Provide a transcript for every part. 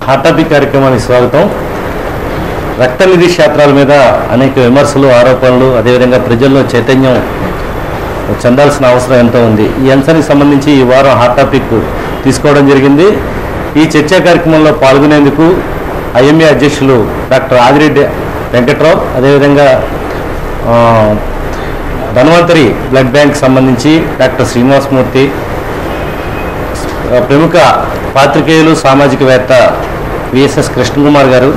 Hot topic కార్యక్రమానికి స్వాగతం. రక్తనిధి క్షేత్రాల మీద అనేక విమర్శలు, ఆరోపణలు, అదేవిధంగా ప్రజల్లో చైతన్యం చెందాల్సిన అవసరం ఎంతో ఉంది. ఈ అంశానికి సంబంధించి ఈ వారం హాట్ టాపిక్ తీసుకోవడం జరిగింది. ఈ చర్చా కార్యక్రమంలో పాల్గొనేందుకు ఐఎంఏ అధ్యక్షులు డాక్టర్ ఆదిరెడ్డి వెంకట్రావు, అదేవిధంగా ధన్వంతరి బ్లడ్ బ్యాంక్ సంబంధించి డాక్టర్ శ్రీనివాసమూర్తి, ప్రముఖ పాత్రికేయులు, సామాజికవేత్త విఎస్ఎస్ కృష్ణకుమార్ గారు,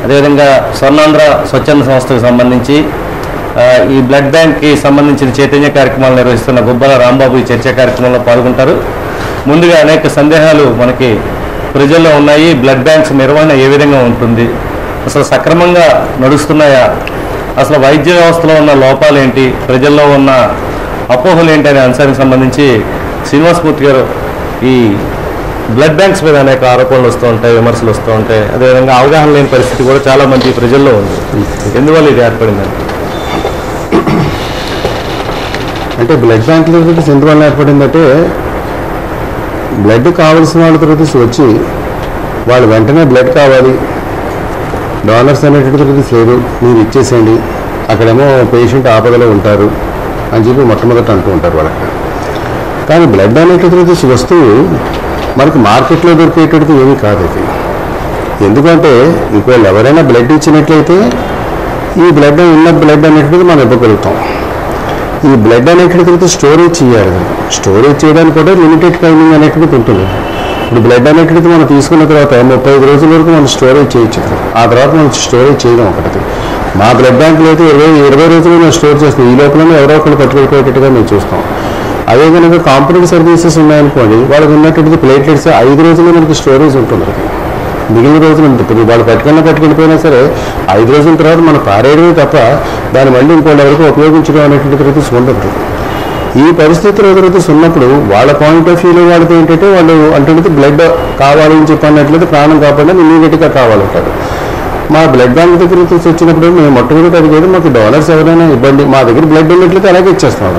అదేవిధంగా స్వర్ణాంధ్ర స్వచ్ఛంద సంస్థకు సంబంధించి ఈ బ్లడ్ బ్యాంక్కి సంబంధించిన చైతన్య కార్యక్రమాలు నిర్వహిస్తున్న గుబ్బల రాంబాబు ఈ చర్చా కార్యక్రమంలో పాల్గొంటారు. ముందుగా అనేక సందేహాలు మనకి ప్రజల్లో ఉన్నాయి. బ్లడ్ బ్యాంక్స్ నిర్వహణ ఏ విధంగా ఉంటుంది, అసలు సక్రమంగా నడుస్తున్నాయా, అసలు వైద్య వ్యవస్థలో ఉన్న లోపాలు ఏంటి, ప్రజల్లో ఉన్న అపోహలు ఏంటి అనే అంశానికి సంబంధించి శ్రీనివాసమూర్తి గారు ఈ బ్లడ్ బ్యాంక్స్ మీద అనేక ఆరోపణలు వస్తూ ఉంటాయి, విమర్శలు వస్తూ ఉంటాయి. అదేవిధంగా అవగాహన లేని పరిస్థితి కూడా చాలా మంది ప్రజల్లో ఉంది. ఎందువల్ల ఇది ఏర్పడిందండి? అంటే బ్లడ్ బ్యాంకుల గురించి ఎందువల్ల ఏర్పడిందంటే, బ్లడ్ కావాల్సిన వాళ్ళ తర్వాత వచ్చి వాళ్ళు వెంటనే బ్లడ్ కావాలి, డోనర్స్ అనేటటువంటి లేదు, మీరు ఇచ్చేసేయండి, అక్కడేమో పేషెంట్ ఆపదలో ఉంటారు అని చెప్పి మొట్టమొదట అంటూ ఉంటారు వాళ్ళకి. కానీ బ్లడ్ అనేటటువంటి వస్తువు మనకు మార్కెట్లో దొరికేటది ఏమీ కాదు అది. ఎందుకంటే ఇంకోళ్ళు ఎవరైనా బ్లడ్ ఇచ్చినట్లయితే ఈ బ్లడ్ ఉన్న బ్లడ్ అనేటువంటిది మనం ఇవ్వగలుగుతాం. ఈ బ్లడ్ అనేటటువంటి స్టోరేజ్ చేయాలి. స్టోరేజ్ చేయడానికి కూడా లిమిటెడ్ టైమింగ్ అనేటువంటిది ఉంటుంది. ఇప్పుడు బ్లడ్ అనేటువంటిది మనం తీసుకున్న తర్వాత 35 రోజుల వరకు మనం స్టోరేజ్ చేయొచ్చు. ఆ తర్వాత మనం స్టోరేజ్ చేయడం ఒకటి. మా బ్లడ్ బ్యాంకులో అయితే 20 రోజులు మేము స్టోర్ చేస్తాం. ఈ లోపల ఎవరో ఒకళ్ళు పట్టుకెళ్ళిపోయేటట్టుగా మేము చూస్తాం. అదే కనుక కాంప్యూటర్ సర్వీసెస్ ఉన్నాయనుకోండి, వాళ్ళకి ఉన్నటువంటి ప్లేట్లెట్స్ 5 రోజులు మనకి స్టోరేజ్ ఉంటుంది. మిగిలిన రోజులు ఉంటుంది. వాళ్ళు పట్టుకెళ్ళిపోయినా సరే 5 రోజుల తర్వాత మనం పారేయడమే తప్ప దాన్ని మళ్ళీ ఇంకోటి వరకు ఉపయోగించడం అనేటువంటి రీతిస్ ఉండదు. ఈ పరిస్థితులు రీతిస్ ఉన్నప్పుడు వాళ్ళ పాయింట్ ఆఫ్ వ్యూలో వాళ్ళకి ఏంటంటే వాళ్ళు అంటే బ్లడ్ కావాలి అని చెప్పన్నట్లయితే ప్రాణం కాపాడని ఇమీడియట్గా కావాలంటారు. మా బ్లడ్ బ్యాంక్ దగ్గర వచ్చినప్పుడు మేము మొట్టమొదటి అడిగేది మాకు డోనర్స్ ఎవరైనా ఇబ్బంది, మా దగ్గర బ్లడ్ ఉన్నట్లయితే అలాగే ఇచ్చేస్తాం.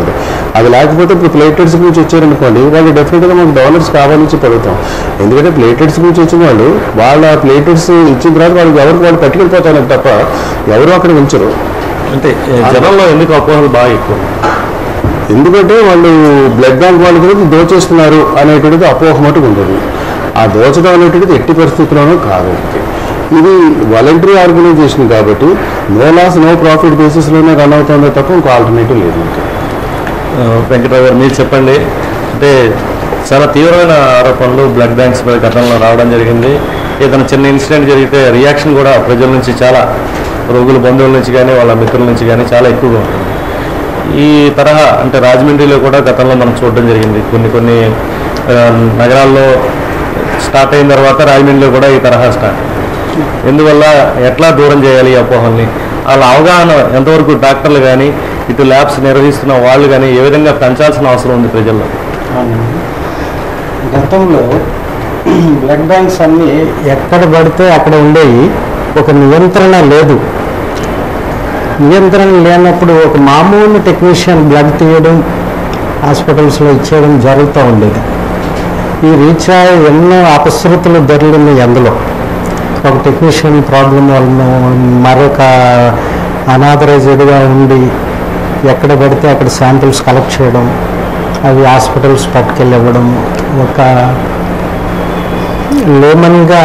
అది లేకపోతే ఇప్పుడు ప్లేటెట్స్ గురించి వచ్చారనుకోండి, వాళ్ళు డెఫినెట్గా మాకు డోనర్స్ కావాలని పడుతాం. ఎందుకంటే ప్లేటెట్స్ గురించి వచ్చిన వాళ్ళు వాళ్ళ ప్లేటెట్స్ ఇచ్చిన తర్వాత వాళ్ళకి ఎవరికి వాళ్ళు పట్టుకెళ్ళిపోతారు తప్ప ఎవరు అక్కడ ఉంచరు. అంటే జనంలో ఎందుకు అపోహలు బాగా ఎక్కువ? ఎందుకంటే వాళ్ళు బ్లడ్ బ్యాంక్ వాళ్ళ గురించి దోచేస్తున్నారు అనేటువంటిది అపోహ మటుకు ఉంటుంది. ఆ దోచడం అనేటువంటిది ఎట్టి పరిస్థితుల్లోనూ కాదు. ఇది వాలంటరీ ఆర్గనైజేషన్ కాబట్టి నో లాస్ నో ప్రాఫిట్ బేసిస్లోనే రన్ అవుతుందో తప్ప ఇంకో ఆల్టర్నేటివ్ లేదు. వెంకటరావు గారు మీరు చెప్పండి. అంటే చాలా తీవ్రమైన ఆరోపణలు బ్లడ్ బ్యాంక్స్ మీద గతంలో రావడం జరిగింది. ఏదైనా చిన్న ఇన్సిడెంట్ జరిగితే రియాక్షన్ కూడా ప్రజల నుంచి, చాలా రోగుల బంధువుల నుంచి కానీ వాళ్ళ మిత్రుల నుంచి కానీ చాలా ఎక్కువగా ఉంటుంది. ఈ తరహా అంటే రాజమండ్రిలో కూడా గతంలో మనం చూడడం జరిగింది. కొన్ని నగరాల్లో స్టార్ట్ అయిన తర్వాత రాజమండ్రిలో కూడా ఈ తరహా స్టార్ట్. ఎందువల్ల, ఎట్లా దూరం చేయాలి ఈ అపోహల్ని? వాళ్ళ అవగాహన ఎంతవరకు డాక్టర్లు కానీ ఇటు ల్యాబ్స్ నిర్వహిస్తున్న వాళ్ళు కానీ ఏ విధంగా పెంచాల్సిన అవసరం ఉంది ప్రజల్లో? గతంలో బ్లడ్ బ్యాంక్స్ అన్నీ ఎక్కడ పడితే అక్కడ ఉండేవి. ఒక నియంత్రణ లేదు. నియంత్రణ లేనప్పుడు ఒక మామూలు టెక్నీషియన్ బ్లడ్ తీయడం, హాస్పిటల్స్లో ఇచ్చేయడం జరుగుతూ ఉండేది. ఈ రీత్యా ఎన్నో అపశృతులు దొరికినాయి. అందులో ఒక టెక్నీషియన్ ప్రాబ్లం వలన మరొక అనాథరైజ్డ్గా ఉండి ఎక్కడ పడితే అక్కడ శాంపిల్స్ కలెక్ట్ చేయడం, అవి హాస్పిటల్స్ పట్టుకెళ్ళి ఇవ్వడం ఒక లేమన్గా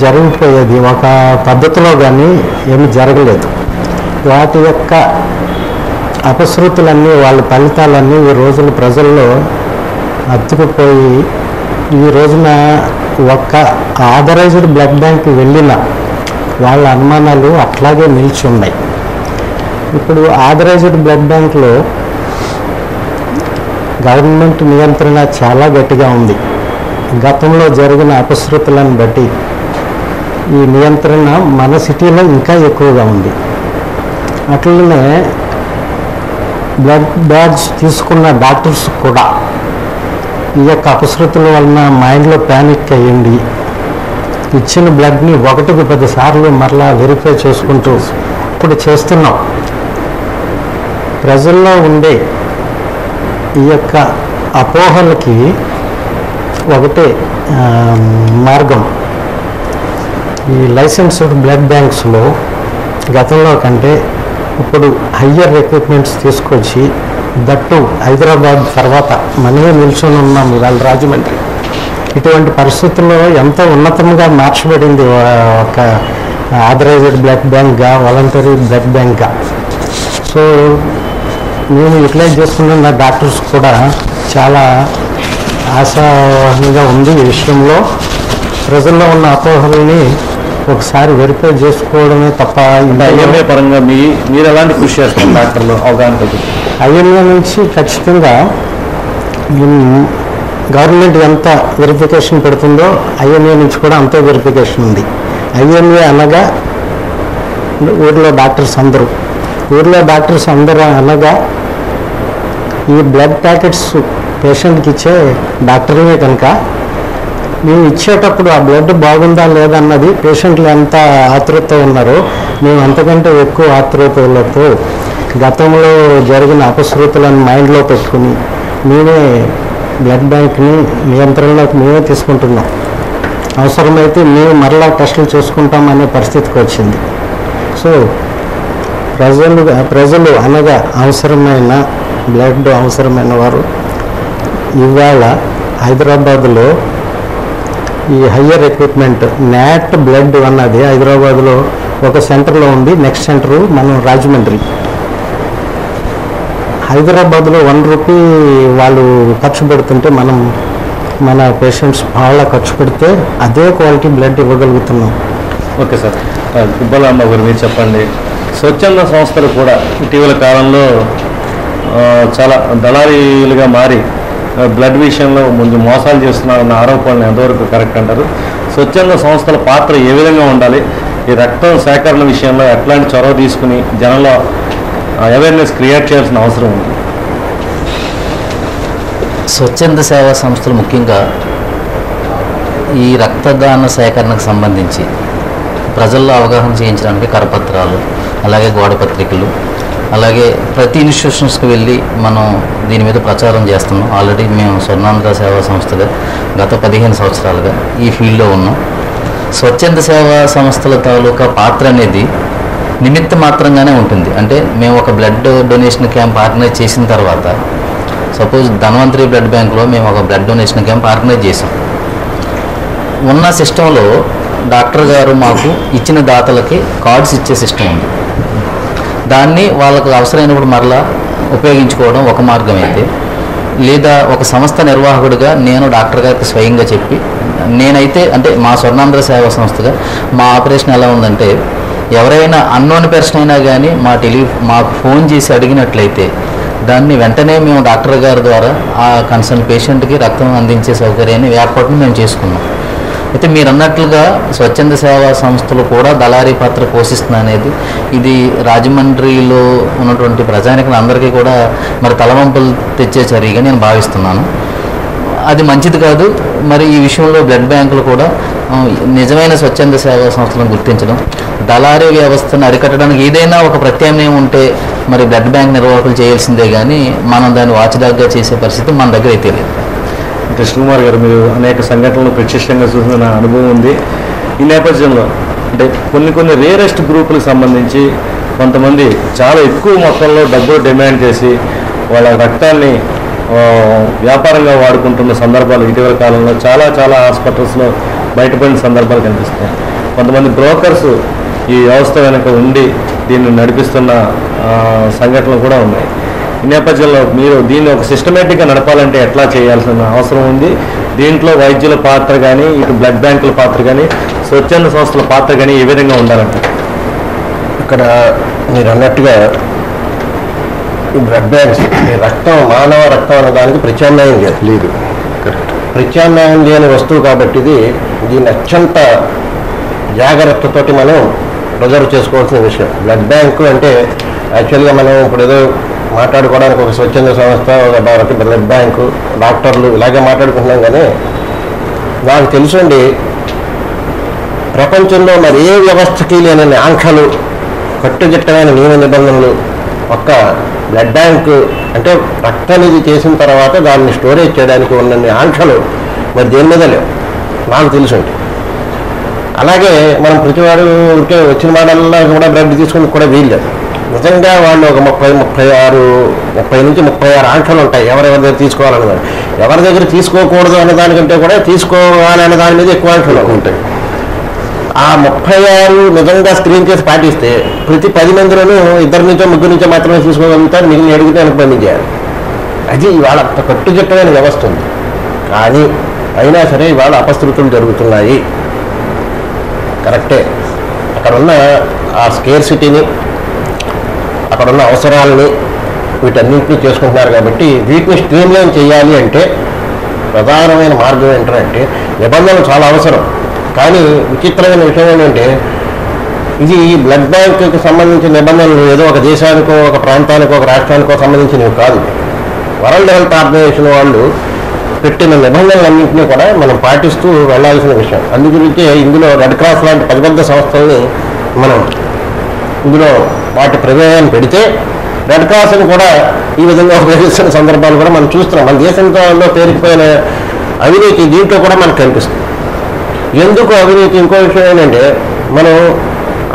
జరిగిపోయేది. ఒక పద్ధతిలో కానీ ఏమి జరగలేదు. వాటి యొక్క అపశృతులన్నీ, వాళ్ళ ఫలితాలన్నీ ఈ రోజున ప్రజల్లో అతుకుపోయి ఈ రోజున ఒక్క ఆథరైజ్డ్ బ్లడ్ బ్యాంక్ వెళ్ళిన వాళ్ళ అనుమానాలు అట్లాగే నిలిచి ఉన్నాయి. ఇప్పుడు ఆథరైజ్డ్ బ్లడ్ బ్యాంక్లో గవర్నమెంట్ నియంత్రణ చాలా గట్టిగా ఉంది. గతంలో జరిగిన అపశృతులను బట్టి ఈ నియంత్రణ మన సిటీలో ఇంకా ఎక్కువగా ఉంది. అట్లనే బ్లడ్ బ్యాడ్స్ తీసుకున్న డాక్టర్స్ కూడా ఈ యొక్క అపశృతుల వలన మైండ్లో ప్యానిక్ అయ్యింది. ఇచ్చిన బ్లడ్ని 1-10 సార్లు మరలా వెరిఫై చేసుకుంటూ ఇప్పుడు చేస్తున్నాం. ప్రజల్లో ఉండే ఈ యొక్క అపోహలకి ఒకటే మార్గం. ఈ లైసెన్స్డ్ బ్లడ్ బ్యాంక్స్లో గతంలో కంటే ఇప్పుడు హయ్యర్ ఎక్విప్మెంట్స్ తీసుకొచ్చి దట్టు హైదరాబాద్ తర్వాత మనమే నిల్చొని ఉన్నాం ఇవాళ రాజమండ్రి. ఇటువంటి పరిస్థితుల్లో ఎంతో ఉన్నతంగా మార్చబడింది ఒక ఆథరైజ్డ్ బ్లడ్ బ్యాంక్గా, వాలంటరీ బ్లడ్ బ్యాంక్గా. సో మేము యూటిలైజ్ చేసుకున్న డాక్టర్స్ కూడా చాలా ఆశాగా ఉంది ఈ విషయంలో. ప్రజల్లో ఉన్న అపోహల్ని ఒకసారి వెరిఫై చేసుకోవడమే తప్ప ఐఎంఏ పరంగా మీరు ఎలాంటి కృషి చేస్తారు డాక్టర్లు అవగాహన? ఐఎంఏ నుంచి ఖచ్చితంగా గవర్నమెంట్ ఎంత వెరిఫికేషన్ పెడుతుందో ఐఎంఏ నుంచి కూడా అంతే వెరిఫికేషన్ ఉంది. ఐఎంఏ అనగా ఊర్లో డాక్టర్స్ అందరూ అనగా ఈ బ్లడ్ ప్యాకెట్స్ పేషెంట్కి ఇచ్చే డాక్టర్లే కనుక మేము ఇచ్చేటప్పుడు ఆ బ్లడ్ బాగుందా లేదన్నది పేషెంట్లు ఎంత ఆతృత ఉన్నారో మేము అంతకంటే ఎక్కువ ఆతృతలతో గతంలో జరిగిన అపశృతులను మైండ్లో పెట్టుకుని మేమే బ్లడ్ బ్యాంక్ని నియంత్రణలోకి మేమే తీసుకుంటున్నాం. అవసరమైతే మేము మరలా టెస్టులు చేసుకుంటామనే పరిస్థితికి వచ్చింది. సో ప్రజలు అనగా అవసరమైన బ్లడ్ అవసరమైన వారు ఇవాళ హైదరాబాద్లో ఈ హయ్యర్ ఎక్విప్మెంట్ నాట్ బ్లడ్ అన్నది హైదరాబాద్లో ఒక సెంటర్లో ఉంది. నెక్స్ట్ సెంటరు మనం రాజమండ్రి. హైదరాబాద్లో ₹1 వాళ్ళు ఖర్చు పెడుతుంటే మన పేషెంట్స్ చాలా ఖర్చు పెడితే అదే క్వాలిటీ బ్లడ్ ఇవ్వగలుగుతున్నాం. ఓకే సార్, గుబ్బలమ్మ గారు మీరు చెప్పండి. స్వచ్ఛంద సంస్థలు కూడా ఇటీవల కాలంలో చాలా దళారీలుగా మారి బ్లడ్ విషయంలో ముందు మోసాలు చేస్తున్నారన్న ఆరోపణలు ఎంతవరకు కరెక్ట్ అంటారు? స్వచ్ఛంద సంస్థల పాత్ర ఏ విధంగా ఉండాలి? ఈ రక్తం సేకరణ విషయంలో ఎట్లాంటి చొరవ తీసుకుని జనంలో అవేర్నెస్ క్రియేట్ చేయాల్సిన అవసరం ఉంది? స్వచ్ఛంద సేవా సంస్థలు ముఖ్యంగా ఈ రక్తదాన సేకరణకు సంబంధించి ప్రజల్లో అవగాహన చేయించడానికి కరపత్రాలు, అలాగే గోడ పత్రికలు, అలాగే ప్రతి ఇన్స్టిట్యూషన్స్కి వెళ్ళి మనం దీని మీద ప్రచారం చేస్తున్నాం. ఆల్రెడీ మేము స్వర్ణాంధ్ర సేవా సంస్థగా గత 15 సంవత్సరాలుగా ఈ ఫీల్డ్లో ఉన్నాం. స్వచ్ఛంద సేవా సంస్థల తాలూకా పాత్ర అనేది నిమిత్త మాత్రంగానే ఉంటుంది. అంటే మేము ఒక బ్లడ్ డొనేషన్ క్యాంప్ ఆర్గనైజ్ చేసిన తర్వాత, సపోజ్ ధన్వంతరి బ్లడ్ బ్యాంక్లో మేము ఒక బ్లడ్ డొనేషన్ క్యాంప్ ఆర్గనైజ్ చేసాం. ఉన్న సిస్టంలో డాక్టర్ గారు మాకు ఇచ్చిన దాతలకి కార్డ్స్ ఇచ్చే సిస్టమ్ ఉంది. దాన్ని వాళ్ళకు అవసరమైనప్పుడు మరలా ఉపయోగించుకోవడం ఒక మార్గం అయితే, లేదా ఒక సంస్థ నిర్వాహకుడిగా నేను డాక్టర్ గారికి స్వయంగా చెప్పి, నేనైతే అంటే మా స్వర్ణాంధ్ర సేవా సంస్థగా మా ఆపరేషన్ ఎలా ఉందంటే, ఎవరైనా అన్నోన్ పర్సన్ అయినా కానీ మాకు ఫోన్ చేసి అడిగినట్లయితే దాన్ని వెంటనే మేము డాక్టర్ గారి ద్వారా ఆ కన్సర్న్ పేషెంట్కి రక్తం అందించే సౌకర్యాన్ని ఏర్పాటును మేము చేసుకున్నాం. అయితే మీరు అన్నట్లుగా స్వచ్ఛంద సేవా సంస్థలు కూడా దళారీ పాత్ర పోషిస్తున్నా అనేది ఇది రాజమండ్రిలో ఉన్నటువంటి ప్రజానికులు అందరికీ కూడా మరి తలవంపులు తెచ్చే చర్యగా నేను భావిస్తున్నాను. అది మంచిది కాదు. మరి ఈ విషయంలో బ్లడ్ బ్యాంకులు కూడా నిజమైన స్వచ్ఛంద సేవా సంస్థలను గుర్తించడం, దళారీ వ్యవస్థను అరికట్టడానికి ఏదైనా ఒక ప్రత్యామ్నాయం ఉంటే మరి బ్లడ్ బ్యాంక్ నిర్వాహకులు చేయాల్సిందే, కానీ మనం దాన్ని వాచ్డాగ్గా చేసే పరిస్థితి మన దగ్గర అయితే లేదు. కృష్ణకుమార్ గారు, మీరు అనేక సంఘటనలు ప్రత్యక్షంగా చూసిన అనుభవం ఉంది. ఈ నేపథ్యంలో అంటే కొన్ని రేరెస్ట్ గ్రూపులకు సంబంధించి కొంతమంది చాలా ఎక్కువ మొత్తంలో డబ్బులు డిమాండ్ చేసి వాళ్ళ రక్తాన్ని వ్యాపారంగా వాడుకుంటున్న సందర్భాలు ఇటీవల కాలంలో చాలా హాస్పిటల్స్లో బయటపడిన సందర్భాలు కనిపిస్తున్నాయి. కొంతమంది బ్రోకర్స్ ఈ వ్యవస్థ వెనుక ఉండి దీన్ని నడిపిస్తున్న సంఘటనలు కూడా ఉన్నాయి. ఈ నేపథ్యంలో మీరు దీన్ని ఒక సిస్టమేటిక్గా నడపాలంటే ఎట్లా చేయాల్సిన అవసరం ఉంది? దీంట్లో వైద్యుల పాత్ర కానీ, ఇటు బ్లడ్ బ్యాంకుల పాత్ర కానీ, స్వచ్ఛంద సంస్థల పాత్ర కానీ ఏ విధంగా ఉండాలంటే? ఇక్కడ మీరు అన్నట్టుగా ఈ బ్లడ్ బ్యాంక్స్, ఈ రక్తం మానవ రక్తం అనడానికి ప్రత్యామ్నాయం లేదు. ప్రత్యామ్నాయం లేని వస్తువు కాబట్టి దీన్ని అత్యంత జాగ్రత్తతోటి మనం రిజర్వ్ చేసుకోవాల్సిన విషయం. బ్లడ్ బ్యాంకు అంటే యాక్చువల్గా మనం ఇప్పుడు ఏదో మాట్లాడుకోవడానికి ఒక స్వచ్ఛంద సంస్థ, ఒక బ్లడ్ బ్యాంకు, డాక్టర్లు ఇలాగే మాట్లాడుకుంటున్నాం. కానీ నాకు తెలుసండి, ప్రపంచంలో మరి ఏ వ్యవస్థకి లేని ఆంక్షలు, కట్టుదిట్టమైన నియమ నిబంధనలు ఒక్క బ్లడ్ బ్యాంకు అంటే రక్తనిధి చేసిన తర్వాత దాన్ని స్టోరేజ్ చేయడానికి ఉన్న ఆంక్షలు మరి దేని మీద లేవు నాకు తెలుసండి. అలాగే మనం ప్రతివాడు ఉంటే వచ్చిన వాడల్లా కూడా బ్లడ్ తీసుకుని కూడా వీల్లేదు. నిజంగా వాళ్ళు ఒక 30 నుంచి 36 ఆంక్షలు ఉంటాయి ఎవరెవరి దగ్గర తీసుకోవాలన్నది. ఎవరి దగ్గర తీసుకోకూడదు అనే దానికంటే కూడా తీసుకోవాలి అనే దాని మీద ఎక్కువ ఆంక్షలు ఉంటాయి. ఆ 36 నిజంగా స్క్రీన్ చేసి పాటిస్తే ప్రతి 10 మందిలోనూ 2 నుంచో 3 నుంచో మాత్రమే తీసుకోగలుగుతారు, మిగిలిన అడిగితే వెనక్కి పంపించారు. అది ఇవాళ కట్టుదిట్టమైన వ్యవస్థ ఉంది. కానీ అయినా సరే ఇవాళ అపశృతులు జరుగుతున్నాయి. కరెక్టే, అక్కడున్న ఆ స్కేర్సిటీని, అక్కడున్న అవసరాలని వీటన్నింటినీ చేసుకుంటున్నారు. కాబట్టి వీటిని స్ట్రీమ్లైన్ చేయాలి అంటే ప్రధానమైన మార్గం ఏంటంటే నిబంధనలు చాలా అవసరం. కానీ విచిత్రమైన విషయం ఏంటంటే ఇది బ్లడ్ బ్యాంకుకి సంబంధించిన నిబంధనలు ఏదో ఒక దేశానికో ఒక ప్రాంతానికో ఒక రాష్ట్రానికో సంబంధించినవి కాదు. వరల్డ్ హెల్త్ ఆర్గనైజేషన్ వాళ్ళు పెట్టిన నిబంధనలన్నింటినీ కూడా మనం పాటిస్తూ వెళ్లాల్సిన విషయం. అందుగురించే ఇందులో రెడ్ క్రాస్ లాంటి పెద్ద సంస్థల్ని మనం ఇందులో వాటి ప్రమేయాన్ని పెడితే రెడ్ క్రాస్ని కూడా ఈ విధంగా ఉపయోగిస్తున్న సందర్భాలు కూడా మనం చూస్తున్నాం. మన దేశంలో పేరుకుపోయిన అవినీతి దీంట్లో కూడా మనకు కనిపిస్తుంది. ఎందుకు అవినీతి? ఇంకో విషయం ఏంటంటే మనం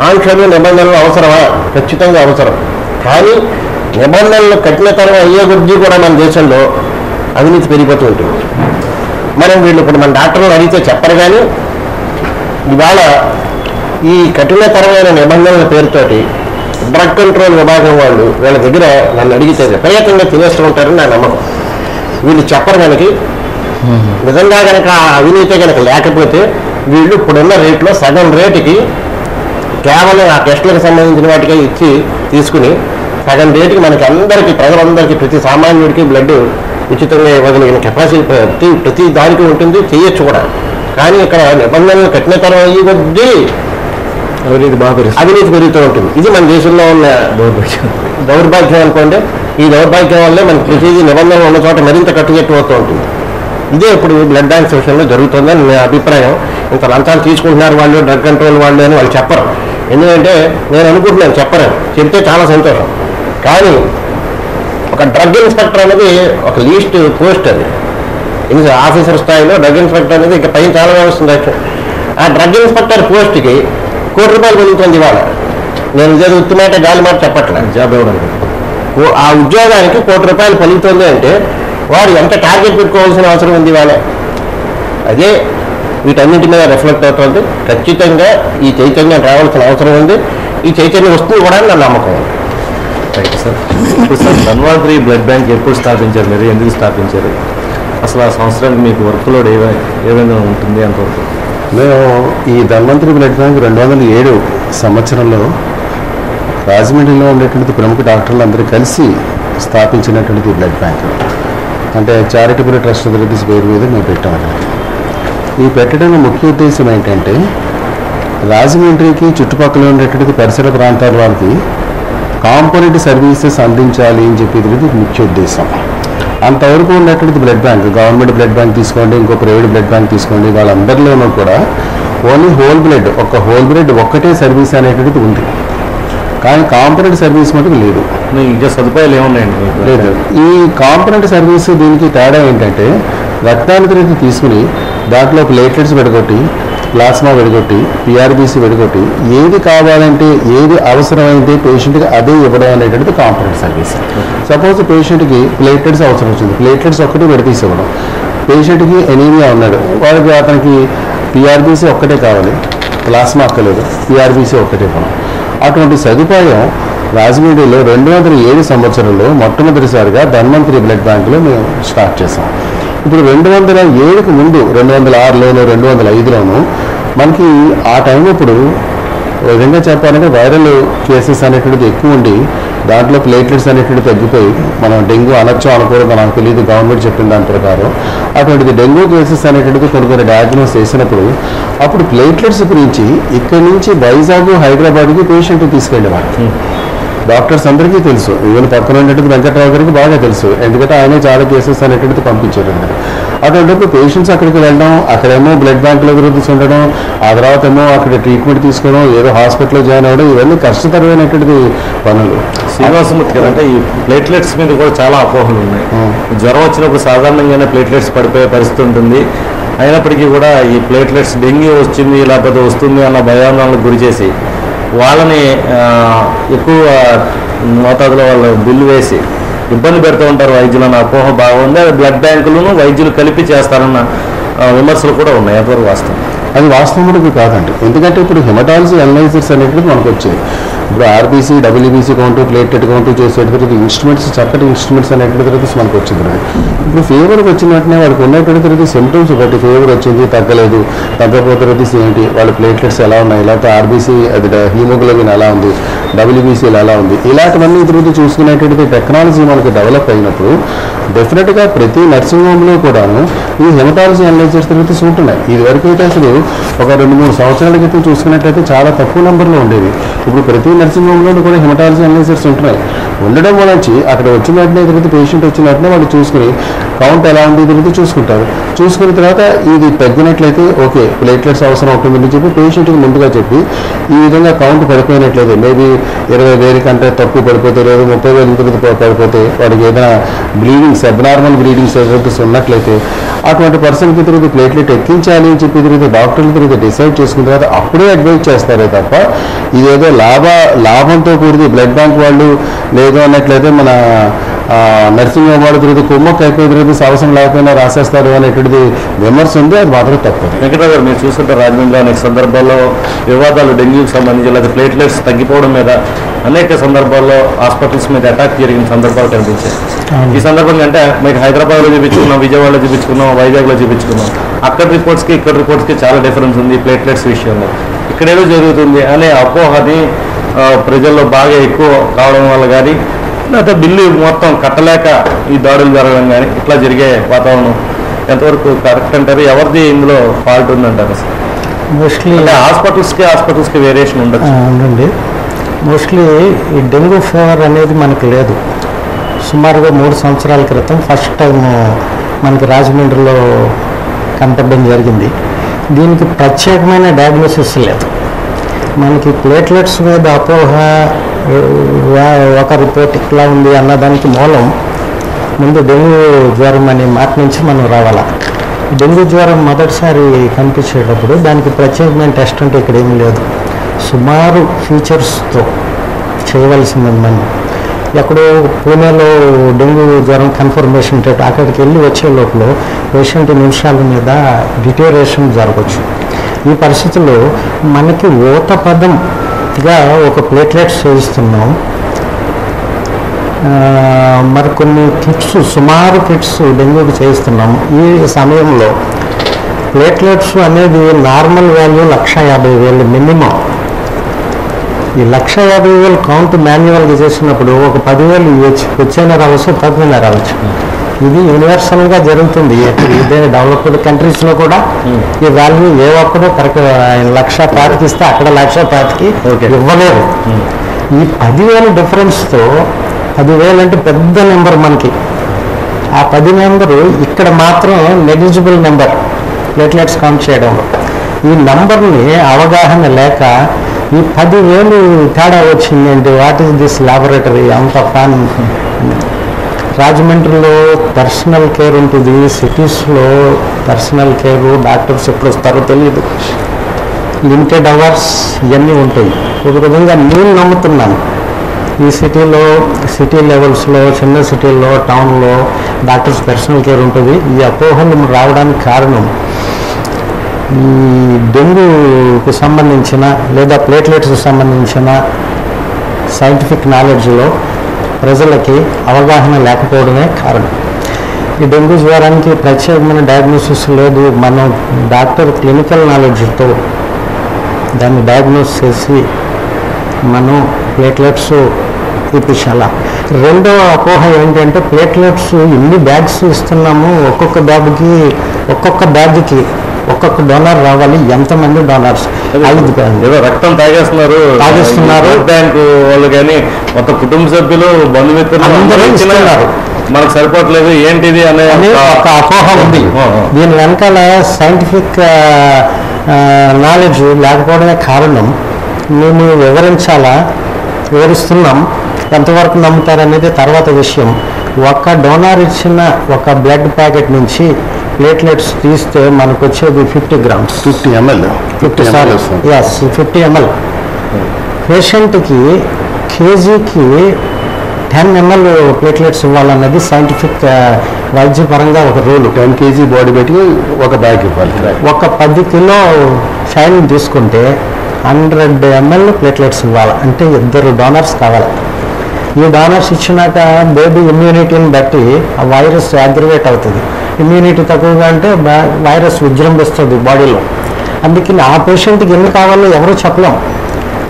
ఆంక్షలు నిబంధనలు అవసరమా? ఖచ్చితంగా అవసరం. కానీ నిబంధనలు కఠినతరం అయ్యే కొద్దీ కూడా మన దేశంలో అవినీతి పెరిగిపోతూ ఉంటుంది. మనం వీళ్ళు ఇప్పుడు మన డాక్టర్లు అడిగితే చెప్పరు. కానీ ఇవాళ ఈ కఠినతరమైన నిబంధనల పేరుతోటి డ్రగ్ కంట్రోల్ విభాగం వాళ్ళు వీళ్ళ దగ్గర నన్ను అడిగితే ప్రయత్నంగా తినేస్తూ ఉంటారని నా నమ్మకం. వీళ్ళు చెప్పరు. కనుక నిజంగా కనుక అవినీతి కనుక లేకపోతే వీళ్ళు ఇప్పుడున్న రేట్లో సగం రేటుకి కేవలం ఆ టెస్టులకు సంబంధించిన వాటికే ఇచ్చి తీసుకుని సగం రేటుకి మనకి అందరికీ, ప్రజలందరికీ, ప్రతి సామాన్యుడికి బ్లడ్ ఉచితంగా ఇవ్వగలిగిన కెపాసిటీ ప్రతి దానికి ఉంటుంది, చేయొచ్చు కూడా. కానీ ఇక్కడ నిబంధనలు కఠినతరం అయ్యి కొద్దీ అవినీతి పెరుగుతూ ఉంటుంది. ఇది మన దేశంలో ఉన్న దౌర్భాగ్యం అనుకోండి. ఈ దౌర్భాగ్యం వల్లే మనకి ప్రతిదీ నిబంధనలు ఉన్న చోట మరింత కట్టుకట్టు అవుతూ ఉంటుంది. ఇదే ఇప్పుడు బ్లడ్ బ్యాంక్స్ విషయంలో జరుగుతుందని నా అభిప్రాయం. ఇంత లంచాలు తీసుకుంటున్నారు వాళ్ళు, డ్రగ్ కంట్రోల్ వాళ్ళు అని వాళ్ళు చెప్పరు. ఎందుకంటే నేను అనుకుంటున్నాను చెప్పరు, చెప్తే చాలా సంతోషం. కానీ ఒక డ్రగ్ ఇన్స్పెక్టర్ అనేది ఒక లీస్ట్ పోస్ట్. అది ఆఫీసర్ స్థాయిలో డ్రగ్ ఇన్స్పెక్టర్ అనేది ఇంకా పైన చాలా వస్తుంది. ఆ డ్రగ్ ఇన్స్పెక్టర్ పోస్ట్కి ₹1 కోటి పొందుతుంది ఇవాళ. నేను ఇదే ఉత్తమాట గాలి మాట చెప్పట్లేదు. జాబ్ ఇవ్వడం ఆ ఉద్యోగానికి ₹1 కోటి పొందుతుంది అంటే వాడు ఎంత టార్గెట్ పెట్టుకోవాల్సిన అవసరం ఉంది ఇవాళ. అదే వీటన్నింటి మీద రిఫ్లెక్ట్ అవుతుంది. ఖచ్చితంగా ఈ చైతన్యం రావాల్సిన అవసరం ఉంది. ఈ చైతన్యం వస్తుంది కూడా నా నమ్మకం ఉంది. Thank you sir. ఇప్పుడు సార్ ధన్వంతరి బ్లడ్ బ్యాంక్ ఎప్పుడు స్థాపించారు, మీరు ఎందుకు స్థాపించారు, అసలు ఆ సంవత్సరానికి మీకు వర్క్ లోడ్ ఏమైనా ఉంటుంది అంతవరకు? మేము ఈ ధన్వంతరి బ్లడ్ బ్యాంక్ 2007 సంవత్సరంలో రాజమండ్రిలో ఉండేటువంటి ప్రముఖ డాక్టర్లు అందరూ కలిసి స్థాపించినటువంటి బ్లడ్ బ్యాంక్. అంటే చారిటబుల్ ట్రస్ట్ అథారిటీస్ పేరు మీద మేము పెట్టాము. ఈ పెట్టడానికి ముఖ్య ఉద్దేశం ఏంటంటే రాజమండ్రికి చుట్టుపక్కల ఉండేటువంటి పరిసర ప్రాంతాల వారికి కాంపోనెంట్ సర్వీసెస్ అందించాలి అని చెప్పేది ఇది ముఖ్య ఉద్దేశం. అంతవరకు ఉన్నటువంటి blood bank, government blood bank తీసుకోండి, ఇంకో ప్రైవేట్ బ్లడ్ బ్యాంక్ తీసుకోండి, వాళ్ళందరిలోనూ కూడా ఓన్లీ హోల్ బ్లడ్, ఒక్కటే సర్వీస్ అనేటువంటిది ఉంది. కానీ కాంపోనెంట్ సర్వీస్ మటుకు లేదు. ఇంకా సదుపాయాలు ఏమున్నాయండి? లేదు. ఈ కాంపోనెంట్ సర్వీస్ దీనికి తేడా ఏంటంటే రక్తాన్ని తీసుకుని దాంట్లో ప్లేట్లెట్స్ విడగొట్టి, ప్లాస్మా విడగొట్టి, పిఆర్బీసీ విడగొట్టి ఏది కావాలంటే ఏది అవసరమైతే పేషెంట్కి అదే ఇవ్వడం అనేటువంటిది కాంపోనెంట్ సర్వీస్. సపోజ్ పేషెంట్కి ప్లేట్లెట్స్ అవసరం వచ్చింది, ప్లేట్లెట్స్ ఒక్కటి విడతీసి ఇవ్వడం. పేషెంట్కి ఎనీమియా ఉన్నాడు, వాడికి అతనికి పిఆర్బీసీ ఒక్కటే కావాలి, ప్లాస్మా అక్కలేదు, పిఆర్బీసీ ఒక్కటే ఇవ్వడం. అటువంటి సదుపాయం రాజమండ్రిలో 2007 సంవత్సరంలో మొట్టమొదటిసారిగా ధన్వంతరి బ్లడ్ బ్యాంకులో మేము స్టార్ట్ చేసాం. ఇప్పుడు 2007కు ముందు 2006లోనూ 2005లోనూ మనకి ఆ టైం ఇప్పుడు విధంగా చెప్పాలంటే వైరల్ కేసెస్ అనేటువంటిది ఎక్కువ ఉండి దాంట్లో ప్లేట్లెట్స్ అనేటువంటిది తగ్గిపోయి, మనం డెంగ్యూ అనొచ్చో అనకూడదు నాకు తెలియదు, గవర్నమెంట్ చెప్పిన దాని ప్రకారం అటువంటిది డెంగ్యూ కేసెస్ అనేటువంటిది కొన్ని డయాగ్నోస్ చేసినప్పుడు అప్పుడు ప్లేట్లెట్స్ గురించి ఇక్కడి నుంచి వైజాగ్, హైదరాబాద్కి పేషెంట్ తీసుకెళ్ళేవారు. డాక్టర్స్ అందరికీ తెలుసు, ఈవెన్ పక్కన ఉన్నటువంటి వెంకట్రావు గారికి బాగా తెలుసు, ఎందుకంటే ఆయనే చాలా కేసెస్ అనేటువంటిది పంపించారు. అటువంటిప్పుడు పేషెంట్స్ అక్కడికి వెళ్ళడం, అక్కడేమో బ్లడ్ బ్యాంకుల గురించి ఉండడం, ఆ తర్వాత ఏమో అక్కడ ట్రీట్మెంట్ తీసుకోవడం, ఏదో హాస్పిటల్లో జాయిన్ అవ్వడం, ఇవన్నీ కష్టతరమైనటువంటి పనులు. శ్రీనివాసమూర్తి గారు, అంటే ఈ ప్లేట్లెట్స్ మీద కూడా చాలా అపోహలు ఉన్నాయి. జ్వరం వచ్చినప్పుడు సాధారణంగానే ప్లేట్లెట్స్ పడిపోయే పరిస్థితి ఉంటుంది, అయినప్పటికీ కూడా ఈ ప్లేట్లెట్స్ డెంగ్యూ వచ్చింది లేకపోతే వస్తుంది అన్న భయాందోళనకు గురి చేసి వాళ్ళని ఎక్కువ మోతాదులో వాళ్ళు బిల్లు వేసి ఇబ్బంది పెడుతూ ఉంటారు వైద్యులను అపోహ బాగుంది. అది బ్లడ్ బ్యాంకులను వైద్యులు కలిపి చేస్తారన్న విమర్శలు కూడా ఉన్నాయి. ఎంతవరకు వాస్తవం? అది వాస్తవముడికి కాదండి. ఎందుకంటే ఇప్పుడు హెమటాలజీ అనలైజర్స్ అనేటివి మనకు వచ్చాయి. ఇప్పుడు RBC, WBC count, plated count చేసేటప్పుడు ఇన్స్ట్రుమెంట్స్, చక్కటి ఇన్స్ట్రుమెంట్స్ అనేటువంటి తర్వాత మనకు వచ్చింది. ఇప్పుడు ఫీవర్కి వచ్చిన వెంటనే వాళ్ళకి ఉన్నటువంటి తర్వాత సిమ్టమ్స్ బట్టి ఫీవర్ వచ్చింది, తగ్గలేదు, తగ్గపోతే ఏంటి, వాళ్ళ ప్లేట్లెట్స్ ఎలా ఉన్నాయి, లేకపోతే ఆర్బీసీ అది హీమోగ్లోబిన్ ఎలా ఉంది, డబ్ల్యూబీసీలు ఎలా ఉంది, ఇలాంటివన్నీ తిరుగుతూ చూసుకునేటువంటి టెక్నాలజీ మనకి డెవలప్ అయినప్పుడు డెఫినెట్గా ప్రతి నర్సింగ్ హోమ్లో కూడాను ఈ హెమటాలజీ అనలైజర్స్ తిరుగుతూ ఉంటున్నాయి. ఇది వరకు అయితే అసలు ఒక 2-3 సంవత్సరాల క్రితం చూసుకున్నట్లయితే చాలా తక్కువ నెంబర్లో ఉండేది. ఇప్పుడు ప్రతి నర్సింగ్ హోమ్లోనూ కూడా హెమటాలజీ అనలైజర్స్ ఉంటున్నాయి. ఉండడం వల్ల అక్కడ వచ్చిన వెంటనే తిరిగి పేషెంట్ వచ్చిన వెంటనే వాళ్ళు చూసుకుని కౌంట్ ఎలా ఉంది తిరిగి చూసుకుంటారు. చూసుకున్న తర్వాత ఇది తగ్గినట్లయితే ఓకే ప్లేట్లెట్స్ అవసరం ఉంటుందని చెప్పి పేషెంట్కి ముందుగా చెప్పి ఈ విధంగా కౌంట్ పడిపోయినట్లయితే మేబీ 20,000 కంటే తక్కువ పడిపోతే లేదా 30,000 తిరిగి పడిపోతే వాడికి ఏదైనా బ్లీడింగ్స్ అబ్నార్మల్ బ్లీడింగ్స్ ఉన్నట్లయితే అటువంటి పర్సన్కి తిరిగి ప్లేట్లెట్ ఎక్కించాలి అని చెప్పి తిరిగి డాక్టర్లు తిరిగి డిసైడ్ చేసుకున్న తర్వాత అప్పుడే అడ్వైజ్ చేస్తారే తప్ప ఇదేదో లాభంతో కూడిది బ్లడ్ బ్యాంక్ వాళ్ళు లేదు అన్నట్లయితే మన నర్సింగ్ హోమ్ వాళ్ళు తిరిగి కొమ్మకు అయిపోయి తిరిగి అవసరం లేకపోయినా రాసేస్తారు అనేటువంటిది విమర్శ ఉంది. అది మాత్రం తప్పదు. వెంకటరావు గారు, మీరు చూస్తుంటే రాజమండ్రిలో అనేక సందర్భాల్లో వివాదాలు డెంగ్యూకి సంబంధించి లేదా ప్లేట్లెట్స్ తగ్గిపోవడం మీద అనేక సందర్భాల్లో హాస్పిటల్స్ మీద అటాక్ జరిగిన సందర్భాలు కనిపించాయి. ఈ సందర్భంగా అంటే మీకు హైదరాబాద్లో చూపించుకున్నాం, విజయవాడలో చూపించుకున్నాం, వైజాగ్లో చూపించుకున్నాం. అక్కడ రిపోర్ట్స్కి ఇక్కడ రిపోర్ట్స్కి చాలా డిఫరెన్స్ ఉంది ప్లేట్లెట్స్ విషయంలో. ఇక్కడేదో జరుగుతుంది అనే అపోహని ప్రజల్లో బాగా ఎక్కువ కావడం వల్ల కానీ లేకపోతే బిల్లు మొత్తం కట్టలేక ఈ దాడులు జరగడం కానీ ఇట్లా జరిగే వాతావరణం ఎంతవరకు కరెక్ట్ అంటారు? ఎవరిది ఇందులో ఫాల్ట్ ఉందంటారు? అసలు మోస్ట్లీ హాస్పిటల్స్కి వేరియేషన్ ఉండండి. మోస్ట్లీ ఈ డెంగ్యూ ఫీవర్ అనేది మనకు లేదు. సుమారుగా 3 సంవత్సరాల క్రితం ఫస్ట్ టైం మనకి రాజమండ్రిలో కనపడడం జరిగింది. దీనికి ప్రత్యేకమైన డయాగ్నోసిస్ లేదు. మనకి ప్లేట్లెట్స్ మీద అపోహ ఒక రిపోర్ట్ ఇట్లా ఉంది అన్నదానికి మూలం ముందు డెంగ్యూ జ్వరం అనే మాట నుంచి మనం రావాలా. డెంగ్యూ జ్వరం మొదటిసారి కనిపించేటప్పుడు దానికి ప్రత్యేకమైన టెస్ట్ అంటే ఇక్కడ ఏమీ లేదు. సుమారు ఫీచర్స్తో చేయవలసింది మనం. ఎక్కడో పూణేలో డెంగ్యూ జ్వరం కన్ఫర్మేషన్ రేట్ అక్కడికి వెళ్ళి వచ్చే లోపల పేషెంట్ నిమిషాల మీద డిటోరేషన్ జరగవచ్చు. ఈ పరిస్థితుల్లో మనకి ఊత పదంగా ఒక ప్లేట్లెట్స్ చేయిస్తున్నాం. మరికొన్ని కిట్స్ సుమారు కిట్స్ డెంగ్యూకి చేయిస్తున్నాం. ఈ సమయంలో ప్లేట్లెట్స్ అనేది నార్మల్ వాల్యూ 150,000 మినిమం. ఈ 150,000 కౌంట్ మాన్యువల్గా చేసినప్పుడు ఒక 10,000 వచ్చైనా రావచ్చు, తక్కువైనా రావచ్చు. ఇది యూనివర్సల్గా జరుగుతుంది. ఇదే డెవలప్డ్ కంట్రీస్లో కూడా ఈ వాల్యూ ఏ ఒక్కడో కరెక్ట్ 1,25,000 ఇస్తే అక్కడ 1,25,000 ఇవ్వలేరు. ఈ 10,000 డిఫరెన్స్తో 10,000 అంటే పెద్ద నెంబర్ మనకి. ఆ 10 నెంబరు ఇక్కడ మాత్రం నెగ్లిజిబుల్ నెంబర్ ప్లేట్లెట్స్ కౌంట్ చేయడంలో. ఈ నెంబర్ని అవగాహన లేక ఈ 10,000 తేడా వచ్చిందంటే వాట్ ఈస్ దిస్ ల్యాబొరేటరీ అంత ఫ్యాన్. రాజమండ్రిలో పర్సనల్ కేర్ ఉంటుంది, సిటీస్లో పర్సనల్ కేరు డాక్టర్స్ ఎప్పుడు వస్తారో తెలియదు, లిమిటెడ్ అవర్స్ ఇవన్నీ ఉంటాయి. ఒక విధంగా నేను నమ్ముతున్నాను ఈ సిటీ లెవెల్స్లో చిన్న సిటీల్లో టౌన్లో డాక్టర్స్ పర్సనల్ కేర్ ఉంటుంది. ఈ అపోహలు రావడానికి కారణం ఈ డెంగ్యూకి సంబంధించిన లేదా ప్లేట్లెట్స్కి సంబంధించిన సైంటిఫిక్ నాలెడ్జ్లో ప్రజలకి అవగాహన లేకపోవడమే కారణం. ఈ డెంగ్యూ జ్వరానికి ప్రత్యేకమైన డయాగ్నోసిస్ లేదు. మనం డాక్టర్ క్లినికల్ నాలెడ్జ్తో దాన్ని డయాగ్నోస్ చేసి మనం ప్లేట్లెట్స్ ఇప్పించాలా. రెండో అపోహ ఏంటంటే ప్లేట్లెట్స్ ఇన్ని బ్యాగ్స్ ఇస్తున్నాము, ఒక్కొక్క బ్యాగ్కి ఒక్కొక్క డోనర్ రావాలి. ఎంతమంది డోనర్స్? 5 ఏదో రక్తం తాగేస్తున్నారు బ్యాంకు వాళ్ళు, కానీ మొత్తం కుటుంబ సభ్యులు బంధుమిత్రులు అందరూ ఇస్తున్నారు, మనకు సరిపోవట్లేదు ఏంటిది అనే ఒక అపోహ ఉంది. దీని వెనకాల సైంటిఫిక్ నాలెడ్జ్ లేకపోవడమే కారణం. మేము వివరిస్తున్నాం, ఎంతవరకు నమ్ముతారనేది తర్వాత విషయం. ఒక డోనార్ ఇచ్చిన ఒక బ్లడ్ ప్యాకెట్ నుంచి ప్లేట్లెట్స్ తీస్తే మనకు వచ్చేది 50 grams. 50 ml 50 ml. పేషెంట్కి కేజీకి 10 ml ప్లేట్లెట్స్ ఇవ్వాలన్నది సైంటిఫిక్ వైద్యపరంగా ఒక రూలు. 10 kg బాడీ పెట్టి ఒక బ్యాగ్ ఇవ్వాలి. ఒక 10 కిలో షైన్ తీసుకుంటే 100 ml ప్లేట్లెట్స్ ఇవ్వాలి. అంటే 2 డోనర్స్ కావాలి. ఈ డోనర్స్ ఇచ్చినాక బేబీ ఇమ్యూనిటీని బట్టి ఆ వైరస్ అగ్రివేట్ అవుతుంది. ఇమ్యూనిటీ తక్కువగా అంటే వైరస్ విజృంభిస్తుంది బాడీలో. అందుకని ఆ పేషెంట్కి ఎన్ని కావాలో ఎవరూ చెప్పలేం.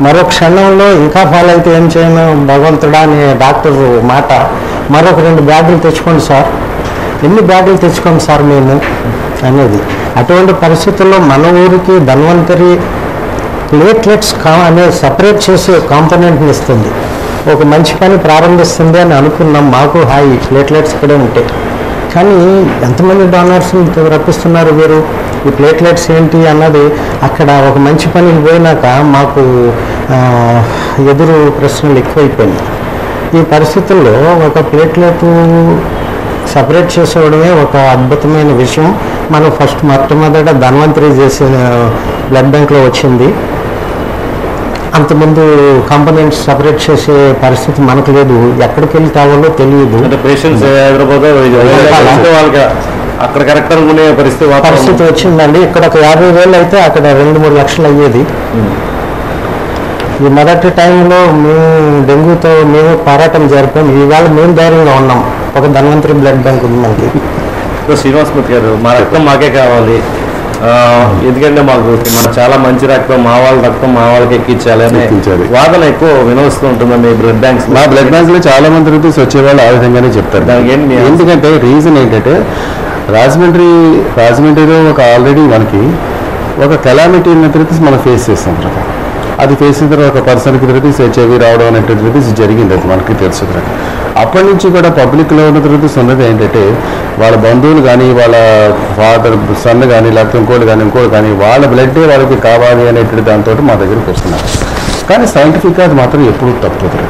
మరో క్షణంలో ఇంకా ఫాలో అయితే ఏం చేయను భగవంతుడా అనే డాక్టర్ మాట, మరొక 2 బ్యాగులు తెచ్చుకోండి సార్, ఎన్ని బ్యాగులు తెచ్చుకోండి సార్ మేము అనేది. అటువంటి పరిస్థితుల్లో మన ఊరికి ధన్వంతరి ప్లేట్లెట్స్ అనే సపరేట్ చేసే కాంపోనెంట్ని ఇస్తుంది. ఒక మంచి పని ప్రారంభిస్తుంది అని అనుకున్నాం. మాకు హాయి ప్లేట్లెట్స్ ఇక్కడే ఉంటాయి. కానీ ఎంతమంది డోనర్స్ రప్పిస్తున్నారు వీరు, ఈ ప్లేట్లెట్స్ ఏంటి అన్నది అక్కడ ఒక మంచి పనికి పోయినాక మాకు ఎదురు ప్రశ్నలు ఎక్కువైపోయింది. ఈ పరిస్థితుల్లో ఒక ప్లేట్లెట్ సపరేట్ చేసేవడమే ఒక అద్భుతమైన విషయం. మనం మొట్టమొదట ధన్వంతరి చేసిన బ్లడ్ బ్యాంక్లో వచ్చింది. అంతకుముందు కాంపోనెంట్స్ సపరేట్ చేసే పరిస్థితి మనకు లేదు. ఎక్కడికి వెళ్ళి తావాలో తెలియదు. అంటే పేషెంట్స్ హైదరాబాద్ వాళ్ళకి అక్కడ కరెక్ట్ అనుకునే పరిస్థితి వచ్చిందండి. ఇక్కడ ఒక 50,000 అయితే అక్కడ 2-3 లక్షలు అయ్యేది. ఈ మొదటి టైంలో మేము డెంగ్యూతో మేము పోరాటం జరిపాం. ఈవేళ మేము ధైర్యంగా ఉన్నాం. ఒక ధన్వంతరి బ్లడ్ బ్యాంక్ ఉంది మనకి. శ్రీనివాసమూర్తి గారు, మా రక్తం మాకే కావాలి, ఎందుకంటే మాకు మన చాలా మంచి రక్తం, మా వాళ్ళ రక్తం మా వాళ్ళకి ఎక్కించాలి అనే వాదన ఎక్కువ వినవస్తూ ఉంటుందండి బ్లడ్ బ్యాంక్స్. మా బ్లడ్ బ్యాంక్ లో చాలా మంది రిపీస్ వచ్చేవాళ్ళు ఆ విధంగానే చెప్తారు. ఎందుకంటే రీజన్ ఏంటంటే రాజమండ్రిలో ఆల్రెడీ మనకి ఒక కెలామిటీ అనే రిపీస్ మనం ఫేస్ చేస్తాం. అది ఫేస్ చేసిన తర్వాత ఒక పర్సన్కి రిపీస్ హెచ్ఐవి రావడం అనేటువంటి రిపీస్ జరిగింది. అది మనకి తెలుసు. అప్పటి నుంచి కూడా పబ్లిక్లో ఉన్న రిపీస్ ఉన్నది ఏంటంటే వాళ్ళ బంధువులు కానీ, వాళ్ళ ఫాదర్ సన్ కానీ, లేకపోతే ఇంకోటి కానీ వాళ్ళ బ్లడ్డే వాళ్ళకి కావాలి అనేటువంటి దాంతో మా దగ్గరికి వస్తున్నారు. కానీ సైంటిఫిక్గా అది మాత్రం ఎప్పుడు తప్పుతుంది.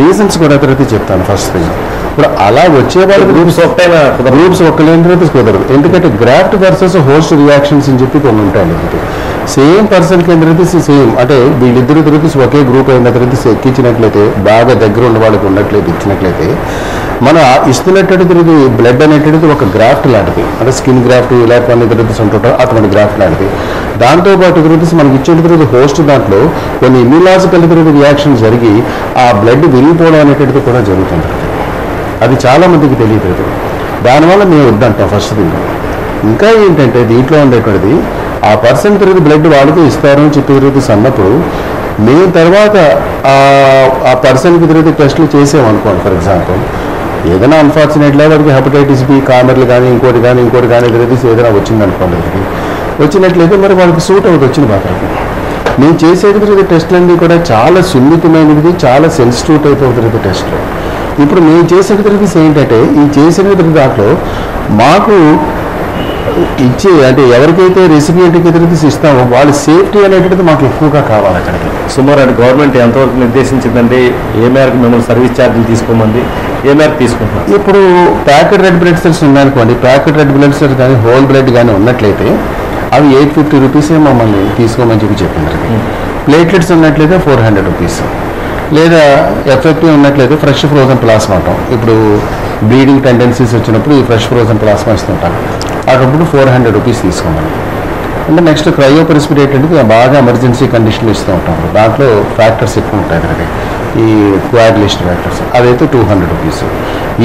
రీజన్స్ కూడా తిరిగి చెప్తాను. ఫస్ట్ థింగ్, ఇప్పుడు అలా వచ్చే వాళ్ళ గ్రూప్స్ ఒక్కలేని రిపీస్ కుదరదు. ఎందుకంటే గ్రాఫ్ట్ వర్సెస్ హోస్ట్ రియాక్షన్స్ అని చెప్పి కొన్ని ఉంటాయండి. సేమ్ పర్సన్కి ఏంటంటే సేమ్, అంటే వీళ్ళిద్దరు రిపీస్ ఒకే గ్రూప్ అయిన రిపీస్ ఎక్కించినట్లయితే, బాగా దగ్గర ఉన్న వాళ్ళకి ఉన్నట్లయితే ఇచ్చినట్లయితే, మనం ఇస్తున్నటువంటి బ్లడ్ అనేటువంటిది ఒక గ్రాఫ్ట్ లాంటిది. అంటే స్కిన్ గ్రాఫ్ట్ ఇలా కొన్ని రిపీస్ ఉంటుంటారు, అటువంటి గ్రాఫ్ట్ లాంటిది. దాంతోపాటు రిపీస్ మనకి ఇచ్చేటువంటి హోస్ట్ దాంట్లో కొన్ని ఇమ్యూలాజికల్ రియాక్షన్ జరిగి ఆ బ్లడ్ విరిగిపోవడం అనేటువంటిది కూడా జరుగుతుంది. అది చాలామందికి తెలియదు. దానివల్ల మేము వద్దంటాం ఫస్ట్ థింగ్. ఇంకా ఏంటంటే దీంట్లో ఉండేటువంటిది ఆ పర్సన్ తిరిగి బ్లడ్ వాళ్ళకి ఇస్తారు అని చెప్పి తిరిగి అన్నప్పుడు మేము తర్వాత ఆ పర్సన్కి తిరిగి టెస్టులు చేసామనుకోండి. ఫర్ ఎగ్జాంపుల్ ఏదైనా అన్ఫార్చునేట్గా వాడికి హెపటైటిస్ బి, కామెర్లు కానీ ఇంకోటి కానీ తిరిగి ఏదైనా వచ్చిందనుకోండి, వచ్చినట్లయితే మరి వాళ్ళకి సూట్ అవుతుంది వచ్చిన బాధకి. మేము చేసేది టెస్టులన్నీ కూడా చాలా సున్నితమైనది, చాలా సెన్సిటివ్ టైప్ అవుతుంది టెస్ట్లు. ఇప్పుడు మేము చేసేది ఏంటంటే ఈ చేసేది దాంట్లో మాకు ఇచ్చే, అంటే ఎవరికైతే రెసిపియంట్కి ఎదురు ఇస్తామో వాళ్ళ సేఫ్టీ అనేటువంటిది మాకు ఎక్కువగా కావాలి. అక్కడికి సుమారు అంటే గవర్నమెంట్ ఎంతవరకు నిర్దేశించిందంటే ఏ మేరకు మిమ్మల్ని సర్వీస్ ఛార్జీలు తీసుకోమంది, ఏ మేరకు తీసుకుంటున్నాం? ఇప్పుడు ప్యాకెట్ రెడ్ బ్లడ్ సెల్స్ ఉన్నాయనుకోండి, ప్యాకెట్ రెడ్ బ్లడ్ సెల్స్ కానీ హోల్ బ్లడ్ కానీ ఉన్నట్లయితే అవి 850 రూపీసే మమ్మల్ని తీసుకోమని చెప్పి చెప్పినారు. ప్లేట్లెట్స్ ఉన్నట్లయితే 400 రూపీస్, లేదా ఎఫెక్టివ్ ఉన్నట్లయితే ఫ్రెష్ ఫ్రోజన్ ప్లాస్మా అంటాం. ఇప్పుడు బ్లీడింగ్ టెండెన్సీస్ వచ్చినప్పుడు ఈ ఫ్రెష్ ఫ్రోజన్ ప్లాస్మా ఇస్తుంటాం. అప్పుడు 400 రూపీస్ తీసుకోమని. అంటే నెక్స్ట్ క్రయోపరిస్పిరేట్ అంటే బాగా ఎమర్జెన్సీ కండిషన్లు ఇస్తూ ఉంటాం. దాంట్లో ఫ్యాక్టర్స్ ఎక్కువ ఉంటాయి కదా, ఈ కోయాగులేషన్ ఫ్యాక్టర్స్, అదైతే 200 రూపీస్.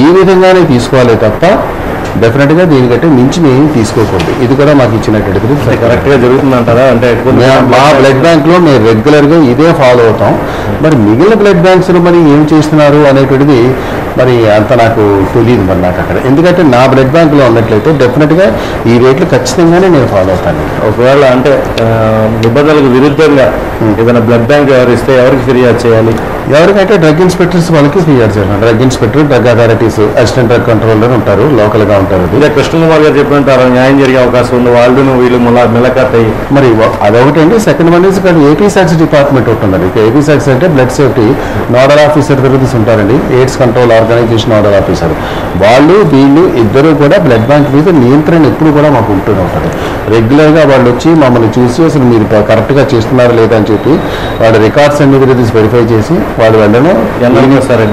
ఈ విధంగానే తీసుకోవాలి తప్ప డెఫినెట్గా దీనికంటే మించి మేము తీసుకోకూడదు. ఇది కూడా మాకు ఇచ్చినట్టు కరెక్ట్గా జరుగుతుందంటారా? అంటే మా బ్లడ్ బ్యాంక్లో మేము రెగ్యులర్గా ఇదే ఫాలో అవుతాం. మరి మిగిలిన బ్లడ్ బ్యాంక్స్లో మరి ఏం చేస్తున్నారు అనేటువంటిది మరి అంత నాకు తెలియదు మరి నాకు అక్కడ. ఎందుకంటే నా బ్లడ్ బ్యాంక్లో ఉన్నట్లయితే డెఫినెట్గా ఈ రేట్లు ఖచ్చితంగానే నేను ఫాలో అవుతాను. ఒకవేళ అంటే నిబంధనలకు విరుద్ధంగా ఏదైనా బ్లడ్ బ్యాంక్ ఎవరిస్తే ఎవరికి ఫిర్యాదు చేయాలి? ఎవరికైతే డ్రగ్ ఇన్స్పెక్టర్స్ వాళ్ళకి ఫిర్యాదు చేయాలి. Drug inspector, drug authorities, assistant drug controller ఉంటారు, లోకల్గా ఉంటారు. ఇదే కృష్ణకుమార్ గారు చెప్పినట్టు న్యాయం జరిగే అవకాశం ఉంది. వాళ్ళు వీళ్ళు మిలకతాయి. మరి అదొకటండి. సెకండ్ వన్ ఇస్ ఇక్కడ ఏపీ సాక్స్ డిపార్ట్మెంట్ ఉంటుందండి. ఏపీ సాక్స్ అంటే బ్లడ్ సేఫ్టీ నోడల్ ఆఫీసర్ తరగతి ఉంటారండి, AIDS control organisation nodal officer. వీళ్ళు ఇద్దరు కూడా బ్లడ్ బ్యాంక్ మీద నియంత్రణ ఎప్పుడు కూడా మాకు ఉంటూనే ఉంటుంది. రెగ్యులర్గా వాళ్ళు వచ్చి మమ్మల్ని చూసి అసలు మీరు కరెక్ట్గా చేస్తున్నారా లేదా అని చెప్పి వాళ్ళ రికార్డ్స్ అన్ని వెరిఫై చేసి వాళ్ళు వెళ్ళను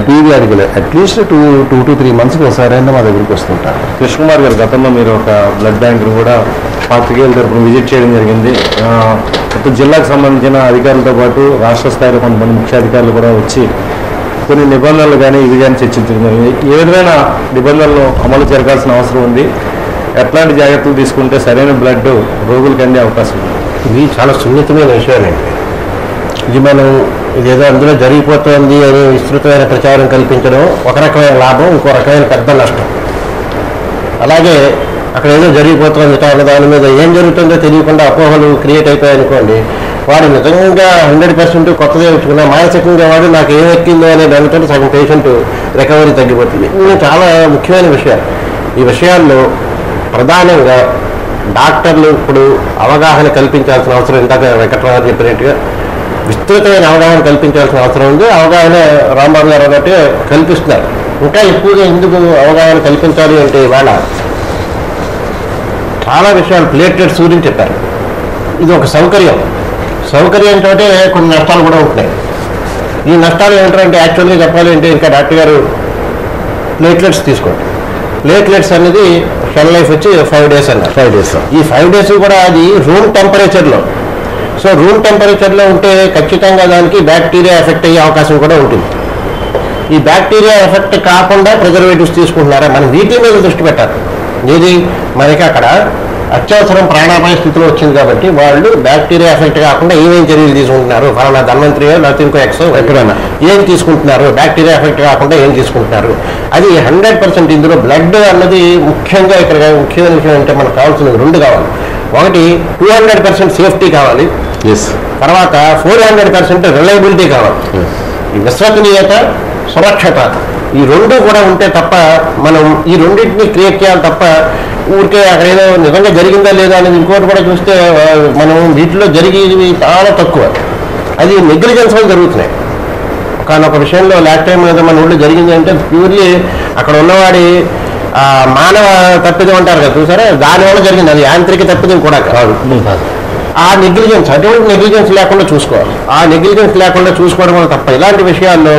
పీరియాడికి అట్లీస్ట్ 2 to 3 months ఒకసారి అయినా మా దగ్గరికి వస్తుంటారు. కృష్ణకుమార్ గారు, గతంలో మీరు ఒక బ్లడ్ బ్యాంక్ను కూడా పాత్రికేయుల తరపున విజిట్ చేయడం జరిగింది. మొత్తం జిల్లాకు సంబంధించిన అధికారులతో పాటు రాష్ట్ర స్థాయిలో కొంతమంది ముఖ్యాధికారులు కూడా వచ్చి కొన్ని నిబంధనలు కానీ ఇవి కానీ చర్చించడం జరిగింది. ఏ విధమైన నిబంధనలు అమలు జరగాల్సిన అవసరం ఉంది, ఎట్లాంటి జాగ్రత్తలు తీసుకుంటే సరైన బ్లడ్ రోగులకు అందే అవకాశం ఉంది? ఇది చాలా సున్నితమైన విషయాలండి. ఇది మనం ఇదేదో అందులో జరిగిపోతుంది అని విస్తృతమైన ప్రచారం కల్పించడం ఒక రకమైన లాభం, ఇంకో రకమైన పెద్ద నష్టం. అలాగే అక్కడ ఏదో జరిగిపోతుంది అనే దాని మీద ఏం జరుగుతుందో తెలియకుండా అపోహలు క్రియేట్ అయిపోయాయనుకోండి, వాడు నిజంగా 100% కొత్తగా వచ్చుకున్నా మానసికంగా వాడు నాకు ఏం ఎక్కిందో అనే దానితో సగం పేషెంట్ రికవరీ తగ్గిపోతుంది. ఇవి చాలా ముఖ్యమైన విషయాలు. ఈ విషయాల్లో ప్రధానంగా డాక్టర్లు ఇప్పుడు అవగాహన కల్పించాల్సిన అవసరం, ఇందాక వెంకట్రావు చెప్పినట్టుగా విస్తృతమైన అవగాహన కల్పించాల్సిన అవసరం ఉంది. అవగాహన రాంబాబు గారు అన్నట్టు కల్పిస్తున్నారు. ఇంకా ఎక్కువగా ఎందుకు అవగాహన కల్పించాలి అంటే ఇవాళ చాలా విషయాలు ప్లేట్లెట్స్ గురించి చెప్పారు. ఇది ఒక సౌకర్యంతో కొన్ని నష్టాలు కూడా ఉంటున్నాయి. ఈ నష్టాలు ఏంటంటే యాక్చువల్గా చెప్పాలి అంటే ఇంకా డాక్టర్ గారు ప్లేట్లెట్స్ తీసుకోండి. ప్లేట్లెట్స్ అనేది షెల్ లైఫ్ వచ్చి 5 days అన్నారు. 5 days. ఈ 5 days కూడా అది రూమ్ టెంపరేచర్లో. సో రూమ్ టెంపరేచర్లో ఉంటే ఖచ్చితంగా దానికి బ్యాక్టీరియా ఎఫెక్ట్ అయ్యే అవకాశం కూడా ఉంటుంది. ఈ బ్యాక్టీరియా ఎఫెక్ట్ కాకుండా ప్రిజర్వేటివ్స్ తీసుకుంటున్నారా, మనం వీటి మీద దృష్టి పెట్టాలి. ఇది మనకి అక్కడ అత్యవసరం ప్రాణాపాయ స్థితిలో వచ్చింది కాబట్టి వాళ్ళు బ్యాక్టీరియా ఎఫెక్ట్ కాకుండా ఏమేం చర్యలు తీసుకుంటున్నారు, ఫలానా ధన్వంతరియో లేకపోతే ఇంకో ఎక్సో ఎక్కడైనా ఏం తీసుకుంటున్నారు, బ్యాక్టీరియా ఎఫెక్ట్ కాకుండా ఏం తీసుకుంటున్నారు, అది 100%. ఇందులో బ్లడ్ అన్నది ముఖ్యంగా ఇక్కడ ముఖ్యమైన విషయం అంటే మనకు కావాల్సినవి 2 కావాలి. ఒకటి 200% సేఫ్టీ కావాలి, తర్వాత 400% రిలయబిలిటీ కావాలి. ఈ విశ్వసనీయత, సురక్షత, ఈ 2 కూడా ఉంటే తప్ప మనం ఈ రెండింటిని క్రియేట్ చేయాలి తప్ప ఊరికే అక్కడ ఏదో నిజంగా జరిగిందా లేదా అనేది ఇంకోటి కూడా చూస్తే మనం వీటిలో జరిగేవి చాలా తక్కువ. అది నెగ్లిజెన్స్ వల్ల జరుగుతున్నాయి. ఒకనొక విషయంలో లాస్ట్ టైం ఏదో మన ఊళ్ళో జరిగింది అంటే ప్యూర్లీ అక్కడ ఉన్నవాడి మానవ తప్పిదం అంటారు కదా చూసారా, దానివల్ల జరిగింది. అది యాంత్రిక తప్పిదం కూడా కాదు. ఆ నెగ్లిజెన్స్, అటువంటి నెగ్లిజెన్స్ లేకుండా చూసుకోవాలి. ఆ నెగ్లిజెన్స్ లేకుండా చూసుకోవడం వల్ల తప్ప ఇలాంటి విషయాల్లో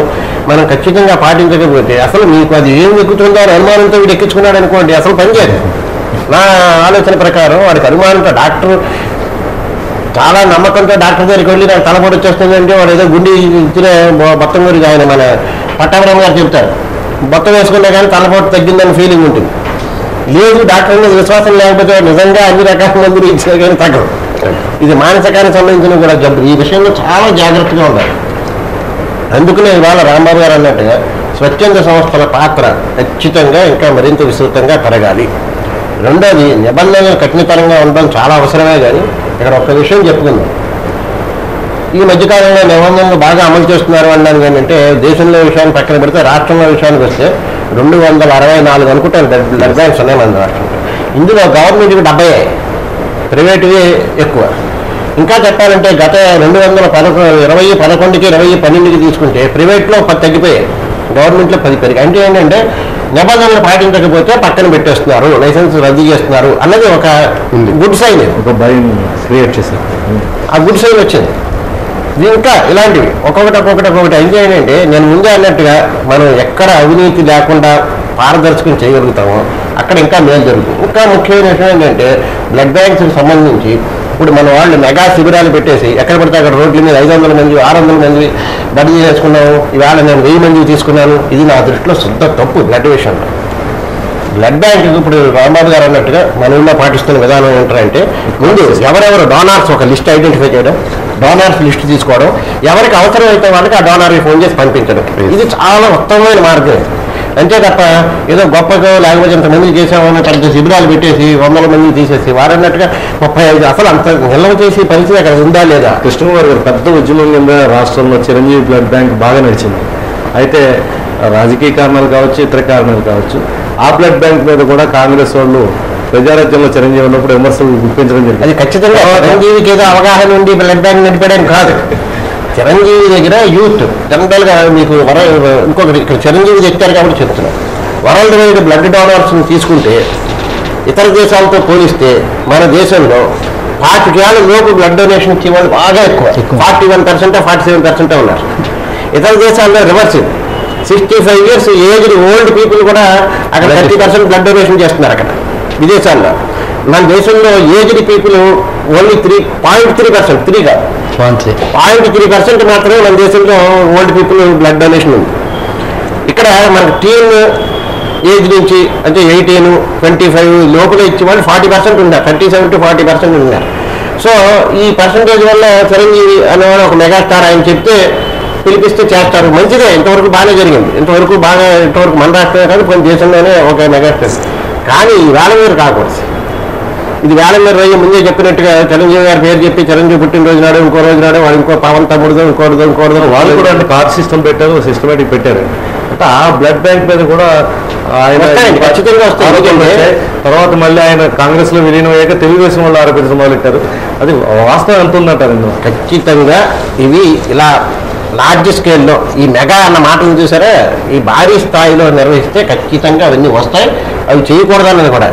మనం ఖచ్చితంగా పాటించకపోతే అసలు మీకు అది ఏం ఎక్కుతుందో అని అనుమానంతో వీడు ఎక్కించుకున్నాడు అనుకోండి, అసలు పనిచేయదు. నా ఆలోచన ప్రకారం వాడికి అనుమానంతో డాక్టర్ చాలా నమ్మకంతో డాక్టర్ దగ్గరికి వెళ్ళి నాకు తలపోటు వచ్చేస్తుంది అంటే వాడు ఏదో గుండె ఇచ్చిన మొత్తం గురించి ఆయన మన పట్టాభిరామ్ గారు చెప్తారు, మొత్తం వేసుకున్నా కానీ తలపోటు తగ్గిందని ఫీలింగ్ ఉంటుంది. లేదు డాక్టర్ మీద విశ్వాసం లేకపోతే నిజంగా అన్ని రకాల మందులు ఇచ్చినా కానీ తగ్గదు. ఇది మానసికానికి సంబంధించిన కూడా జబ్బు. ఈ విషయంలో చాలా జాగ్రత్తగా ఉండాలి. అందుకనే ఇవాళ రాంబాబు గారు అన్నట్టుగా స్వచ్ఛంద సంస్థల పాత్ర ఖచ్చితంగా ఇంకా మరింత విస్తృతంగా పెరగాలి. రెండోది నిబంధనలు కఠినతరంగా ఉండడం చాలా అవసరమే. కానీ ఇక్కడ ఒక్క విషయం చెప్పుకుందాం, ఈ మధ్యకాలంలో నిబంధనలు బాగా అమలు చేస్తున్నారు అనడానికి ఏంటంటే దేశంలో విషయాన్ని పక్కన పెడితే రాష్ట్రంలో విషయానికి వస్తే 264 అనుకుంటాను బ్లడ్ బ్యాంక్స్ ఉన్నాయి మన రాష్ట్రంలో. ఇందులో గవర్నమెంట్కి 70, ప్రైవేటువి ఎక్కువ. ఇంకా చెప్పాలంటే గత 2011కి 2012కి తీసుకుంటే ప్రైవేట్లో 10 తగ్గిపోయాయి, గవర్నమెంట్లో 10 పెరిగాయి. అంటే ఏంటంటే నిబంధనలు పాటించకపోతే పక్కన పెట్టేస్తున్నారు, లైసెన్స్ రద్దు చేస్తున్నారు అన్నది ఒక గుడ్ సైన్, ఒక భయం క్రియేట్ చేశారు. ఆ గుడ్ సైన్ వచ్చింది. ఇంకా ఇలాంటివి ఒక్కొక్కటి ఏం చేయాలంటే నేను ముందే అన్నట్టుగా మనం ఎక్కడ అవినీతి లేకుండా పారదర్శకం చేయగలుగుతామో అక్కడ ఇంకా మేలు జరుగుతుంది. ఇంకా ముఖ్యమైన విషయం ఏంటంటే బ్లడ్ బ్యాంక్స్కి సంబంధించి ఇప్పుడు మన వాళ్ళు మెగా శిబిరాలు పెట్టేసి ఎక్కడ పడితే అక్కడ రోడ్ల మీద 500 మంది 600 మంది బదిలీ చేసుకున్నాము, ఇవాళ నేను 1000 మంది తీసుకున్నాను. ఇది నా దృష్టిలో శుద్ధ తప్పు బ్లడ్ విషయంలో. బ్లడ్ బ్యాంక్ ఇప్పుడు రాంబాబు గారు అన్నట్టుగా మన ఊళ్ళో పాటిస్తున్న విధానం ఏంటంటే ముందు ఎవరెవరు డోనార్స్ ఒక లిస్ట్ ఐడెంటిఫై చేయడం, డోనార్స్ లిస్ట్ తీసుకోవడం, ఎవరికి అవసరం అయితే వాళ్ళకి ఆ డోనార్కి ఫోన్ చేసి పంపించడం. ఇది చాలా ఉత్తమమైన మార్గం. అంతే తప్ప ఏదో గొప్పగా లేకపోతే ఇంతమందికి చేసామని పెద్ద శిబిరాలు పెట్టేసి 100 మందిని తీసేసి వారన్నట్టుగా 35 అసలు అంత నిల్వ చేసి పరిస్థితి అక్కడ ఉందా లేదా? కృష్ణకుమార్ గారు పెద్ద ఉద్యమం కింద రాష్ట్రంలో చిరంజీవి బ్లడ్ బ్యాంక్ బాగా నడిచింది. అయితే రాజకీయ కారణాలు కావచ్చు, ఇతర కారణాలు కావచ్చు, ఆ బ్లడ్ బ్యాంక్ మీద కూడా కాంగ్రెస్ వాళ్ళు ప్రజారాజ్యంలో చిరంజీవి ఉన్నప్పుడు విమర్శలు గుర్తించడం జరిగింది. అది ఖచ్చితంగా చిరంజీవికి ఏదో అవగాహన ఉండి బ్లడ్ బ్యాంక్ నడిపేయడానికి కాదు. చిరంజీవి దగ్గర యూత్ జనరల్గా మీకు ఇంకొకటి ఇక్కడ చిరంజీవి చెప్పారు కాబట్టి చెప్తున్నాను. వరల్డ్ వైడ్ బ్లడ్ డోనర్స్ని తీసుకుంటే ఇతర దేశాలతో పోలిస్తే మన దేశంలో 40 ఏళ్ళ లోపు బ్లడ్ డొనేషన్ ఇచ్చే వాళ్ళు బాగా ఎక్కువ. 41%, 47% ఉన్నారు. ఇతర దేశాల్లో reverse. 65 years aged old people కూడా అక్కడ 30% బ్లడ్ డొనేషన్ చేస్తున్నారు అక్కడ విదేశాల్లో. మన దేశంలో ఏజ్డ్ పీపుల్ ఓన్లీ 3.3%, 3 కాదు 0.3% మాత్రమే మన దేశంలో ఓల్డ్ పీపుల్ బ్లడ్ డొనేషన్ ఉంది. ఇక్కడ మనకు టీన్ ఏజ్ నుంచి అంటే 18, 25 లోపల ఇచ్చేవాళ్ళు 40% ఉన్నారు. 37 to 40% ఉన్నారు. సో ఈ పర్సంటేజ్ వల్ల చిరంజీవి అనేవాడు ఒక మెగాస్టార్ ఆయన చెప్తే పిలిపిస్తే చేస్తారు. మంచిదే, ఇంతవరకు బాగానే జరిగింది. ఇంతవరకు మన రాష్ట్రమే కాదు కొన్ని దేశంలోనే ఒక మెగాస్టార్. కానీ ఈ వేళ మీరు కాకూడదు. ఇది వేళ మీరు రోజు ముందే చెప్పినట్టుగా చిరంజీవి గారి పేరు చెప్పి చిరంజీవి పుట్టినరోజు నాడు ఇంకో రోజు నాడు వాడు ఇంకో పవన్ తమ్ముడుదో ఇంకోటిదో వాళ్ళు కూడా అంటే కార్డ్ సిస్టమ్ పెట్టారు, సిస్టమేటిక్ పెట్టారు. అంటే ఆ బ్లడ్ బ్యాంక్ మీద కూడా ఆయన ఖచ్చితంగా వస్తాయి. తర్వాత మళ్ళీ ఆయన కాంగ్రెస్ లో విలీనం అయ్యాక తెలుగుదేశం వాళ్ళు ఆరోపించడం మొదలెట్టారు. అది వాస్తవం ఎంత ఉందంటారు ఇందులో? ఖచ్చితంగా ఇవి ఇలా లార్జ్ స్కేల్లో ఈ మెగా అన్న మాటలు చూసారా, ఈ భారీ స్థాయిలో నిర్వహిస్తే ఖచ్చితంగా అవన్నీ వస్తాయి. అవి చేయకూడదన్నది కూడా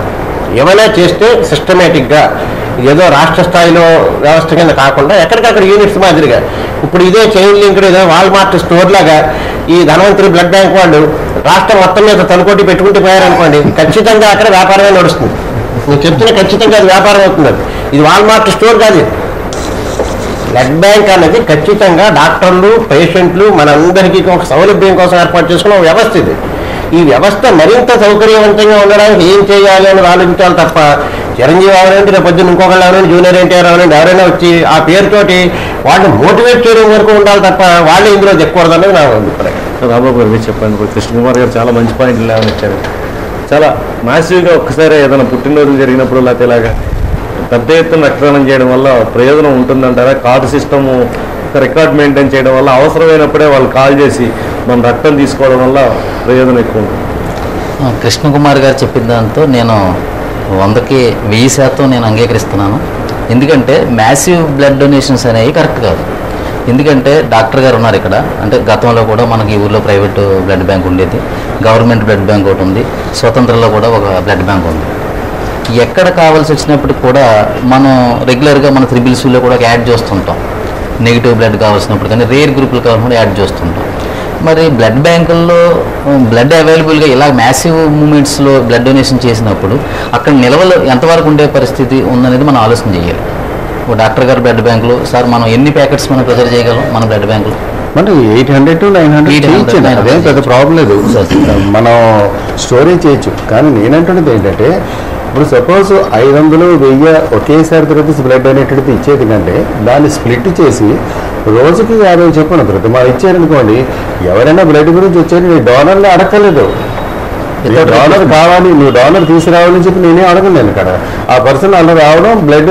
ఏమైనా చేస్తే సిస్టమేటిక్గా ఏదో రాష్ట్ర స్థాయిలో వ్యవస్థ కింద కాకుండా ఎక్కడికక్కడ యూనిట్స్ మాదిరిగా ఇప్పుడు ఇదే చైన్ లింక్డ్ ఏదో వాల్మార్ట్ స్టోర్ లాగా ఈ ధనవంతరి బ్లడ్ బ్యాంక్ వాళ్ళు రాష్ట్రం మొత్తం మీద తనుకోటి పెట్టుకుంటూ పోయారనుకోండి, ఖచ్చితంగా అక్కడ వ్యాపారమే నడుస్తుంది. నేను చెప్తున్నా ఖచ్చితంగా అది వ్యాపారం అవుతుంది. ఇది వాల్మార్ట్ స్టోర్ కాదు. బ్లడ్ బ్యాంక్ అనేది ఖచ్చితంగా డాక్టర్లు, పేషెంట్లు మనందరికీ ఒక సౌలభ్యం కోసం ఏర్పాటు చేసుకున్న వ్యవస్థ ఇది. ఈ వ్యవస్థ మరింత సౌకర్యవంతంగా ఉండడానికి ఏం చేయాలి అని ఆలోచించాలి తప్ప చిరంజీవి అవనండి, రేపు పొద్దున్న ఇంకొకళ్ళు అవనండి, జూనియర్ ఎన్టీఆర్ అవనండి, ఎవరైనా వచ్చి ఆ పేరుతోటి వాళ్ళని మోటివేట్ చేయడం వరకు ఉండాలి తప్ప వాళ్ళే ఇందులో చెక్కకూడదు అనేది నా అభిప్రాయం. రాబాబు గారు మీరు చెప్పండి. ఇప్పుడు కృష్ణకుమార్ గారు చాలా మంచి పాయింట్లు లేవనిచ్చారు. చాలా మ్యాసివ్గా ఒక్కసారి ఏదైనా పుట్టినరోజులు జరిగినప్పుడు లేకపోతే ఇలాగా పెద్ద ఎత్తున రక్తదానం చేయడం వల్ల ప్రయోజనం ఉంటుందంటారా? కార్డు సిస్టము రికార్డ్ మెయింటైన్ చేయడం వల్ల అవసరమైనప్పుడే వాళ్ళు కాల్ చేసి మనం రక్తం తీసుకోవడం వల్ల ప్రయోజనం ఎక్కువ ఉంటుంది. కృష్ణకుమార్ గారు చెప్పిన దాంతో నేను 100కి 1000% నేను అంగీకరిస్తున్నాను. ఎందుకంటే మ్యాసివ్ బ్లడ్ డొనేషన్స్ అనేవి కరెక్ట్ కాదు. ఎందుకంటే డాక్టర్ గారు ఉన్నారు ఇక్కడ. అంటే గతంలో కూడా మనకి ఈ ఊళ్ళో ప్రైవేట్ బ్లడ్ బ్యాంక్ ఉండేది, గవర్నమెంట్ బ్లడ్ బ్యాంక్ ఒకటి ఉంది, స్వతంత్రంలో కూడా ఒక బ్లడ్ బ్యాంక్ ఉంది. ఎక్కడ కావాల్సి వచ్చినప్పటికి కూడా మనం రెగ్యులర్గా మన త్రిబిల్స్లో కూడా యాడ్ చేస్తుంటాం. నెగిటివ్ బ్లడ్ కావాల్సినప్పుడు కానీ రేర్ గ్రూపులు కావాల్సినప్పుడు యాడ్ చేస్తుంటాం. మరి బ్లడ్ బ్యాంకుల్లో బ్లడ్ అవైలబుల్గా ఇలా మ్యాసివ్ మూమెంట్స్లో బ్లడ్ డొనేషన్ చేసినప్పుడు అక్కడ నిల్వలు ఎంతవరకు ఉండే పరిస్థితి ఉందనేది మనం ఆలోచన చేయాలి. డాక్టర్ గారు బ్లడ్ బ్యాంకులో సార్ మనం ఎన్ని ప్యాకెట్స్ మనం ప్రిజర్వ్ చేయగలం మన బ్లడ్ బ్యాంకులో? అంటే 800 to 900 చేయొచ్చు, అదేం పెద్ద ప్రాబ్లం లేదు, మనం స్టోరేజ్ చేయొచ్చు. కానీ నేనంటున్నది ఏంటంటే ఇప్పుడు సపోజ్ 500, 1000 ఒకేసారి ప్రతి బ్లడ్ డొనేటెడ్ ఇచ్చేది కంటే దాన్ని స్ప్లిట్ చేసి రోజుకి 50 చొప్పున ప్రతి మా ఇచ్చారనుకోండి, ఎవరైనా బ్లడ్ గురించి వచ్చేది నేను డోనర్ని అడగలేదు. డోనర్ కావాలి, నువ్వు డోనర్ తీసుకురావాలని చెప్పి నేనే అడగలేను ఇక్కడ. ఆ పర్సన్ అలా రావడం, బ్లడ్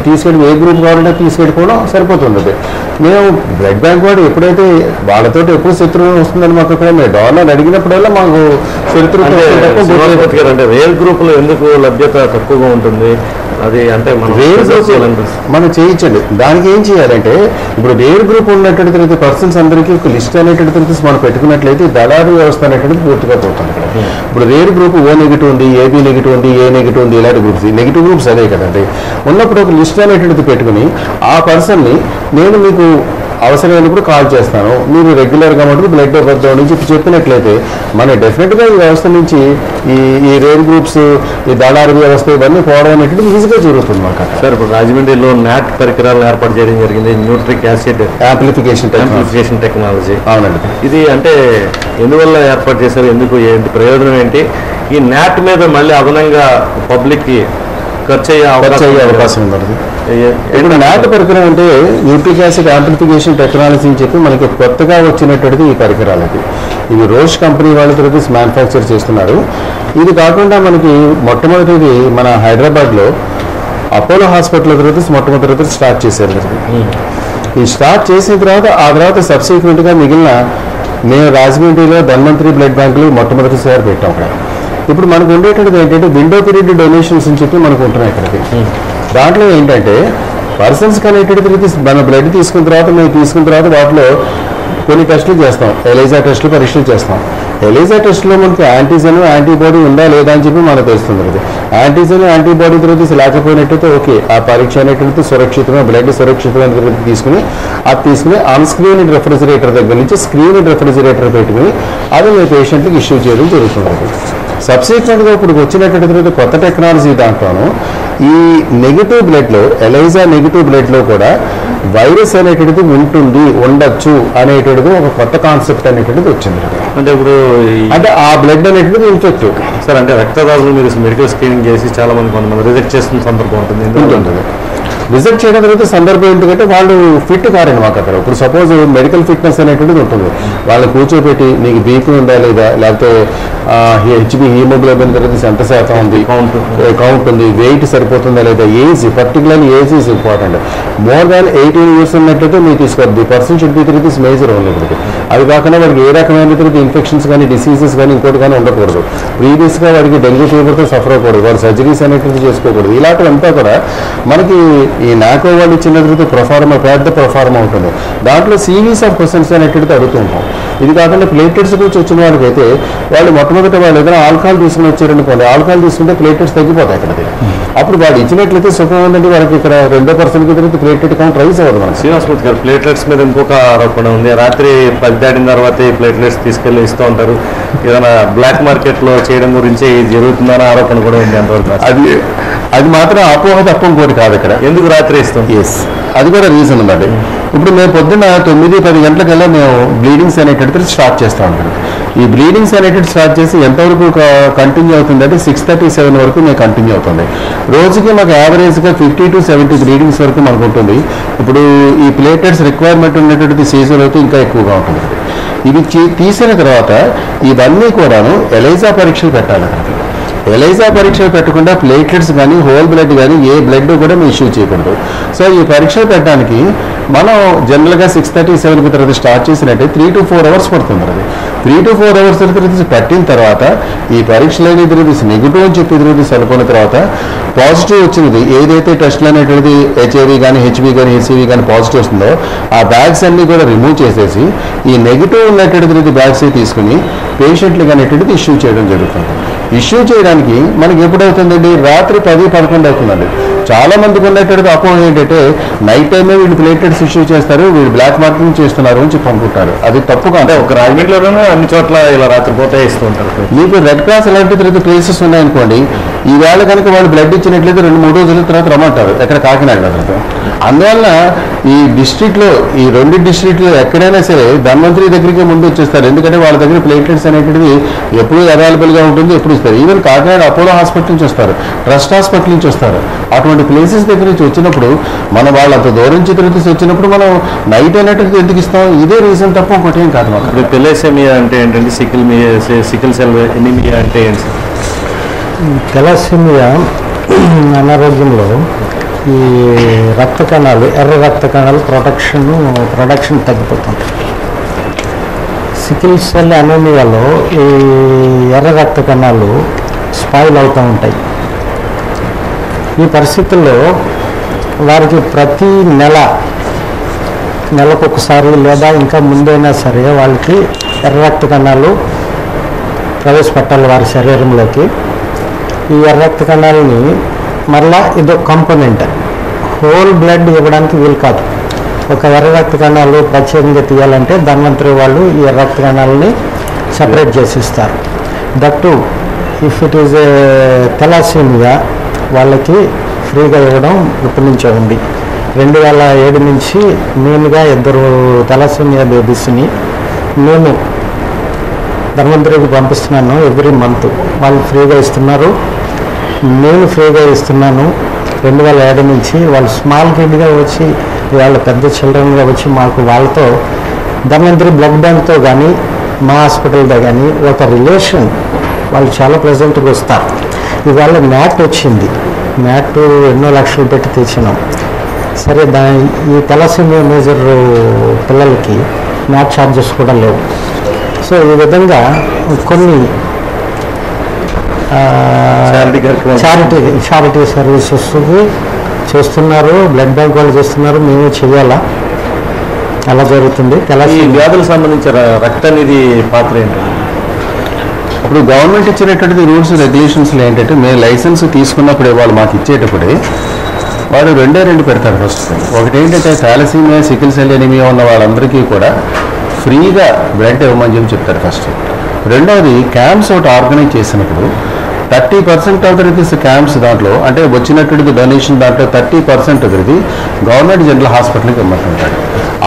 తీసుకెళ్ళి ఏ గ్రూప్ కావాలంటే తీసుకెళ్ళిపోవడం సరిపోతుంది. మేము బ్లడ్ బ్యాంక్ వాడు ఎప్పుడైతే వాళ్ళతో ఎప్పుడు శత్రువు వస్తుందని మాకు ఇక్కడ మేము డోనర్ అడిగినప్పుడల్లా మాకు శత్రువు అంటే రేర్ గ్రూపులో ఎందుకు లభ్యత తక్కువగా ఉంటుంది? అది అంటే మనం చేయించండి. దానికి ఏం చేయాలంటే ఇప్పుడు రేర్ గ్రూప్ ఉన్నటువంటి పర్సన్స్ అందరికీ ఒక లిస్ట్ అనేటువంటిది మనం పెట్టుకున్నట్లయితే దళారు వ్యవస్థ అనేటువంటిది పూర్తిగా పోతుంది. ఇప్పుడు రేర్ గ్రూప్ ఓ నెగిటివ్ ఉంది, ఏబీ నెగిటివ్ ఉంది, ఏ నెగిటివ్ ఉంది, ఇలాంటి గ్రూప్స్ నెగిటివ్ గ్రూప్స్ అదే కదండి. ఉన్నప్పుడు ఒక లిస్ట్ అనేటువంటిది పెట్టుకుని ఆ పర్సన్ని నేను మీకు అవసరమైనప్పుడు కాల్ చేస్తాను, మీరు రెగ్యులర్గా మటుకు బ్లడ్ ఇవ్వద్దు చెప్పి చెప్పినట్లయితే మన డెఫినెట్గా ఈ వ్యవస్థ నుంచి ఈ రేర్ గ్రూప్స్, ఈ దళారు వ్యవస్థ ఇవన్నీ పోవడం అనేటువంటి ఈజీగా జరుగుతుంది మాకు. సార్ ఇప్పుడు రాజమండ్రిలో నాట్ పరికరాలను ఏర్పాటు చేయడం జరిగింది, న్యూట్రిక్ యాసిడ్ యాంప్లిఫికేషన్ టెక్నాలజీ. అవునండి. ఇది అంటే ఎందువల్ల ఏర్పాటు చేశారు, ఎందుకు, ఏంటి ప్రయోజనం ఏంటి? ఈ నాట్ మీద మళ్ళీ అదనంగా పబ్లిక్కి ఖర్చు అయ్యే అవకాశం ఉంది. ఇప్పుడు నాటు పరికరం అంటే న్యూక్లిక్ యాసిడ్ యాంప్లిఫికేషన్ టెక్నాలజీ అని చెప్పి మనకి కొత్తగా వచ్చినటువంటిది ఈ పరికరాలకి. ఇవి రోష్ కంపెనీ వాళ్ళ తరఫు మ్యానుఫ్యాక్చర్ చేస్తున్నారు. ఇది కాకుండా మనకి మొట్టమొదటిది మన హైదరాబాద్లో అపోలో హాస్పిటల్ తరఫు మొట్టమొదటి స్టార్ట్ చేశారు. ఈ స్టార్ట్ చేసిన తర్వాత సబ్సిక్వెంట్గా మిగిలిన మేము రాజమండ్రిలో ధన్వంతరి బ్లడ్ బ్యాంకులు మొట్టమొదటిసారి పెట్టాం అక్కడ. ఇప్పుడు మనకు ఉండేటువంటిది ఏంటంటే విండో పీరియడ్ డొనేషన్స్ అని చెప్పి మనకు ఉంటున్నాయి ఇక్కడికి. దాంట్లో ఏంటంటే పర్సన్స్ కనెక్టెడ్ మన బ్లడ్ తీసుకున్న తర్వాత వాటిలో కొన్ని టెస్టులు చేస్తాం, ఎలైజా టెస్టులు పరీక్షలు చేస్తాం. ఎలైజా టెస్టులో మనకి యాంటీజెన్ యాంటీబాడీ ఉందా లేదా అని చెప్పి మనకు తెలుస్తుంది. అది యాంటీజెన్ యాంటీబాడీ తర్వాత లేకపోయినట్టయితే ఓకే, ఆ పరీక్ష అనేటువంటి సురక్షితంగా బ్లడ్ సురక్షితంగా తీసుకుని అన్స్క్రీన్ రెఫ్రిజిరేటర్ దగ్గర నుంచి స్క్రీన్ రెఫ్రిజిరేటర్ పెట్టుకుని అది మీ పేషెంట్కి ఇష్యూ చేయడం జరుగుతుంది. సబ్సిక్వెంట్గా ఇప్పుడు వచ్చినటువంటి కొత్త టెక్నాలజీ దాంట్లోనూ ఈ నెగిటివ్ బ్లడ్లో ఎలైజా నెగిటివ్ బ్లడ్లో కూడా వైరస్ అనేటువంటిది ఉండొచ్చు అనేటువంటిది ఒక కొత్త కాన్సెప్ట్ అనేటువంటిది వచ్చింది. అంటే ఆ బ్లడ్ అనేటువంటిది ఇన్ఫెక్టివ్ సార్. అంటే రక్తదాతలు మీరు మెడికల్ స్క్రీనింగ్ చేసి చాలా మంది కొంతమంది రిజెక్ట్ చేస్తున్న సందర్భం ఉంటుంది. రిజెక్ట్ చేయడం తర్వాత సందర్భం ఏంటంటే వాళ్ళు ఫిట్ కారండి మాకు అక్కడ. ఇప్పుడు సపోజ్ మెడికల్ ఫిట్నెస్ అనేటువంటిది ఉంటుంది. వాళ్ళు కూర్చోబెట్టి నీకు బీపీ ఉందా లేదా, లేకపోతే హెచ్బి హీమోగ్లోబిన్ తర్వాత ఎంత శాతం ఉంది, కౌంట్ ఉంది, వెయిట్ సరిపోతుందా లేదా, age particularly age is important. More than 18 years ఉన్నట్లయితే మీరు తీసుకోవద్దు. Person should be this major only. అది కాకుండా వాడికి ఏ రకమైన ఇన్ఫెక్షన్స్ కానీ డిసీజెస్ కానీ ఇంకోటి కానీ ఉండకూడదు. ప్రీవియస్గా వాడికి డెంగ్యూ ఫీవర్తో సఫర్ అవ్వకూడదు, వాడు సర్జరీస్ అనేటువంటిది చేసుకోకూడదు. ఇలాంటివంతా కూడా మనకి ఈ నాకో వాళ్ళు ఇచ్చిన పెద్ద ప్రొఫార్మా ఉంటుంది. దాంట్లో సిరీస్ ఆఫ్ క్వశ్చన్స్ అనేటువంటిది అడుగుతూ ఉంటాం. ఇది కాకుండా ప్లేటెట్స్ గురించి వచ్చిన వాళ్ళకైతే వాళ్ళు మొట్టమొదటి వాళ్ళు ఏదైనా ఆల్కహాల్ తీసుకుని వచ్చారనుకోండి, ఆల్కహాల్ తీసుకుంటే ప్లేటెట్స్ తగ్గిపోతాయి అక్కడికి. అప్పుడు వాడు ఇచ్చినట్లయితే సుఖం ఉందంటే వాళ్ళకి ఇక్కడ 2% తిరిగి ప్లేటెట్ కౌంట్ రైజ్ అవ్వదు. మనకి శ్రీనివాసమూర్తి గారు, ప్లేట్లెట్స్ మీద ఇంకొక ఆరోపణ ఉంది. రాత్రి 10 దాటిన తర్వాత ఈ ప్లేట్లెట్స్ తీసుకెళ్లి ఇస్తూ ఉంటారు. ఏదైనా బ్లాక్ మార్కెట్లో చేయడం గురించి జరుగుతుందన్న ఆరోపణ కూడా ఉంది. అంతవరకు అది మాత్రం అపోహ తప్ప ఇంకోటి కాదు. ఇక్కడ ఎందుకు రాత్రి ఇస్తాం? ఎస్, అది కూడా రీజన్ ఉందండి. ఇప్పుడు మేము పొద్దున్న 9-10 గంటలకల్లా మేము బ్లీడింగ్స్ అనేటట్టు స్టార్ట్ చేస్తూ ఉంటాం. ఈ బ్లీడింగ్స్ అనేటట్టు స్టార్ట్ చేసి ఎంతవరకు కంటిన్యూ అవుతుంది అంటే 6:37 వరకు మేము కంటిన్యూ అవుతుంది. రోజుకి మాకు యావరేజ్గా 50 to 70 బ్లీడింగ్స్ వరకు మనకు ఉంటుంది. ఇప్పుడు ఈ ప్లేటెట్స్ రిక్వైర్మెంట్ ఉన్నటువంటి సీజన్ అయితే ఇంకా ఎక్కువగా ఉంటుంది. ఇవి తీసిన తర్వాత ఇవన్నీ కూడాను ఎలైజా పరీక్షలు పెట్టాలి. ఎలైజా పరీక్షలు పెట్టకుండా ప్లేట్లెట్స్ కానీ హోల్ బ్లడ్ కానీ ఏ బ్లడ్ కూడా మేము ఇష్యూ చేయకూడదు. సో ఈ పరీక్షలు పెట్టడానికి మనం జనరల్గా 6:37 తర్వాత స్టార్ట్ చేసినట్టే 3 to 4 hours పడుతుంది. అది 3 to 4 hours తర్వాత పెట్టిన తర్వాత ఈ పరీక్షలు అనేది నెగిటివ్ అని చెప్పి అనుకున్న తర్వాత పాజిటివ్ వచ్చినది ఏదైతే టెస్ట్లు అనేటువంటిది హెచ్ఐవి కానీ హెచ్బి కానీ హెచ్సివి కానీ పాజిటివ్ వస్తుందో ఆ బ్యాగ్స్ అన్ని కూడా రిమూవ్ చేసేసి ఈ నెగిటివ్ ఉన్నటువంటిది బ్యాగ్స్ తీసుకుని పేషెంట్లకు అనేటువంటిది ఇష్యూ చేయడం జరుగుతుంది. ఇష్యూ చేయడానికి మనకి ఎప్పుడవుతుందండి? రాత్రి 10-11 అవుతుందండి. చాలా మందికి ఉన్నటువంటి అపోహ ఏంటంటే నైట్ టైమే వీళ్ళు ప్లేటెట్స్ ఇష్యూ చేస్తారు, వీళ్ళు బ్లాక్ మార్కెటింగ్ చేస్తున్నారు అని చెప్పి అనుకుంటారు. అది తప్పు కాదు. ఒక రాజమండ్రిలోనే అన్ని చోట్ల ఇలా రాత్రి పోతే ఇస్తూ ఉంటారు. మీకు రెడ్ క్రాస్ అలాంటి తిరిగి ప్లేసెస్ ఉన్నాయనుకోండి, ఈవేళ కనుక వాళ్ళు బ్లడ్ ఇచ్చినట్లయితే 2-3 రోజుల తర్వాత రమ్మంటారు ఎక్కడ కాకినాడ. అందువల్ల ఈ డిస్ట్రిక్ట్లో ఈ 2 డిస్ట్రిక్ట్లో ఎక్కడైనా సరే ధన్వంతరి దగ్గరికి ముందు వచ్చేస్తారు. ఎందుకంటే వాళ్ళ దగ్గర ప్లేటెట్స్ అనేటివి ఎప్పుడు అవైలబుల్గా ఉంటుంది, ఎప్పుడు ఇస్తారు. ఈవెన్ కాకినాడ అపోలో హాస్పిటల్ నుంచి వస్తారు, ట్రస్ట్ హాస్పిటల్ నుంచి వస్తారు. అటువంటి ప్లేసెస్ దగ్గర నుంచి వచ్చినప్పుడు మనం వాళ్ళంత దూరం నుంచి తిరిగి వచ్చినప్పుడు మనం నైట్ అనేటివి ఎందుకు ఇస్తాం? ఇదే రీజన్ తప్ప ఒకటి ఏం కాదు. మాకు తెలేసేమియా అంటే ఏంటంటే సికిల్ సెల్ ఎనీమియా అంటే ఏంటి? తెలాసెమియా అనారోగ్యంలో ఈ రక్త కణాలు ఎర్ర రక్త కణాలు ప్రొడక్షన్ తగ్గిపోతుంది. సికిల్ సెల్ అనీమియాలో ఈ ఎర్ర రక్త కణాలు స్పాయిల్ అవుతూ ఉంటాయి. ఈ పరిస్థితుల్లో వారికి ప్రతి నెలకొకసారి లేదా ఇంకా ముందైనా సరే వాళ్ళకి ఎర్ర రక్త కణాలు ప్రవేశపెట్టాలి వారి శరీరంలోకి. ఈ ఎర్ర రక్త కణాలని మరలా ఇదో కాంపోనెంట్, హోల్ బ్లడ్ ఇవ్వడానికి వీలు కాదు. ఒక ఎర్ర రక్త కణాలు ప్రత్యేకంగా తీయాలంటే ధన్వంతరి వాళ్ళు ఈ ఎర్ర రక్త కణాలని సపరేట్ చేసి ఇస్తారు. దట్టు ఇఫ్ ఇట్ ఈజ్ తెలాసీమియా వాళ్ళకి ఫ్రీగా ఇవ్వడం ఇప్పటి నుంచే ఉంది. 2007 నుంచి నేనుగా 2 తెలాసీమియా బేబీస్ని నేను ధన్వంతరికి పంపిస్తున్నాను. ఎవ్రీ మంత్ వాళ్ళు ఫ్రీగా ఇస్తున్నారు, నేను ఫ్రీగా ఇస్తున్నాను. 2007 నుంచి వాళ్ళు స్మాల్ కిడ్గా వచ్చి వాళ్ళ పెద్ద చిల్డ్రన్గా వచ్చి మాకు వాళ్ళతో ధన్వంతరి బ్లడ్ బ్యాంక్తో కానీ మా హాస్పిటల్తో కానీ ఒక రిలేషన్ వాళ్ళు చాలా ప్రెజెంట్గా వస్తారు. ఇవాళ మ్యాట్ వచ్చింది, మ్యాట్ ఎన్నో లక్షలు పెట్టి తెచ్చినాం. సరే ఈ తలసేమియా మేజర్ పిల్లలకి మ్యాట్ ఛార్జెస్ కూడా లేవు. సో ఈ విధంగా కొన్ని చారిటీ సర్వీసెస్ చేస్తున్నారు, బ్లడ్ బ్యాంక్ వాళ్ళు చేస్తున్నారు, మేము చేయాలా, అలా జరుగుతుంది. ఈ వ్యాధులకు సంబంధించిన రక్త నిధి పాత్ర ఏంటంటే ఇప్పుడు గవర్నమెంట్ ఇచ్చినటువంటి రూల్స్ రెగ్యులేషన్స్లో ఏంటంటే మేము లైసెన్స్ తీసుకున్నప్పుడే వాళ్ళు మాకు ఇచ్చేటప్పుడే వాడు రెండు పెడతారు. ఫస్ట్ ఒకటి ఏంటంటే థాలసీమియా, సికిల్ సెల్ ఎనీమియా ఉన్న వాళ్ళందరికీ కూడా ఫ్రీగా బ్లడ్ ఇవ్వమని చెప్పి చెప్తారు ఫస్ట్. రెండవది క్యాంప్స్ ఒకటి ఆర్గనైజ్ చేసినప్పుడు 30% ఆఫ్ దిస్ క్యాంప్స్ దాంట్లో అంటే వచ్చినటువంటి డొనేషన్ దాంట్లో 30% అదిది గవర్నమెంట్ జనరల్ హాస్పిటల్కి ఇవ్వమంటుంటాడు.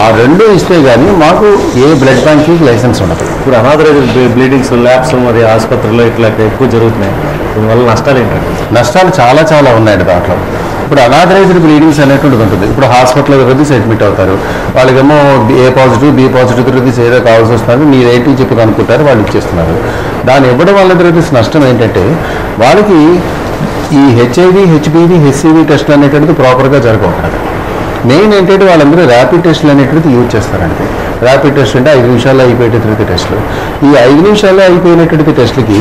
ఆ రెండు ఇస్తే కానీ మాకు ఏ బ్లడ్ బ్యాంక్కి లైసెన్స్ ఉండదు. ఇప్పుడు అనాథరైజ్డ్ బ్లీడింగ్స్ ల్యాబ్స్ మరి ఆసుపత్రుల్లో ఇట్లా ఎక్కువ జరుగుతున్నాయి. దీనివల్ల నష్టాలు ఏంటంటే నష్టాలు చాలా ఉన్నాయండి దాంట్లో. ఇప్పుడు అనాథరైజ్డ్ బ్లీడింగ్స్ అనేటువంటిది ఉంటుంది. ఇప్పుడు హాస్పిటల్ రిలీజ్ అడ్మిట్ అవుతారు, వాళ్ళకేమో ఏ పాజిటివ్ బి పాజిటివ్ రిలీజ్ ఏదో కావాల్సి వస్తున్నారు, మీరు ఏంటి చెప్పి కనుక్కుంటారు, వాళ్ళు ఇచ్చేస్తున్నారు. దాన్ని ఇవ్వడం వల్ల రిలీజ్ నష్టం ఏంటంటే వాళ్ళకి ఈ హెచ్ఐవి, హెచ్బివి, హెచ్సివి టెస్ట్లు అనేటువంటిది ప్రాపర్గా జరగకూడదు. మెయిన్ ఏంటంటే వాళ్ళందరూ ర్యాపిడ్ టెస్ట్లు అనేటువంటిది యూజ్ చేస్తారండి. ర్యాపిడ్ టెస్ట్ అంటే 5 నిమిషాల్లో అయిపోయేటటువంటి టెస్టులు. ఈ 5 నిమిషాల్లో అయిపోయినటువంటి టెస్టులకి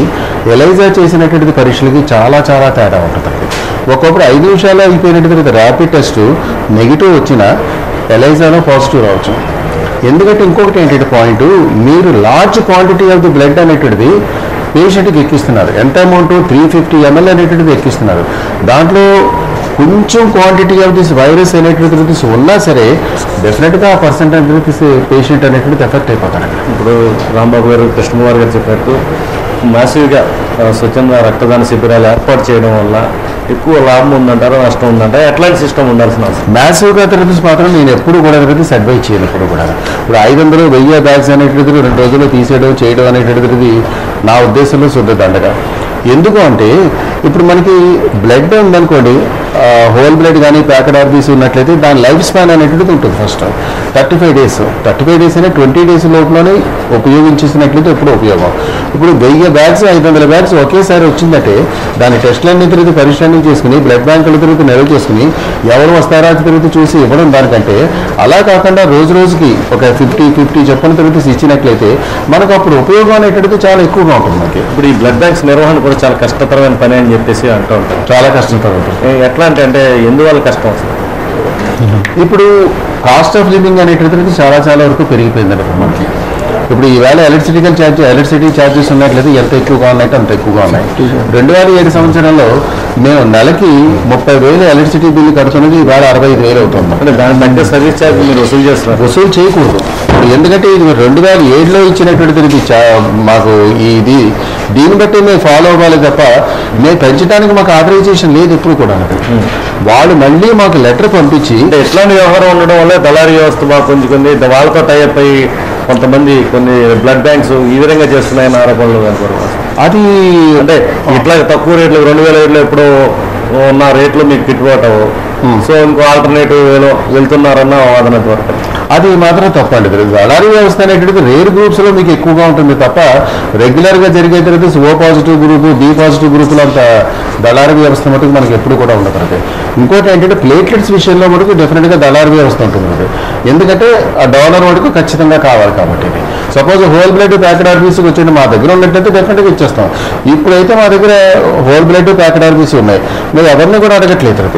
ఎలైజా చేసినటువంటి పరీక్షలకి చాలా తేడా ఉంటుంది. ఒక్కొక్కటి 5 నిమిషాల్లో అయిపోయినటువంటి ర్యాపిడ్ టెస్ట్ నెగిటివ్ వచ్చినా ఎలైజాలో పాజిటివ్ రావచ్చు. ఎందుకంటే ఇంకొకటి ఏంటంటే పాయింట్, మీరు large quantity of the blood అనేటువంటిది పేషెంట్కి ఎక్కిస్తున్నారు. ఎంత అమౌంట్ 350 ml అనేటువంటిది ఎక్కిస్తున్నారు. దాంట్లో కొంచెం క్వాంటిటీ ఆఫ్ దిస్ వైరస్ అనేటువంటిది ఉన్నా సరే డెఫినెట్గా ఆ పర్సెంట్ అనేది పేషెంట్ అనేటువంటిది ఎఫెక్ట్ అయిపోతారండి. ఇప్పుడు రాంబాబు గారు, కృష్ణకుమార్ గారు చెప్పినట్టు మ్యాసివ్గా స్వచ్ఛంద రక్తదాన శిబిరాలు ఏర్పాటు చేయడం వల్ల ఎక్కువ లాభం ఉందంటారా, నష్టం ఉందంటారా, ఎట్లాంటి సిస్టమ్ ఉండాల్సిన అవసరం? మ్యాసివ్గా థెరపీస్ మాత్రం నేను ఎప్పుడు కూడా అడ్వైజ్ చేయను. ఎప్పుడు కూడా ఇప్పుడు 500, 1000 బ్యాగ్స్ అనేటువంటిది 2 రోజుల్లో తీసేయడం చేయడం అనేటువంటిది నా ఉద్దేశంలో శుద్ధ దండగా. ఎందుకు అంటే ఇప్పుడు మనకి బ్లడ్ ఉందనుకోండి, హోల్ బ్లడ్ కానీ ప్యాకెట్ ఆర్బీసీ ఉన్నట్లయితే దాని లైఫ్ స్పాన్ అనేటువంటిది ఉంటుంది. ఫస్ట్ 35 days అయినా 20 days లోపలనే ఉపయోగించేసినట్లయితే ఎప్పుడు ఉపయోగం. ఇప్పుడు 1000 బ్యాగ్స్ 500 బ్యాగ్స్ ఒకేసారి వచ్చిందంటే దాని టెస్టులన్నీ తిరిగి పరిశీలన చేసుకుని బ్లడ్ బ్యాంకులు తిరిగి నిల్వ చేసుకుని ఎవరు వస్తారా తిరిగి చూసి ఇవ్వడం దానికంటే అలా కాకుండా రోజుకి ఒక 50 చెప్పని తిరిగి ఇచ్చినట్లయితే మనకు అప్పుడు ఉపయోగం అనేటువంటిది చాలా ఎక్కువగా ఉంటుంది మనకి. ఇప్పుడు ఈ బ్లడ్ బ్యాంక్స్ నిర్వహణ కూడా చాలా కష్టతరమైన పని అని చెప్పేసి అంటూ ఉంటారు. చాలా కష్టతరం. ఎట్లా అంటే ఎందువల్ల కష్టం వస్తుంది? ఇప్పుడు కాస్ట్ ఆఫ్ లివింగ్ అనేటువంటిది చాలా వరకు పెరిగిపోయిందండి మనకి. ఇప్పుడు ఈవేళ ఎలక్ట్రిసిటీ ఛార్జెస్ ఉన్నట్లయితే ఎంత ఎక్కువగా ఉన్నాయంటే అంత ఎక్కువగా ఉన్నాయి. 2007 సంవత్సరంలో మేము నెలకి 30,000 ఎలక్ట్రిసిటీ బిల్లు కడుతున్నది ఈవేళ 65,000 అవుతుంది. అంటే దాని తగ్గ సర్వీస్ ఛార్జ్ మీరు వసూలు చేస్తున్నారు? వసూలు చేయకూడదు. ఎందుకంటే ఇది 2007లో ఇచ్చినటువంటిది మాకు దీన్ని బట్టి మేము ఫాలో అవ్వాలి తప్ప మేము పెంచడానికి మాకు ఆథరైజేషన్ లేదు ఎప్పుడు కూడా. వాళ్ళు మళ్ళీ మాకు లెటర్ పంపించి అంటే ఎట్లాంటి వ్యవహారం ఉండడం వల్ల దళారీ వ్యవస్థ బాగా పుంజుకుంది, వాళ్ళతో టైఅప్ అయ్యి కొంతమంది కొన్ని బ్లడ్ బ్యాంక్స్ ఈ విధంగా చేస్తున్నాయని ఆరోపణలు అనుకోరు. అది అంటే ఇట్లా తక్కువ రేట్లు 2007లో ఎప్పుడో ఉన్న రేట్లు మీకు గిట్టుబాటు అవ్వవు, సో ఇంకో ఆల్టర్నేటివ్ వెళ్తున్నారన్న వాదన వరకు అది మాత్రం తప్పండి. దళారీ వ్యవస్థ అనేటువంటిది రేర్ గ్రూప్స్లో మీకు ఎక్కువగా ఉంటుంది తప్ప రెగ్యులర్గా జరిగే తర్వాత O positive group, B positive గ్రూపులు అంత దళారీ వ్యవస్థ మటుకు మనకి ఎప్పుడు కూడా ఉండదు. ఇంకోటి ఏంటంటే ప్లేట్లెట్స్ విషయంలో మటుకు డెఫినెట్గా దళారీ వ్యవస్థ ఉంటుంది. ఎందుకంటే ఆ డోనర్ మటుకు ఖచ్చితంగా కావాలి కాబట్టి. సపోజ్ హోల్ బ్లడ్ ప్యాకెట్ ఆర్బీసీకి వచ్చి మా దగ్గర ఉన్నట్లయితే డెఫినెట్గా ఇచ్చేస్తాం. ఇప్పుడైతే మా దగ్గర హోల్ బ్లడ్ ప్యాకెట్ ఆర్బీసీ ఉన్నాయి, మేము ఎవరిని కూడా అడగట్లేదు.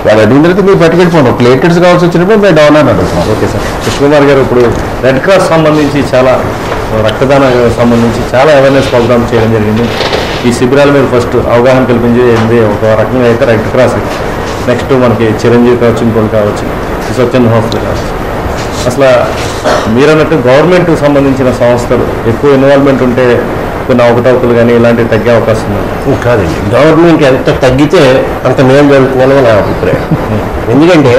వాళ్ళు అడిగిన తర్వాత మీరు పట్టుకెళ్ళిపోను, ప్లేటెట్స్ కావాల్సి వచ్చినప్పుడు మేము డోనర్ అడుగుతాం. Okay sir. కృష్ణకుమార్ గారు, ఇప్పుడు రెడ్ క్రాస్ సంబంధించి చాలా రక్తదానం సంబంధించి చాలా అవేర్నెస్ ప్రోగ్రామ్ చేయడం జరిగింది. ఈ శిబిరాల మీద ఫస్ట్ అవగాహన కల్పించేది ఒక రకంగా అయితే రెడ్ క్రాస్, నెక్స్ట్ మనకి చిరంజీవి కావచ్చు, ఇంకోటి కావచ్చు, స్వచ్ఛంద హాస్పిటల్ కావచ్చు. అసలు మీరన్నట్టు గవర్నమెంట్కి సంబంధించిన సంస్థలు ఎక్కువ ఇన్వాల్వ్మెంట్ ఉంటే కొన్ని అవకతవకలు కానీ ఇలాంటివి తగ్గే అవకాశం ఉంది. కాదండి, గవర్నమెంట్ ఎంత తగ్గితే అంత మేలు జరుగుతుందని నా అభిప్రాయం. ఎందుకంటే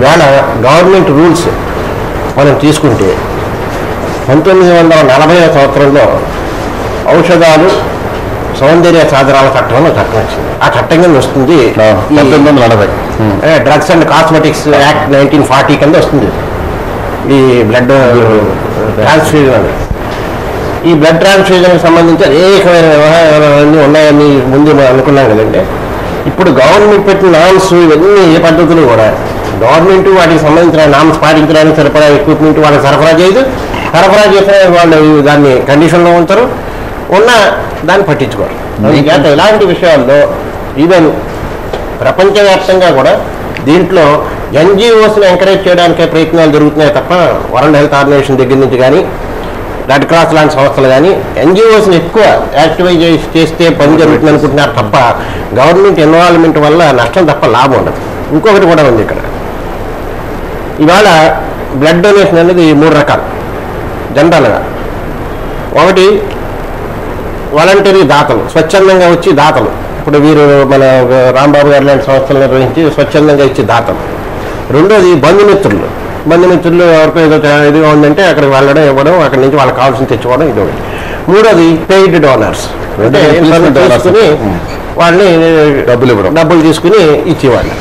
వాళ్ళ గవర్నమెంట్ రూల్స్ మనం తీసుకుంటే 1940వ సంవత్సరంలో ఔషధాలు సౌందర్య సాధనాల చట్టం అని చట్టం వచ్చింది. ఆ చట్టం కింద వస్తుంది 1940. డ్రగ్స్ అండ్ కాస్మెటిక్స్ యాక్ట్ 1940 కింద వస్తుంది ఈ బ్లడ్ ట్రాన్స్ఫ్యూజన్ అని. ఈ బ్లడ్ ట్రాన్స్ఫ్యూజన్కి సంబంధించి అనేకమైన వ్యవహారాలన్నీ ఉన్నాయని ముందు అనుకున్నాం కదండి. ఇప్పుడు గవర్నమెంట్ పెట్టిన నామ్స్ ఇవన్నీ ఏ పద్ధతులు కూడా గవర్నమెంట్ వాటికి సంబంధించిన నామ్స్ పాటించడానికి సరిపడా ఎక్విప్మెంట్ వాళ్ళకి సరఫరా చేయదు. సరఫరా చేసిన వాళ్ళు దాన్ని కండిషన్లో ఉంచరు, ఉన్న దాన్ని పట్టించుకోరు. అందుకే ఇలాంటి విషయాల్లో ఈవెన్ ప్రపంచవ్యాప్తంగా కూడా దీంట్లో ఎన్జిఓస్ని ఎంకరేజ్ చేయడానికే ప్రయత్నాలు జరుగుతున్నాయి తప్ప వరల్డ్ హెల్త్ ఆర్గనైజేషన్ దగ్గర నుంచి కానీ రెడ్ క్రాస్ లాంటి సంస్థలు కానీ ఎన్జిఓస్ని ఎక్కువ యాక్టివైజ్ చేస్తే పని జరుగుతుంది అనుకుంటున్నారు తప్ప గవర్నమెంట్ ఇన్వాల్వ్మెంట్ వల్ల నష్టం తప్ప లాభం ఉండదు. ఇంకొకటి కూడా ఉంది ఇక్కడ. ఇవాళ బ్లడ్ డొనేషన్ అనేది 3 రకాలు జనరల్గా. ఒకటి వాలంటరీ దాతలు, స్వచ్ఛందంగా వచ్చి దాతలు. ఇప్పుడు వీరు మన రాంబాబు గారు లాంటి సంస్థలు నిర్వహించి స్వచ్ఛందంగా ఇచ్చి దాతలు. రెండోది బంధుమిత్రులు. బంధుమిత్రులు ఎవరికో ఏదో ఇదిగా ఉందంటే అక్కడికి వెళ్ళడం, ఇవ్వడం, అక్కడి నుంచి వాళ్ళకి కావాల్సిన తెచ్చుకోవడం, ఇది ఒకటి. మూడోది పెయిడ్ డోనర్స్, అంటే తీసుకుని వాళ్ళని డబ్బులు తీసుకుని ఇచ్చేవాళ్ళు.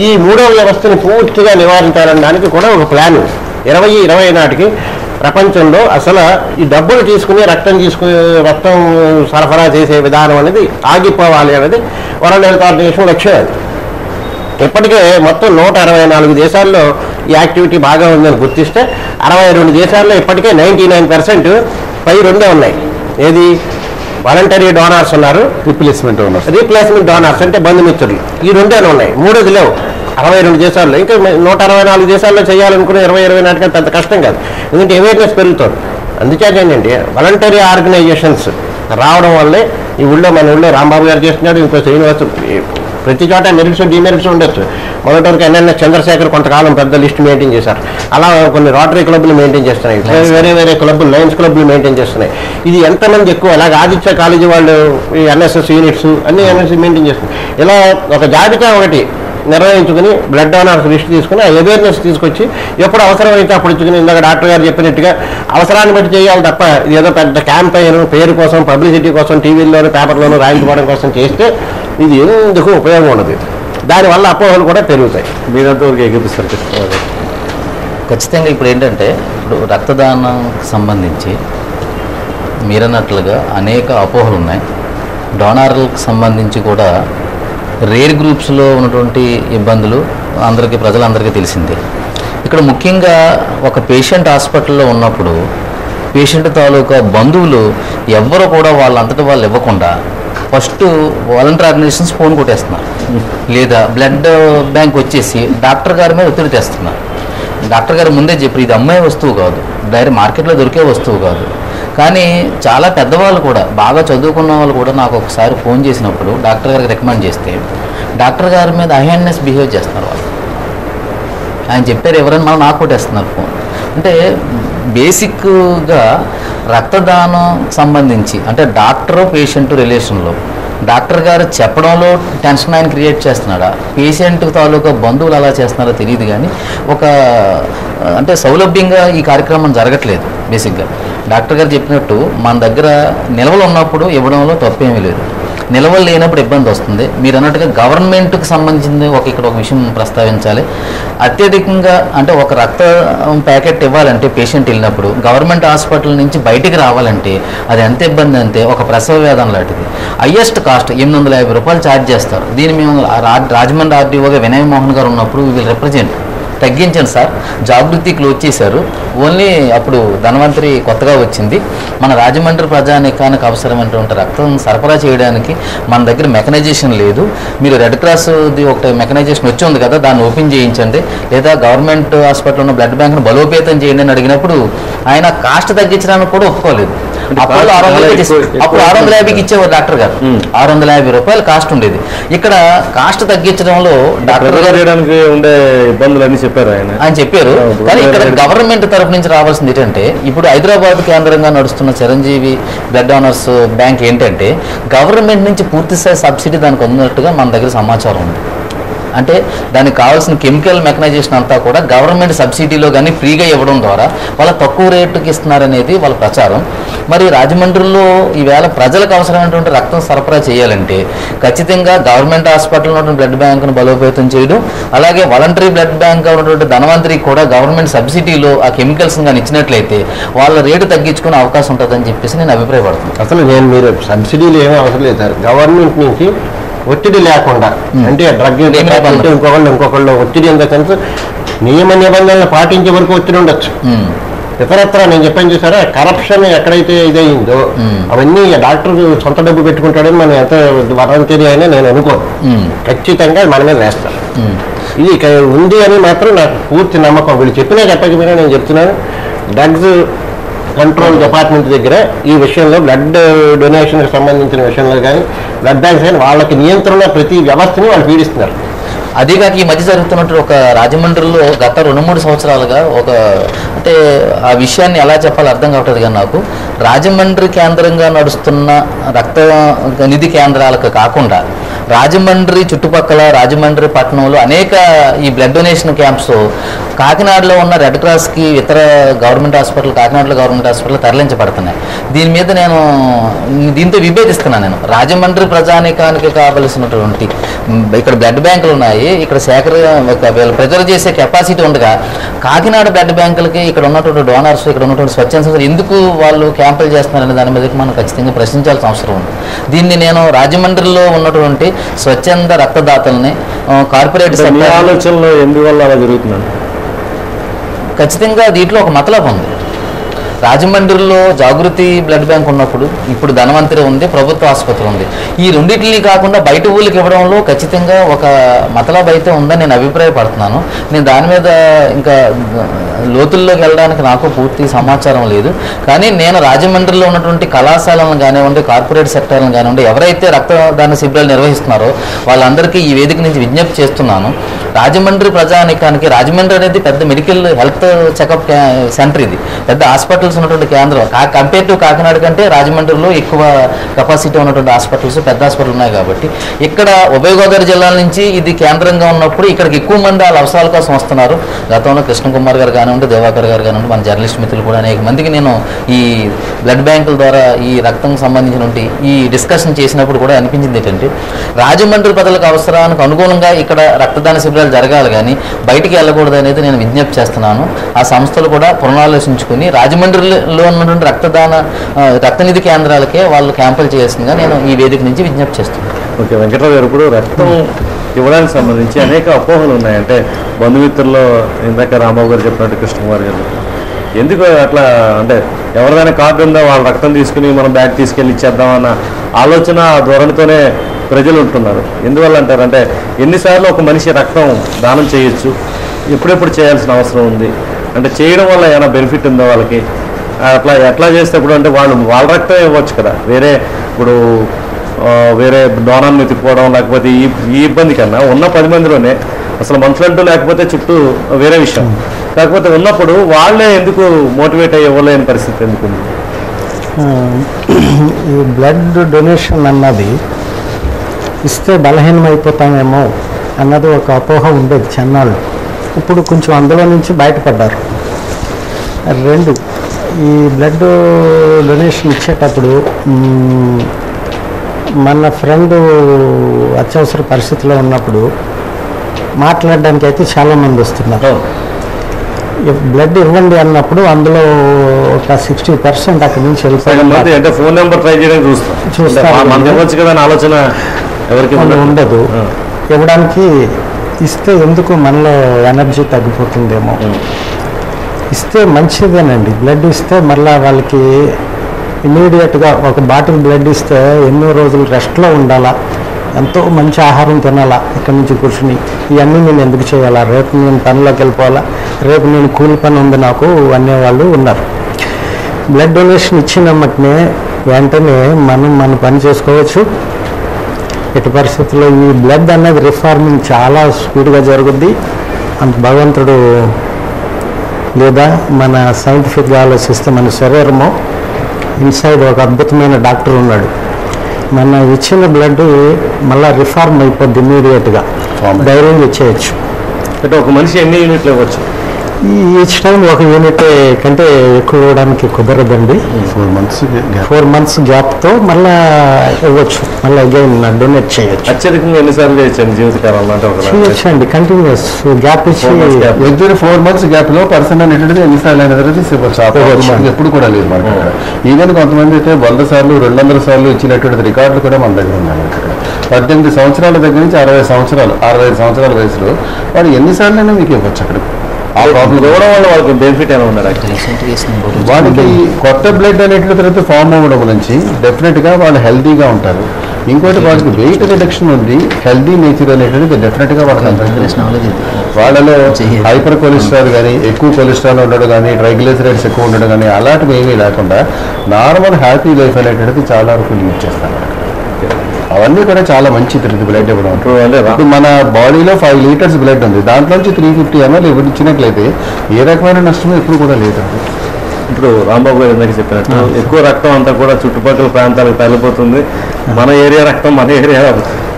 ఈ మూడవ వ్యవస్థని పూర్తిగా నివారించాలనడానికి కూడా ఒక ప్లాన్ 2020 నాటికి ప్రపంచంలో అసలు ఈ డబ్బులు తీసుకుని రక్తం సరఫరా చేసే విధానం అనేది ఆగిపోవాలి అనేది వరల్డ్ హెల్త్ ఆర్గనైజేషన్ లక్ష్యం. అది ఇప్పటికే మొత్తం 164 దేశాల్లో ఈ యాక్టివిటీ బాగా ఉందని గుర్తిస్తే 62 దేశాల్లో ఇప్పటికే 99% పై 2 ఉన్నాయి. ఏది వాలంటరీ డోనార్స్ ఉన్నారు, రీప్లేస్మెంట్ డోనార్స్ అంటే బంధుమిత్రులు, ఈ 2 ఉన్నాయి. 3 లేవు 62 దేశాల్లో. ఇంకా 164 దేశాల్లో చేయాలనుకున్న 2020 నాటికి అంత కష్టం కాదు, ఎందుకంటే అవేర్నెస్ పెరుగుతుంది. అందుచేత ఏంటంటే వాలంటరీ ఆర్గనైజేషన్స్ రావడం వల్లే ఈ ఊళ్ళో, మన ఊళ్ళో రాంబాబు గారు చేస్తున్నాడు, ఇంకో శ్రీనివాస్, ప్రతి చోట మెరిట్స్ డిమెరిట్స్ ఉండొచ్చు. మొదటి వరకు ఎన్ఎన్ఎస్ చంద్రశేఖర్ కొంతకాలం పెద్ద లిస్ట్ మెయింటైన్ చేశారు. అలా కొన్ని రోటరీ క్లబ్లు మెయింటైన్ చేస్తున్నాయి, వేరే క్లబ్లు, లయన్స్ క్లబ్లు మెయింటైన్ చేస్తున్నాయి. ఇది ఎంతమంది ఎక్కువ, అలాగే ఆదిత్య కాలేజీ వాళ్ళు ఈ ఎన్ఎస్ఎస్ యూనిట్స్ అన్ని ఎన్ఎస్ఎస్ మెయింటైన్ చేస్తున్నాయి. ఇలా ఒక జాబితా ఒకటి నిర్వహించుకుని బ్లడ్ డోనర్స్ లిస్ట్ తీసుకుని ఆ అవేర్నెస్ తీసుకొచ్చి ఎప్పుడు అవసరమైతే అప్పుడు ఇచ్చుకుని, ఇందాక డాక్టర్ గారు చెప్పినట్టుగా అవసరాన్ని బట్టి చేయాలి తప్ప ఇది ఏదో పెద్ద క్యాంపెయిన్ పేరు కోసం, పబ్లిసిటీ కోసం, టీవీల్లోనూ పేపర్లోనూ రాయించుకోవడం కోసం చేస్తే ఇది ఎందుకు ఉపయోగం ఉండదు. దానివల్ల అపోహలు కూడా పెరుగుతాయి. మీరంతవరకు ఏకీపిస్తారు ఖచ్చితంగా. ఇప్పుడు ఏంటంటే, ఇప్పుడు రక్తదానానికి సంబంధించి మీరన్నట్లుగా అనేక అపోహలు ఉన్నాయి. డోనార్లకు సంబంధించి కూడా రేర్ గ్రూప్స్లో ఉన్నటువంటి ఇబ్బందులు ప్రజలందరికీ తెలిసిందే. ఇక్కడ ముఖ్యంగా ఒక పేషెంట్ హాస్పిటల్లో ఉన్నప్పుడు పేషెంట్ తాలూకా బంధువులు ఎవ్వరు కూడా వాళ్ళంతటా వాళ్ళు ఇవ్వకుండా ఫస్ట్ వాలంటీర్ ఆర్గనైజేషన్స్ ఫోన్ కొట్టేస్తున్నారు, లేదా బ్లడ్ బ్యాంక్ వచ్చేసి డాక్టర్ గారి మీద ఒత్తిడి తెస్తున్నారు. డాక్టర్ గారు ముందే చెప్పి ఇది అమ్మాయి వస్తువు కాదు, డైరెక్ట్ మార్కెట్లో దొరికే వస్తువు కాదు. కానీ చాలా పెద్దవాళ్ళు కూడా, బాగా చదువుకున్న వాళ్ళు కూడా నాకు ఒకసారి ఫోన్ చేసినప్పుడు డాక్టర్ గారికి రికమెండ్ చేస్తే డాక్టర్ గారి మీద అహేన్నెస్ బిహేవ్ చేస్తున్నారు వాళ్ళు. ఆయన చెప్పారు ఎవరైనా మనం నాకు కొట్టేస్తున్నారు ఫోన్. అంటే బేసిక్గా రక్తదానం సంబంధించి అంటే డాక్టర్ పేషెంట్ రిలేషన్లో డాక్టర్ గారు చెప్పడంలో టెన్షన్ ఆయన క్రియేట్ చేస్తున్నాడా, పేషెంట్ తాలూకా బంధువులు అలా చేస్తున్నారో తెలియదు. కానీ ఒక అంటే సౌలభ్యంగా ఈ కార్యక్రమం జరగట్లేదు. బేసిక్గా డాక్టర్ గారు చెప్పినట్టు మన దగ్గర నిల్వలు ఉన్నప్పుడు ఇవ్వడంలో తప్పేమీ లేదు, నిల్వలు లేనప్పుడు ఇబ్బంది వస్తుంది. మీరు అన్నట్టుగా గవర్నమెంట్కి సంబంధించింది ఇక్కడ ఒక విషయం ప్రస్తావించాలి. అత్యధికంగా అంటే ఒక రక్త ప్యాకెట్ ఇవ్వాలంటే పేషెంట్ వెళ్ళినప్పుడు గవర్నమెంట్ హాస్పిటల్ నుంచి బయటికి రావాలంటే అది ఎంత ఇబ్బంది అంటే ఒక ప్రసవ వేదన లాంటిది. హయ్యెస్ట్ కాస్ట్ 850 రూపాయలు ఛార్జ్ చేస్తారు. దీన్ని మేము రాజమండ్రి ఆర్డీఓగా వినయ్ మోహన్ గారు ఉన్నప్పుడు వీళ్ళు రిప్రజెంట్ తగ్గించండి సార్, జాగృతి క్లోజ్ చేశారు, ఓన్లీ అప్పుడు ధన్వంతరి కొత్తగా వచ్చింది, మన రాజమండ్రి ప్రజానికానికి అవసరమైనటువంటి రక్తం సరఫరా చేయడానికి మన దగ్గర మెకనైజేషన్ లేదు, మీరు రెడ్ క్రాస్ది ఒకటి మెకనైజేషన్ వచ్చి ఉంది కదా దాన్ని ఓపెన్ చేయించండి, లేదా గవర్నమెంట్ హాస్పిటల్ ఉన్న బ్లడ్ బ్యాంక్ను బలోపేతం చేయండి అని అడిగినప్పుడు ఆయన కాస్ట్ తగ్గించడానికి కూడా ఒప్పుకోలేదు. అప్పుడు 650కి ఇచ్చేవారు డాక్టర్ గారు, 650 రూపాయలు కాస్ట్ ఉండేది. ఇక్కడ కాస్ట్ తగ్గించడంలో డాక్టర్ గారు ఉండే ఇబ్బందులన్నీ చెప్పారు ఆయన చెప్పారు. కానీ ఇక్కడ గవర్నమెంట్ తరఫు నుంచి రావాల్సింది ఏంటంటే, ఇప్పుడు హైదరాబాద్ కేంద్రంగా నడుస్తున్న చిరంజీవి బ్లడ్ డోనర్స్ బ్యాంక్ ఏంటంటే గవర్నమెంట్ నుంచి పూర్తి స్థాయి సబ్సిడీ దానికి ఉన్నట్టుగా మన దగ్గర సమాచారం ఉంది. అంటే దానికి కావాల్సిన కెమికల్ మెకనైజేషన్ అంతా కూడా గవర్నమెంట్ సబ్సిడీలో కానీ ఫ్రీగా ఇవ్వడం ద్వారా వాళ్ళ తక్కువ రేటుకి ఇస్తున్నారనేది వాళ్ళ ప్రచారం. మరి రాజమండ్రిలో ఈవేళ ప్రజలకు అవసరమైనటువంటి రక్తం సరఫరా చేయాలంటే ఖచ్చితంగా గవర్నమెంట్ హాస్పిటల్లో ఉన్నటువంటి బ్లడ్ బ్యాంకును బలోపేతం చేయడం, అలాగే వాలంటరీ బ్లడ్ బ్యాంక్ ఉన్నటువంటి ధనవంతరికి కూడా గవర్నమెంట్ సబ్సిడీలో ఆ కెమికల్స్ కానీ ఇచ్చినట్లయితే వాళ్ళ రేటు తగ్గించుకునే అవకాశం ఉంటుందని చెప్పేసి నేను అభిప్రాయపడుతున్నాను. అసలు మీరు సబ్సిడీలు ఏమీ అవసరం లేదు సార్. గవర్నమెంట్ నుంచి ఒత్తిడి లేకుండా, అంటే డ్రగ్ ఇంకొకళ్ళు ఒత్తిడి ఎంత కనుక నియమ నిబంధనలు పాటించే వరకు ఒత్తిడి ఉండొచ్చు. ఇతరత్ర నేను చెప్పాను చూసారా, కరప్షన్ ఎక్కడైతే ఇదయిందో అవన్నీ డాక్టర్ సొంత డబ్బు పెట్టుకుంటాడని మనం ఎంత వరంతరి అయినా నేను అనుకోను. ఖచ్చితంగా మన మీద వేస్తాను. ఇది ఉంది అని మాత్రం నాకు పూర్తి నమ్మకం. వీళ్ళు చెప్పినా చెప్పకపోయినా నేను చెప్తున్నాను, డ్రగ్స్ కంట్రోల్ డిపార్ట్మెంట్ దగ్గర ఈ విషయంలో బ్లడ్ డొనేషన్కి సంబంధించిన విషయంలో కానీ బ్లడ్ బ్యాంక్స్ కానీ వాళ్ళకి నియంత్రణ ప్రతి వ్యవస్థని వాళ్ళు పీడిస్తున్నారు. అదేగాక ఈ మధ్య జరుగుతున్నట్టు ఒక రాజమండ్రిలో గత 2-3 సంవత్సరాలుగా ఒక అంటే ఆ విషయాన్ని ఎలా చెప్పాలో అర్థం కావట్లేదు. కానీ నాకు రాజమండ్రి కేంద్రంగా నడుస్తున్న రక్త నిధి కేంద్రాలకు కాకుండా రాజమండ్రి చుట్టుపక్కల రాజమండ్రి పట్టణంలో అనేక ఈ బ్లడ్ డొనేషన్ క్యాంప్స్ కాకినాడలో ఉన్న రెడ్ క్రాస్కి ఇతర గవర్నమెంట్ హాస్పిటల్, కాకినాడలో గవర్నమెంట్ హాస్పిటల్ తరలించబడుతున్నాయి. దీని మీద నేను దీంతో విభేదిస్తున్నాను. నేను రాజమండ్రి ప్రజానీకానికి కావలసినటువంటి ఇక్కడ బ్లడ్ బ్యాంకులు ఉన్నాయి, ఇక్కడ ప్రిజర్వ్ చేసే కెపాసిటీ ఉండగా కాకినాడ బ్లడ్ బ్యాంకులకి ఇక్కడ ఉన్నటువంటి డోనర్స్, ఇక్కడ ఉన్నటువంటి స్వచ్ఛంద సంస్థలు ఎందుకు వాళ్ళు క్యాంపులు చేస్తున్నారనే దాని మీద మనం ఖచ్చితంగా ప్రశ్నించాల్సిన అవసరం ఉంది. దీన్ని నేను రాజమండ్రిలో ఉన్నటువంటి స్వచ్ఛంద రక్తదాతల్ని కార్పొరేట్ ఆలోచనలో ఎందువల్ల అలా జరుగుతుందండి? ఖచ్చితంగా దీంట్లో ఒక మతలబ్ ఉంది. రాజమండ్రిలో జాగృతి బ్లడ్ బ్యాంక్ ఉన్నప్పుడు ఇప్పుడు ధనవంతరి ఉంది, ప్రభుత్వ ఆసుపత్రి ఉంది. ఈ రెండింటిని కాకుండా బయట ఊళ్ళకి ఇవ్వడంలో ఖచ్చితంగా ఒక మతలబ్ అయితే ఉందని నేను అభిప్రాయపడుతున్నాను. నేను దాని మీద ఇంకా లోతుల్లోకి వెళ్ళడానికి నాకు పూర్తి సమాచారం లేదు. కానీ నేను రాజమండ్రిలో ఉన్నటువంటి కళాశాలను కానివ్వండి, కార్పొరేట్ సెక్టర్లను కానివ్వండి, ఎవరైతే రక్తదాన శిబిరాలు నిర్వహిస్తున్నారో వాళ్ళందరికీ ఈ వేదిక నుంచి విజ్ఞప్తి చేస్తున్నాను. రాజమండ్రి ప్రజానికానికి, రాజమండ్రి అనేది పెద్ద మెడికల్ హెల్త్ చెకప్ సెంటర్, ఇది పెద్ద హాస్పిటల్స్ ఉన్నటువంటి కేంద్రం. కంపేర్ టు కాకినాడ కంటే రాజమండ్రిలో ఎక్కువ కెపాసిటీ ఉన్నటువంటి హాస్పిటల్స్, పెద్ద హాస్పిటల్ ఉన్నాయి. కాబట్టి ఇక్కడ ఉభయ గోదావరి జిల్లాల నుంచి ఇది కేంద్రంగా ఉన్నప్పుడు ఇక్కడికి ఎక్కువ మంది వాళ్ళ అవసరాల కోసం వస్తున్నారు. గతంలో కృష్ణ కుమార్ గారు కానివ్వండి, దివాకర్ గారు కానివ్వండి, మన జర్నలిస్ట్ మిత్రులు కూడా అనేక మందికి నేను ఈ బ్లడ్ బ్యాంకుల ద్వారా ఈ రక్తం సంబంధించినటువంటి ఈ డిస్కషన్ చేసినప్పుడు కూడా అనిపించింది ఏంటంటే రాజమండ్రి ప్రజలకు అవసరానికి అనుగుణంగా ఇక్కడ రక్తదాన శిబిరాలు జరగాలి కానీ బయటికి వెళ్ళకూడదు అనేది నేను విజ్ఞప్తి చేస్తున్నాను. ఆ సంస్థలు కూడా పునరాలోచించుకుని రాజమండ్రిలో ఉన్నటువంటి రక్తనిధి కేంద్రాలకే వాళ్ళు క్యాంపులు చేయాల్సిందిగా నేను ఈ వేదిక నుంచి విజ్ఞప్తి చేస్తున్నాను. ఓకే, వెంకటరావు గారు, ఇప్పుడు రక్తం ఇవ్వడానికి సంబంధించి అనేక అపోహలు ఉన్నాయి. అంటే బంధుమిత్రుల్లో ఇందాక రాంబాబు గారు చెప్పినట్టు, కృష్ణకుమార్ గారు ఎందుకు అట్లా, అంటే ఎవరిదైనా కార్డు ఉందా వాళ్ళ రక్తం తీసుకుని మనం బ్యాగ్ తీసుకెళ్ళి ఇచ్చేద్దామన్న ఆలోచన, ధోరణితోనే ప్రజలు ఉంటున్నారు. ఎందువల్ల అంటారంటే ఎన్నిసార్లు ఒక మనిషి రక్తం దానం చేయొచ్చు, ఎప్పుడెప్పుడు చేయాల్సిన అవసరం ఉంది, అంటే చేయడం వల్ల ఏమైనా బెనిఫిట్ ఉందా వాళ్ళకి, అట్లా ఎట్లా చేస్తే ఇప్పుడు అంటే వాళ్ళ రక్తం ఇవ్వచ్చు కదా, వేరే డోనర్ని వెతుక్కోవడం లేకపోతే ఈ ఇబ్బంది కన్నా ఉన్న 10 మందిలోనే అసలు మనుషులంటూ లేకపోతే చుట్టూ వేరే విషయం. కాకపోతే ఉన్నప్పుడు వాళ్ళే ఎందుకు మోటివేట్ అయ్యి ఇవ్వలేని పరిస్థితి ఎందుకుంది? ఈ బ్లడ్ డొనేషన్ అన్నది ఇస్తే బలహీనమైపోతామేమో అన్నది ఒక అపోహ ఉండేది చెన్నాళ్ళు. ఇప్పుడు కొంచెం అందులో నుంచి బయటపడ్డారు. 2, ఈ బ్లడ్ డొనేషన్ ఇచ్చేటప్పుడు మన ఫ్రెండ్ అత్యవసర పరిస్థితిలో ఉన్నప్పుడు మాట్లాడడానికి అయితే చాలామంది వస్తున్నారు. బ్లడ్ ఇవ్వండి అన్నప్పుడు అందులో ఒక 60% అక్కడి నుంచి అంటే ఫోన్ నెంబర్ ట్రై చేయడానికి చూస్తాను ఆలోచన ఎవరికి ఉండదు. ఇవ్వడానికి ఇస్తే ఎందుకు మనలో ఎనర్జీ తగ్గిపోతుందేమో. ఇస్తే మంచిదేనండి. బ్లడ్ ఇస్తే మళ్ళీ వాళ్ళకి ఇమీడియట్గా ఒక బాటిల్ బ్లడ్ ఇస్తే ఎన్నో రోజులు రెస్ట్లో ఉండాలా, ఎంతో మంచి ఆహారం తినాలా, ఇక్కడి నుంచి కూర్చుని ఇవన్నీ నేను ఎందుకు చేయాలా, రేపు నేను పనిలోకి వెళ్ళిపోవాలా, రేపు నేను కూలి పని ఉంది నాకు అనేవాళ్ళు ఉన్నారు. బ్లడ్ డొనేషన్ ఇచ్చినమ్మటనే వెంటనే మన పని చేసుకోవచ్చు. ఎట్టి పరిస్థితుల్లో ఈ బ్లడ్ అనేది రిఫార్మింగ్ చాలా స్పీడ్గా జరుగుద్ది. అంత భగవంతుడు లేదా మన సైంటిఫిక్గా ఆలోచిస్తే మన శరీరము ఇన్సైడ్ ఒక అద్భుతమైన డాక్టర్ ఉన్నాడు. మన ఇచ్చిన బ్లడ్ మళ్ళీ రిఫార్మ్ అయిపోద్ది ఇమీడియట్గా. ధైర్యంగా ఇచ్చేయచ్చు. అంటే ఒక మనిషి ఎన్ని యూనిట్లు ఇవ్వచ్చు? ఈచ్ టైం ఒక యూనిట్ కంటే ఎక్కువ ఇవ్వడానికి కుదరదండి. 4 months గ్యాప్తో మళ్ళీ ఇవ్వచ్చు, మళ్ళీ అగైన్ డొనేట్ చేయొచ్చు. అత్యధికంగా ఎన్నిసార్లు చేయొచ్చండి జీవితకాలంలో? అంటే చేయొచ్చు అండి, కంటిన్యూస్ గ్యాప్ ఇచ్చి 4 months గ్యాప్ లో పర్సన్ అనేటువంటిది ఎన్నిసార్లు అయినా ఇవ్వచ్చు. ఎప్పుడు కూడా లేదు మనకి. ఈవెన్ కొంతమంది అయితే 100 సార్లు 200 సార్లు ఇచ్చినటువంటి రికార్డులు కూడా మన దగ్గర ఉన్నాయి. 18 సంవత్సరాల దగ్గర నుంచి 60 సంవత్సరాలు 65 సంవత్సరాల వయసులో వాడు ఎన్నిసార్లు అయినా మీకు ఇవ్వచ్చు. అక్కడ ఆ ప్రాబ్లం ఇవ్వడం వల్ల వాళ్ళకి బెనిఫిట్ ఏమైనా ఉన్నాడు? వాళ్ళకి కొత్త బ్లడ్ అనేటువంటి ఫామ్ అవ్వడం నుంచి డెఫినెట్గా వాళ్ళు హెల్తీగా ఉంటారు. ఇంకోటి వాళ్ళకి వెయిట్ రిడక్షన్ ఉంది, హెల్తీ నేచర్ అనేటువంటిది డెఫినెట్గా వాళ్ళకి వాళ్ళలో హైపర్ కొలెస్ట్రాల్ కానీ, ఎక్కువ కొలెస్ట్రాల్ ఉండడం కానీ, ట్రైగ్లిసరైడ్స్ ఎక్కువ ఉండడం కానీ అలాంటివి ఏమీ లేకుండా నార్మల్ హ్యాపీ లైఫ్ అనేటువంటిది చాలా వరకు లీడ్ చేస్తారు. అవన్నీ కూడా చాలా మంచి బ్లడ్ ఇవ్వడం. ఇప్పుడు మన బాడీలో 5 లీటర్స్ బ్లడ్ ఉంది, దాంట్లోంచి 350 ml ఇచ్చినట్లయితే ఏ రకమైన నష్టం ఎప్పుడు కూడా లేదండి. ఇప్పుడు రాంబాబు గారు ఇందాక చెప్పినట్టు ఎక్కువ రక్తం అంతా కూడా చుట్టుపక్కల ప్రాంతాలకు తరలిపోతుంది. మన ఏరియా రక్తం మన ఏరియా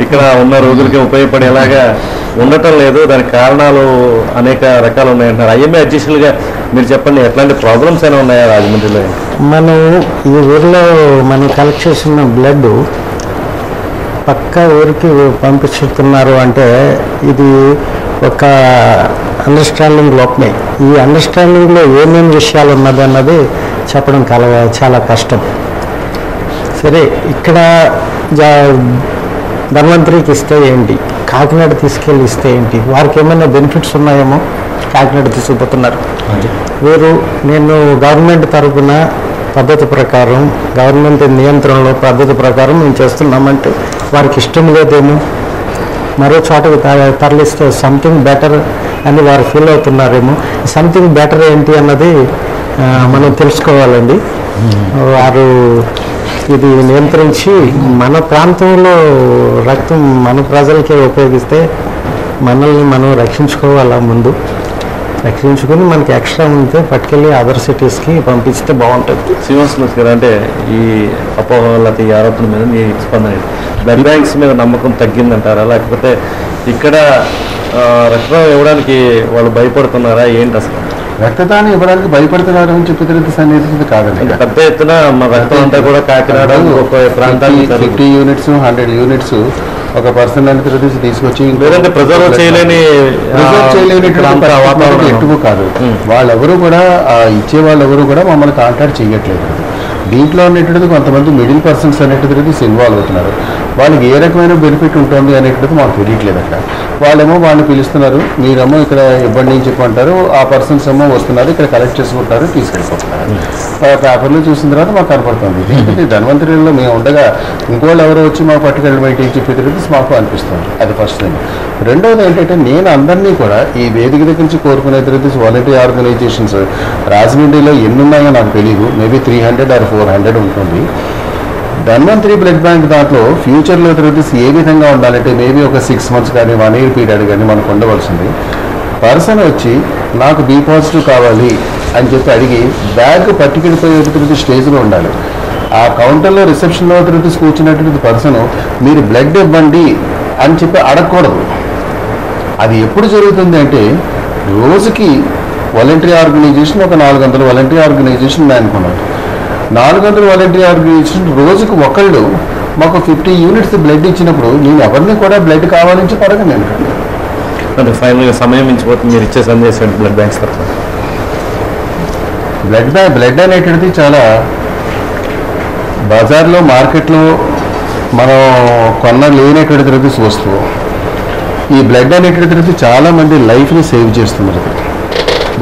ఇక్కడ ఉన్న రోజులకి ఉపయోగపడేలాగా ఉండటం లేదు. దానికి కారణాలు అనేక రకాలు ఉన్నాయంటున్నారు. ఐఎంఏ అడ్జస్టులుగా మీరు చెప్పండి, ఎట్లాంటి ప్రాబ్లమ్స్ అయినా ఉన్నాయా రాజమండ్రిలో? మనం ఈ ఊర్లో మనం కలెక్ట్ చేసిన బ్లడ్ పక్క ఊరికి పంపిస్తున్నారు అంటే ఇది ఒక అండర్స్టాండింగ్ లోపమే. ఈ అండర్స్టాండింగ్లో ఏమేమి విషయాలు ఉన్నది అన్నది చెప్పడం చాలా కష్టం. సరే, ఇక్కడ ధన్వంతరికి ఇస్తే ఏంటి, కాకినాడ తీసుకెళ్ళి ఇస్తే ఏంటి, వారికి ఏమైనా బెనిఫిట్స్ ఉన్నాయేమో కాకినాడ తీసుకుపోతున్నారు. నేను గవర్నమెంట్ తరఫున పద్ధతి ప్రకారం, గవర్నమెంట్ నియంత్రణలో పద్ధతి ప్రకారం మేము చేస్తున్నామంటే వారికి ఇష్టం లేదేమో, మరో చోటకి తరలిస్తే సంథింగ్ బెటర్ అని వారు ఫీల్ అవుతున్నారేమో. సంథింగ్ బెటర్ ఏంటి అన్నది మనం తెలుసుకోవాలండి. వారు ఇది నియంత్రించి మన ప్రాంతంలో రక్తం మన ప్రజలకే ఉపయోగిస్తే మనల్ని మనం రక్షించుకోవాలా, ముందు రక్షించుకుని మనకి ఎక్స్ట్రా ఉంటే పట్టుకెళ్ళి అదర్ సిటీస్కి పంపిస్తే బాగుంటుంది. శ్రీనివాస్ గారు, అంటే ఈ అపోహల ఈ ఆరోపణల మీద మీ స్పందన, బ్లడ్ బ్యాంక్స్ మీద నమ్మకం తగ్గిందంటారా, లేకపోతే ఇక్కడ రక్తం ఇవ్వడానికి వాళ్ళు భయపడుతున్నారా, ఏంటి అసలు? రక్తదానం ఇవ్వడానికి భయపడుతున్నారు అని చెప్పి అనేది కాదండి. పెద్ద ఎత్తున రక్తం అంతా కూడా కాకినాడ ప్రాంతానికి 50 units 100 units ఒక పర్సన్ అనేది తీసుకొచ్చి లేదంటే ప్రిజర్వ్ చేయలేని వాతావరణం ఎక్కువ కాదు. వాళ్ళెవరూ కూడా ఇచ్చే వాళ్ళెవరూ కూడా మమ్మల్ని కాంటాక్ట్ చేయట్లేదు. దీంట్లో అనేటువంటిది కొంతమంది మిడిల్ పర్సన్స్ అనేటువంటిది ఇన్వాల్వ్ అవుతున్నారు. వాళ్ళకి ఏ రకమైన బెనిఫిట్ ఉంటుంది అనేటువంటిది మాకు తెలియట్లేదు. అక్కడ వాళ్ళేమో వాళ్ళని పిలుస్తున్నారు, మీరేమో ఇక్కడ ఇబ్బంది అని చెప్పంటారు, ఆ పర్సన్స్ ఏమో వస్తున్నారు, ఇక్కడ కలెక్ట్ చేసుకుంటారు, తీసుకెళ్ళిపోతున్నారు. పేపర్లో చూసిన తర్వాత మాకు కనపడుతుంది. ధన్వంతరిలో మేము ఉండగా ఇంకోళ్ళు ఎవరో వచ్చి మాకు పట్టుకెళ్ళి అని చెప్పేది మాకు అనిపిస్తుంది. అది ఫస్ట్ థింగ్. రెండవది ఏంటంటే, నేను అందరినీ కూడా ఈ వేదిక దగ్గర నుంచి కోరుకునే వాలంటీర్ ఆర్గనైజేషన్స్ రాజమండ్రిలో ఎన్ని ఉన్నాయో నాకు తెలియదు, మేబీ 300 or 400 ఉంటుంది. ధన్వంతరి బ్లడ్ బ్యాంక్ దాంట్లో ఫ్యూచర్లో ఏ విధంగా ఉండాలంటే మేబీ ఒక 6 months కానీ 1 year పీరియడ్ కానీ మనకు ఉండవలసింది. పర్సన్ వచ్చి నాకు బి పాజిటివ్ కావాలి అని చెప్పి అడిగి బ్యాగ్ పట్టుకెళ్ళిపోయేటువంటి స్టేజ్లో ఉండాలి. ఆ కౌంటర్లో రిసెప్షన్లో కూర్చున్నటువంటి పర్సన్ మీరు బ్లడ్ ఇవ్వండి అని చెప్పి అడగకూడదు. అది ఎప్పుడు జరుగుతుంది అంటే, రోజుకి వాలంటరీ ఆర్గనైజేషన్ ఒక 400 వాలంటరీ ఆర్గనైజేషన్ అనుకున్నారు. 400 వాలంటరీ ఆర్గనైజేషన్ రోజుకు ఒకళ్ళు మాకు 50 units బ్లడ్ ఇచ్చినప్పుడు నేను ఎవరిని కూడా బ్లడ్ కావాలని చెప్పి అడగను. అంటే ఫైనల్గా సమయం మించిపోతుంది, మీరు ఇచ్చే సందేశం బ్లడ్ బ్యాంక్స్ తరఫున బ్లడ్ అనేటువంటిది చాలా బజార్లో మార్కెట్లో మనం లేనటువంటి వస్తువు. ఈ బ్లడ్ అనేటువంటిది చాలామంది లైఫ్ని సేవ్ చేస్తున్నారు.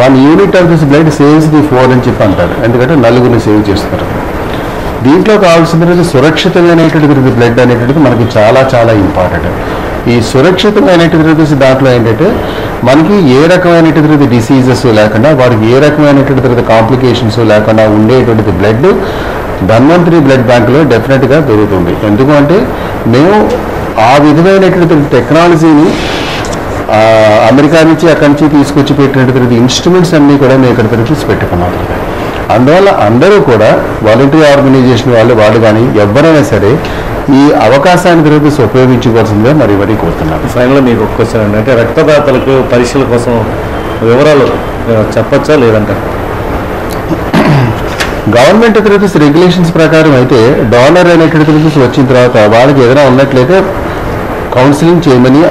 1 unit of this blood saves the 4 అని చెప్పి అంటారు, ఎందుకంటే 4 సేవ్ చేస్తున్నారు. దీంట్లో కావాల్సినది సురక్షితమైనటువంటి బ్లడ్ అనేటువంటిది మనకి చాలా చాలా ఇంపార్టెంట్. ఈ సురక్షితమైనటువంటి దాంట్లో ఏంటంటే, మనకి ఏ రకమైనటువంటి డిసీజెస్ లేకుండా, వారికి ఏ రకమైనటువంటి కాంప్లికేషన్స్ లేకుండా ఉండేటువంటి బ్లడ్ ధన్వంతరి బ్లడ్ బ్యాంకులో డెఫినెట్గా దొరుకుతుంది. ఎందుకంటే మేము ఆ విధమైనటువంటి టెక్నాలజీని అమెరికా నుంచి అక్కడి నుంచి తీసుకొచ్చి పెట్టినటువంటి ఇన్స్ట్రుమెంట్స్ అన్నీ కూడా మేము ఇక్కడ పెట్టుకున్నాం. అందువల్ల అందరూ కూడా వాలంటీర్ ఆర్గనైజేషన్ వాళ్ళు కానీ ఎవరైనా సరే ఈ అవకాశాన్ని తిరిగి ఉపయోగించుకోవాల్సిందే మరీ కోరుతున్నాను. ఫైనల్గా మీకు ఒక క్వశ్చన్ అండి, అంటే రక్తదాతలకు పరీక్షల కోసం వివరాలు చెప్పచ్చా లేదంటారు? గవర్నమెంట్ అథారిటీస్ రెగ్యులేషన్స్ ప్రకారం అయితే డోనర్ అనేటటువంటి వచ్చిన తర్వాత వాళ్ళకి ఏదైనా ఉన్నట్లయితే కౌన్సిలింగ్ చేయమని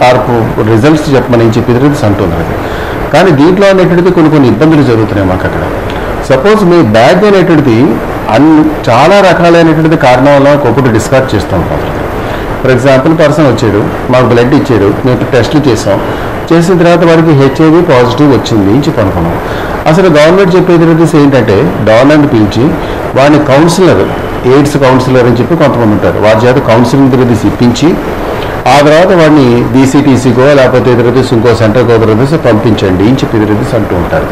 రిజల్ట్స్ చెప్పమని చెప్పి అంటున్నారు. కానీ దీంట్లో అనేటువంటిది కొన్ని ఇబ్బందులు జరుగుతున్నాయి మాకు అక్కడ. సపోజ్ మీ బ్యాగ్ అనేటువంటిది చాలా రకాలైనటువంటి కారణాల వల్ల ఒకటి డిస్కార్డ్ చేస్తూ ఉంటాం. ఫర్ ఎగ్జాంపుల్ పర్సన్ వచ్చాడు, మాకు బ్లడ్ ఇచ్చాడు, మేము టెస్టులు చేసిన తర్వాత వాడికి HIV పాజిటివ్ వచ్చింది అని చెప్పి అనుకున్నాం. అసలు గవర్నమెంట్ చెప్పేది ఏంటంటే డోనర్ని పిలిచి వాడిని కౌన్సిలర్, ఎయిడ్స్ కౌన్సిలర్ అని చెప్పి కొంతమంది ఉంటారు, వారి చేత కౌన్సిలింగ్ తిరిగి ఇప్పించి ఆ తర్వాత వాడిని DCTCకో లేకపోతే ఇంకో సెంటర్కో పంపించండి అని చెప్పి అంటూ ఉంటారు.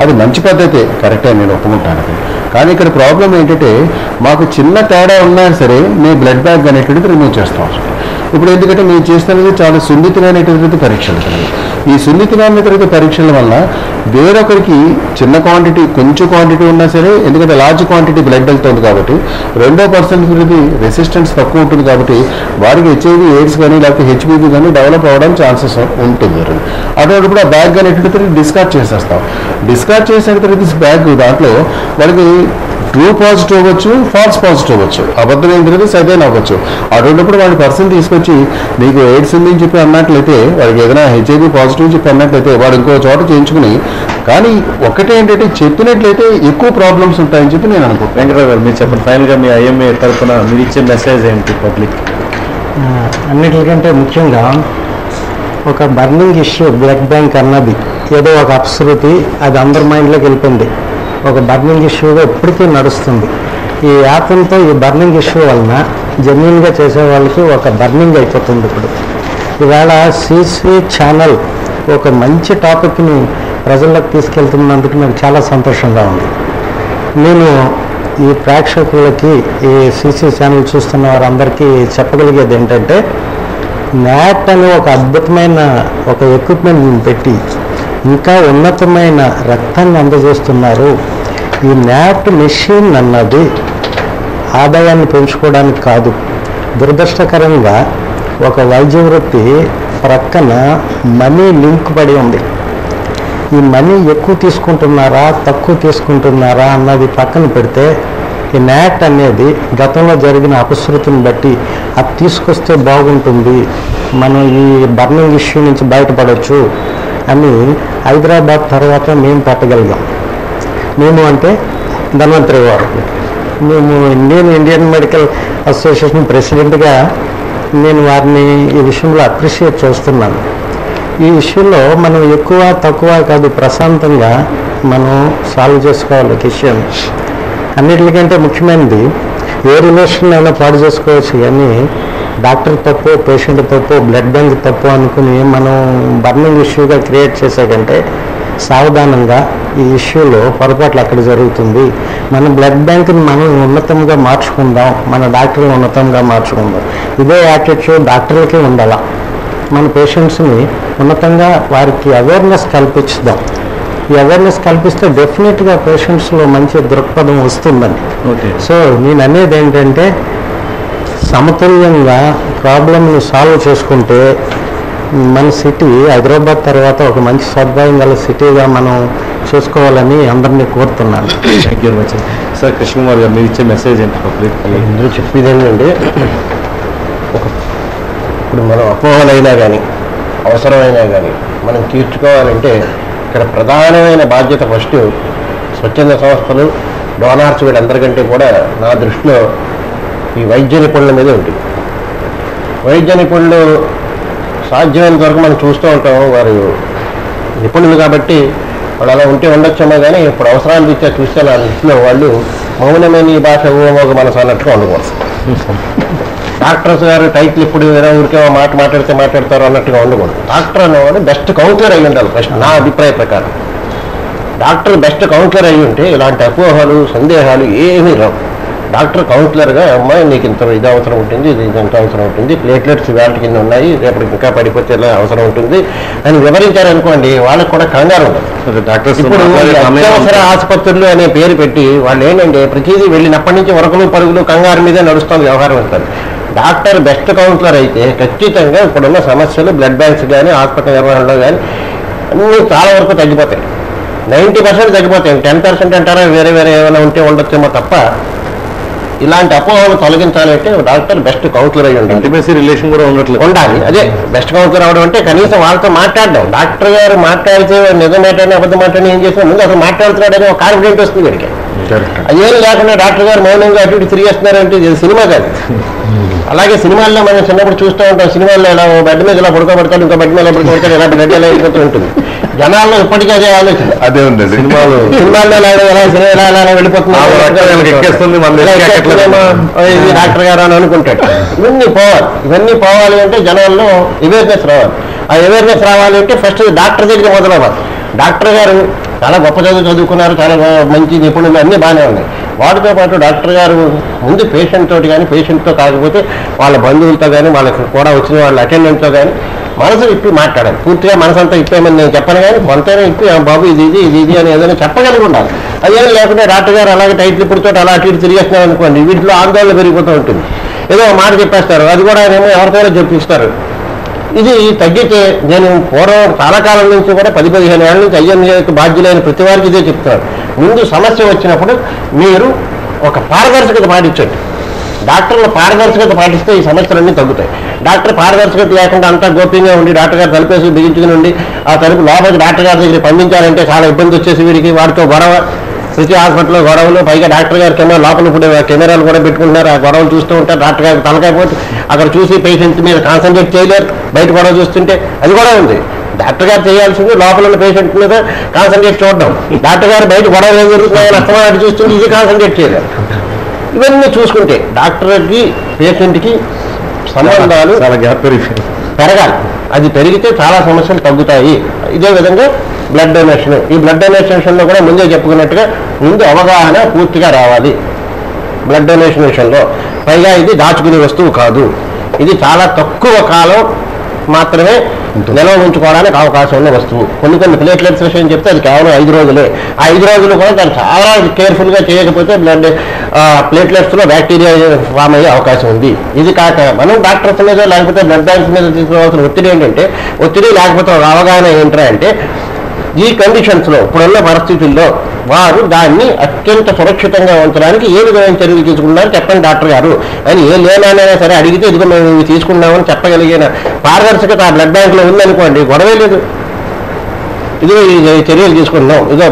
అది మంచి పద్ధతే, కరెక్టే, నేను ఒప్పుకుంటాను. కానీ ఇక్కడ ప్రాబ్లం ఏంటంటే మాకు చిన్న తేడా ఉన్నా సరే మేము బ్లడ్ బ్యాగ్ అనేటువంటిది రిమూవ్ చేస్తాం. ఇప్పుడు ఎందుకంటే మేము చేస్తున్నది చాలా సున్నితమైనటువంటి పరీక్షలు. ఈ సున్నితమైనటువంటి పరీక్షల వల్ల వేరొకరికి చిన్న క్వాంటిటీ కొంచెం క్వాంటిటీ ఉన్నా సరే, ఎందుకంటే లార్జ్ క్వాంటిటీ బ్లడ్ వెళ్తుంది కాబట్టి రెండో పర్సన్కి రెసిస్టెన్స్ తక్కువ ఉంటుంది కాబట్టి వారికి HIV AIDS కానీ లేకపోతే HPV కానీ డెవలప్ అవ్వడం ఛాన్సెస్ ఉంటుంది. అటువంటిప్పుడు ఆ బ్యాగ్ అనేటువంటిది డిస్కార్డ్ చేసేస్తాం. డిస్కార్డ్ చేసిన బ్యాగ్ దాంట్లో వాళ్ళకి ట్రూ పాజిటివ్ అవ్వచ్చు, ఫాల్స్ పాజిటివ్ అవ్వచ్చు, అబద్ధం ఏంటంటే సరైన అవ్వచ్చు. అటువంటిప్పుడు వాడి పర్సన్ తీసుకొచ్చి నీకు ఎయిడ్స్ ఉంది అని చెప్పి అన్నట్లయితే, వాడికి ఏదైనా HIV పాజిటివ్ అని చెప్పి అన్నట్లయితే వాడు ఇంకో చోట చేయించుకుని, కానీ ఒకటే ఏంటంటే చెప్పినట్లయితే ఎక్కువ ప్రాబ్లమ్స్ ఉంటాయని చెప్పి నేను అనుకుంటున్నాను. వెంకటరావు గారు మీరు చెప్పండి, ఫైనల్గా మీ IMA తరఫున మీరు ఇచ్చే మెసేజ్ ఏంటి పబ్లిక్? అన్నిటికంటే ముఖ్యంగా ఒక బర్నింగ్ ఇష్యూ బ్లడ్ బ్యాంక్ అన్నది ఏదో ఒక అపశృతి, అది అందరి మైండ్లోకి వెళ్ళిపోయింది. ఒక బర్నింగ్ ఇష్యూగా ఎప్పటికీ నడుస్తుంది. ఈ యాత్రంతో ఈ బర్నింగ్ ఇష్యూ వలన జెన్యున్గా చేసే వాళ్ళకి ఒక బర్నింగ్ అయిపోతుంది. ఇప్పుడు ఈవేళ CC ఛానల్ ఒక మంచి టాపిక్ని ప్రజల్లోకి తీసుకెళ్తున్నందుకు నాకు చాలా సంతోషంగా ఉంది. నేను ఈ ప్రేక్షకులకి ఈ CC ఛానల్ చూస్తున్న వారందరికీ చెప్పగలిగేది ఏంటంటే, NAT అని ఒక అద్భుతమైన ఒక ఎక్విప్మెంట్ పెట్టి ఇంకా ఉన్నతమైన రక్తాన్ని అందజేస్తున్నారు. ఈ NAT మెషిన్ అన్నది ఆదాయాన్ని పెంచుకోవడానికి కాదు. దురదృష్టకరంగా ఒక వైద్య వృత్తి ప్రక్కన మనీ లింక్ పడి ఉంది. ఈ మనీ ఎక్కువ తీసుకుంటున్నారా తక్కువ తీసుకుంటున్నారా అన్నది పక్కన పెడితే, ఈ NAT అనేది గతంలో జరిగిన అపశృతిని బట్టి అది తీసుకొస్తే బాగుంటుంది, మనం ఈ బర్నింగ్ ఇష్యూ నుంచి బయటపడవచ్చు అని హైదరాబాద్ తర్వాత మేము పెట్టగలిగాం. మేము అంటే ధన్వంతరి వారు, నేను ఇండియన్ మెడికల్ అసోసియేషన్ ప్రెసిడెంట్గా నేను వారిని ఈ విషయంలో అప్రిషియేట్ చేస్తున్నాను. ఈ ఇష్యూలో మనం ఎక్కువ తక్కువ కాదు, ప్రశాంతంగా మనం సాల్వ్ చేసుకోవాలి విషయం. అన్నిటికంటే ముఖ్యమైనది ఏ రిలేషన్ అయినా పాడు చేసుకోవచ్చు, కానీ డాక్టర్ తప్పు, పేషెంట్ తప్పు, బ్లడ్ బ్యాంక్ తప్పు అనుకుని మనం బర్నింగ్ ఇష్యూగా క్రియేట్ చేసే కంటే సావధానంగా ఈ ఇష్యూలో పొరపాట్లు అక్కడ జరుగుతుంది. మన బ్లడ్ బ్యాంక్ని మనం ఉన్నతంగా మార్చుకుందాం, మన డాక్టర్ని ఉన్నతంగా మార్చుకుందాం. ఇదే యాటిట్యూడ్ డాక్టర్లకే ఉండాలా. మన పేషెంట్స్ని ఉన్నతంగా వారికి అవేర్నెస్ కల్పించుదాం. ఈ అవేర్నెస్ కల్పిస్తే డెఫినెట్గా పేషెంట్స్లో మంచి దృక్పథం వస్తుందని. సో నేను అనేది ఏంటంటే, సమతుల్యంగా ప్రాబ్లమ్ని సాల్వ్ చేసుకుంటే మన సిటీ హైదరాబాద్ తర్వాత ఒక మంచి సద్భావం గల సిటీగా మనం చేసుకోవాలని అందరినీ కోరుతున్నాను. Thank you much sir. Krishna Kumar గారు మీరు ఇచ్చే మెసేజ్ ఏంటి పబ్లిక్? ఇందులో చెప్పేది ఏంటంటే, ఇప్పుడు మనం అపోహలైనా కానీ అవసరమైనా కానీ మనం తీర్చుకోవాలంటే ఇక్కడ ప్రధానమైన బాధ్యత ఫస్ట్ స్వచ్ఛంద సంస్థలు, డోనార్స్, వీళ్ళందరికంటే కూడా నా దృష్టిలో ఈ వైద్య నిపుణుల మీద ఉంటుంది. వైద్య నిపుణులు సాధ్యమైనంత వరకు మనం చూస్తూ ఉంటాం, వారు నిపుణులు కాబట్టి వాళ్ళు అలా ఉంటే ఉండొచ్చేమో, కానీ ఇప్పుడు అవసరాలు రీత్యా చూస్తే నా దృష్టిలో వాళ్ళు మౌనమైన ఈ భాష ఊమోగ మనసు అన్నట్టుగా ఉండకూడదు. డాక్టర్స్ గారు టైటిల్ ఇప్పుడు ఏదో ఊరికే మాట్లాడతారు అన్నట్టుగా ఉండకూడదు. డాక్టర్ అనేవాడు బెస్ట్ కౌన్సిలర్ అయ్యి ఉండాలి ఫస్ట్, నా అభిప్రాయ ప్రకారం. డాక్టర్ బెస్ట్ కౌన్సిలర్ అయ్యి ఉంటే ఇలాంటి అపోహలు, సందేహాలు ఏమీ రావు. డాక్టర్ కౌన్సిలర్గా అమ్మాయి నీకు ఇంత ఇది అవసరం ఉంటుంది, ఇది ఇంత అవసరం ఉంటుంది, ప్లేట్లెట్స్ వేల కింద ఉన్నాయి, రేపటికి ఇంకా పడిపోతే ఇలా అవసరం ఉంటుంది అని వివరించారనుకోండి, వాళ్ళకి కూడా కంగారు ఉంటుంది. ఇప్పుడు అత్యవసర ఆసుపత్రులు అనే పేరు పెట్టి వాళ్ళు ఏంటంటే ప్రతిదీ వెళ్ళినప్పటి నుంచి వరకులు పరుగులు కంగారు మీదే నడుస్తుంది వ్యవహారం అంటారు. డాక్టర్ బెస్ట్ కౌన్సిలర్ అయితే ఖచ్చితంగా ఇప్పుడున్న సమస్యలు బ్లడ్ బ్యాంక్స్ కానీ హాస్పిటల్ నిర్వహణలో కానీ అన్నీ చాలా వరకు తగ్గిపోతాయి. 90% తగ్గిపోతాయి. 10% అంటారా వేరే వేరే ఏమైనా ఉంటే ఉండొచ్చేమో తప్ప ఇలాంటి అపోహలు తొలగించాలి అంటే డాక్టర్ బెస్ట్ కౌన్సిలర్ అయ్యి ఉండాలి. ఇంటిమేసీ రిలేషన్ కూడా ఉండాలి. అదే బెస్ట్ కౌన్సిలర్ అవడం అంటే కనీసం వాళ్ళతో మాట్లాడడం. డాక్టర్ గారు మాట్లాడితే నిజమేటని అబద్ధం మాట్లాడి ఏం చేసినా ముందు అసలు మాట్లాడుతున్నాడని ఒక కాన్ఫిడెంట్ వస్తుంది వీడికి. అదేం లేకుండా డాక్టర్ గారు మౌనంగా అటు ఇటు తిరిగేస్తున్నారంటే ఇది సినిమా కాదు. అలాగే సినిమాల్లో మనం చిన్నప్పుడు చూస్తూ ఉంటాం. సినిమాల్లో ఇలా బెడ్ మీద ఇలా పడుకోబడతాడు, ఇంకా బెడ్ మీద పడుకోబడతాడు, ఇలా బెడ్ ఎలా వెళ్ళిపోతూ ఉంటుంది. జనాల్లో ఇప్పటికీ అదే ఆలోచన. అదే ఉందండి సినిమాల్లో ఎలా వెళ్ళిపోతుంది ఇది డాక్టర్ గారు అని అనుకుంటాడు. ఇవన్నీ పోవాలి అంటే జనాల్లో అవేర్నెస్ రావాలి. ఆ అవేర్నెస్ రావాలి అంటే ఫస్ట్ డాక్టర్ దగ్గర మొదలవ్వాలి. డాక్టర్ గారు చాలా గొప్ప చదువుకున్నారు, చాలా మంచి నిపుణులు, అన్నీ బాగానే ఉన్నాయి. వాటితో పాటు డాక్టర్ గారు ముందు పేషెంట్ తోటి కానీ పేషెంట్తో కాకపోతే వాళ్ళ బంధువులతో కానీ వాళ్ళకి కూడా వచ్చిన వాళ్ళ అటెండెంట్తో కానీ మనసు ఇప్పి మాట్లాడాలి. పూర్తిగా మనసంతా ఇప్పేమని నేను చెప్పను, కానీ కొంతైనా ఇప్పి బాబు ఇది ఇది ఇది ఇది అని ఏదైనా చెప్పగలిగి ఉండాలి. అదేం లేకుండా డాక్టర్ గారు అలాగే టైట్లు ఇప్పుడుతో అలా అటు ఇటు తిరిగేస్తున్నారు అనుకోండి, వీటిలో ఆందోళన పెరిగిపోతూ ఉంటుంది. ఏదో మాట చెప్పేస్తారు, అది కూడా ఏమో ఎవరికైనా చెప్పిస్తారు. ఇది తగ్గితే నేను పూర్వం చాలా కాలం నుంచి కూడా 10-15 ఏళ్ళ నుంచి అయ్యన్నకి బాధ్యులైన ప్రతి వారికి ఇదే చెప్తున్నాను. ముందు సమస్య వచ్చినప్పుడు మీరు ఒక పారదర్శకత పాటించండి. డాక్టర్లు పారదర్శకత పాటిస్తే ఈ సమస్యలన్నీ తగ్గుతాయి. డాక్టర్ పారదర్శకత లేకుండా అంతా గోప్యంగా ఉండి డాక్టర్ గారు తలుపేసి బిగించుకుని ఉండి ఆ తలుపు లోపలికి డాక్టర్ గారి దగ్గర పంపించాలంటే చాలా ఇబ్బంది వచ్చేసి వీడికి వాడితో గొడవ, ప్రతి హాస్పిటల్లో గొడవలు. పైగా డాక్టర్ గారు లోపల ఇప్పుడు కెమెరాలు కూడా పెట్టుకుంటున్నారు. ఆ గొడవలు చూస్తూ ఉంటారు. డాక్టర్ గారికి తలకాయపోతే అక్కడ చూసి పేషెంట్ మీద కాన్సన్ట్రేట్ చేయలేరు. బయట గొడవ చూస్తుంటే అది కూడా ఉంది. డాక్టర్ గారు చేయాల్సింది లోపల ఉన్న పేషెంట్ మీద కాన్సన్ట్రేట్ చూడడం. డాక్టర్ గారు బయట గొడవ ఏం జరుగుతున్నాయని అర్థం చూస్తుంటే ఇది కాన్సన్ట్రేట్ చేయలేరు. ఇవన్నీ చూసుకుంటే డాక్టర్కి పేషెంట్కి సంబంధాలు చాలా గ్యాప్ పెరగాలి. అది పెరిగితే చాలా సమస్యలు తగ్గుతాయి. ఇదే విధంగా బ్లడ్ డొనేషన్. ఈ బ్లడ్ డొనేషన్లో కూడా ముందే చెప్పుకున్నట్టుగా ముందు అవగాహన పూర్తిగా రావాలి బ్లడ్ డొనేషన్ విషయంలో. పైగా ఇది దాచుకునే వస్తువు కాదు. ఇది చాలా తక్కువ కాలం మాత్రమే నిల్వ ఉంచుకోవడానికి అవకాశం ఉన్న వస్తువు. కొన్ని ప్లేట్లెట్స్ విషయం చెప్తే అది కేవలం 5 రోజులే. ఆ 5 రోజులు కూడా దాన్ని చాలా కేర్ఫుల్గా చేయకపోతే బ్లడ్ ప్లేట్లెట్స్లో బ్యాక్టీరియా ఫామ్ అయ్యే అవకాశం ఉంది. ఇది కాక మనం డాక్టర్స్ మీద లేకపోతే బ్లడ్ బ్యాంక్స్ మీద తీసుకోవాల్సిన ఒత్తిడి ఏంటంటే, ఒత్తిడి లేకపోతే అవగాహన ఏంటంటే అంటే ఈ కండిషన్స్లో ఇప్పుడున్న పరిస్థితుల్లో వారు దాన్ని అత్యంత సురక్షితంగా ఉంచడానికి ఏ విధమైన చర్యలు తీసుకున్నారు చెప్పండి డాక్టర్ గారు అని ఏ లేనైనా సరే అడిగితే ఇదిగో మేము ఇవి తీసుకున్నామని చెప్పగలిగిన పారదర్శకత ఆ బ్లడ్ బ్యాంక్లో ఉందనుకోండి, గొడవే లేదు. ఇదిగో ఈ చర్యలు తీసుకుంటున్నాం, ఇదో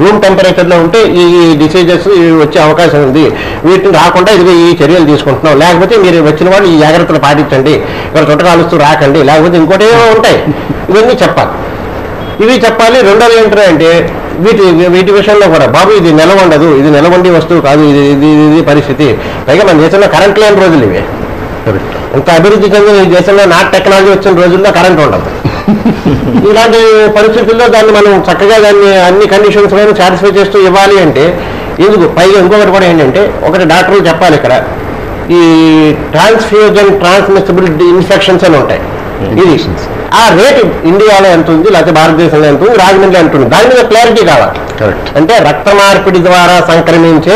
రూమ్ టెంపరేచర్లో ఉంటే ఈ డిసీజెస్ వచ్చే అవకాశం ఉంది, వీటిని రాకుండా ఇదిగో ఈ చర్యలు తీసుకుంటున్నాం, లేకపోతే మీరు వచ్చిన వాళ్ళు ఈ జాగ్రత్తలు పాటించండి, ఇక్కడ చుట్టకాలుస్తూ రాకండి, లేకపోతే ఇంకోటి ఏమో ఉంటాయి. ఇవన్నీ చెప్పాలి. ఇవి చెప్పాలి. రెండోది ఏంటంటే వీటి విషయంలో కూడా బాబు ఇది నిలవండదు, ఇది నిలవండి వస్తువు కాదు, ఇది ఇది ఇది పరిస్థితి. పైగా మన దేశంలో కరెంట్ లేని రోజులు ఇవి. ఇంత అభివృద్ధి చెందిన ఈ దేశంలో టెక్నాలజీ వచ్చిన రోజుల్లో కరెంట్ ఉండదు. ఇలాంటి పరిస్థితుల్లో దాన్ని మనం చక్కగా దాన్ని అన్ని కండిషన్స్లోనూ సాటిస్ఫై చేస్తూ ఇవ్వాలి అంటే ఎందుకు. పైగా ఇంకొకటి కూడా ఏంటంటే ఒకటి డాక్టర్లు చెప్పాలి ఇక్కడ, ఈ ట్రాన్స్ఫ్యూజన్ ట్రాన్స్మిసిబుల్ ఇన్ఫెక్షన్స్ అని ఉంటాయి. ఇది ఆ రేటు ఇండియాలో ఎంత ఉంది, లేకపోతే భారతదేశంలో ఎంత ఉంది, రాజమండ్రి ఎంత ఉంది, దాని మీద క్లారిటీ కావాలి. అంటే రక్త మార్పిడి ద్వారా సంక్రమించే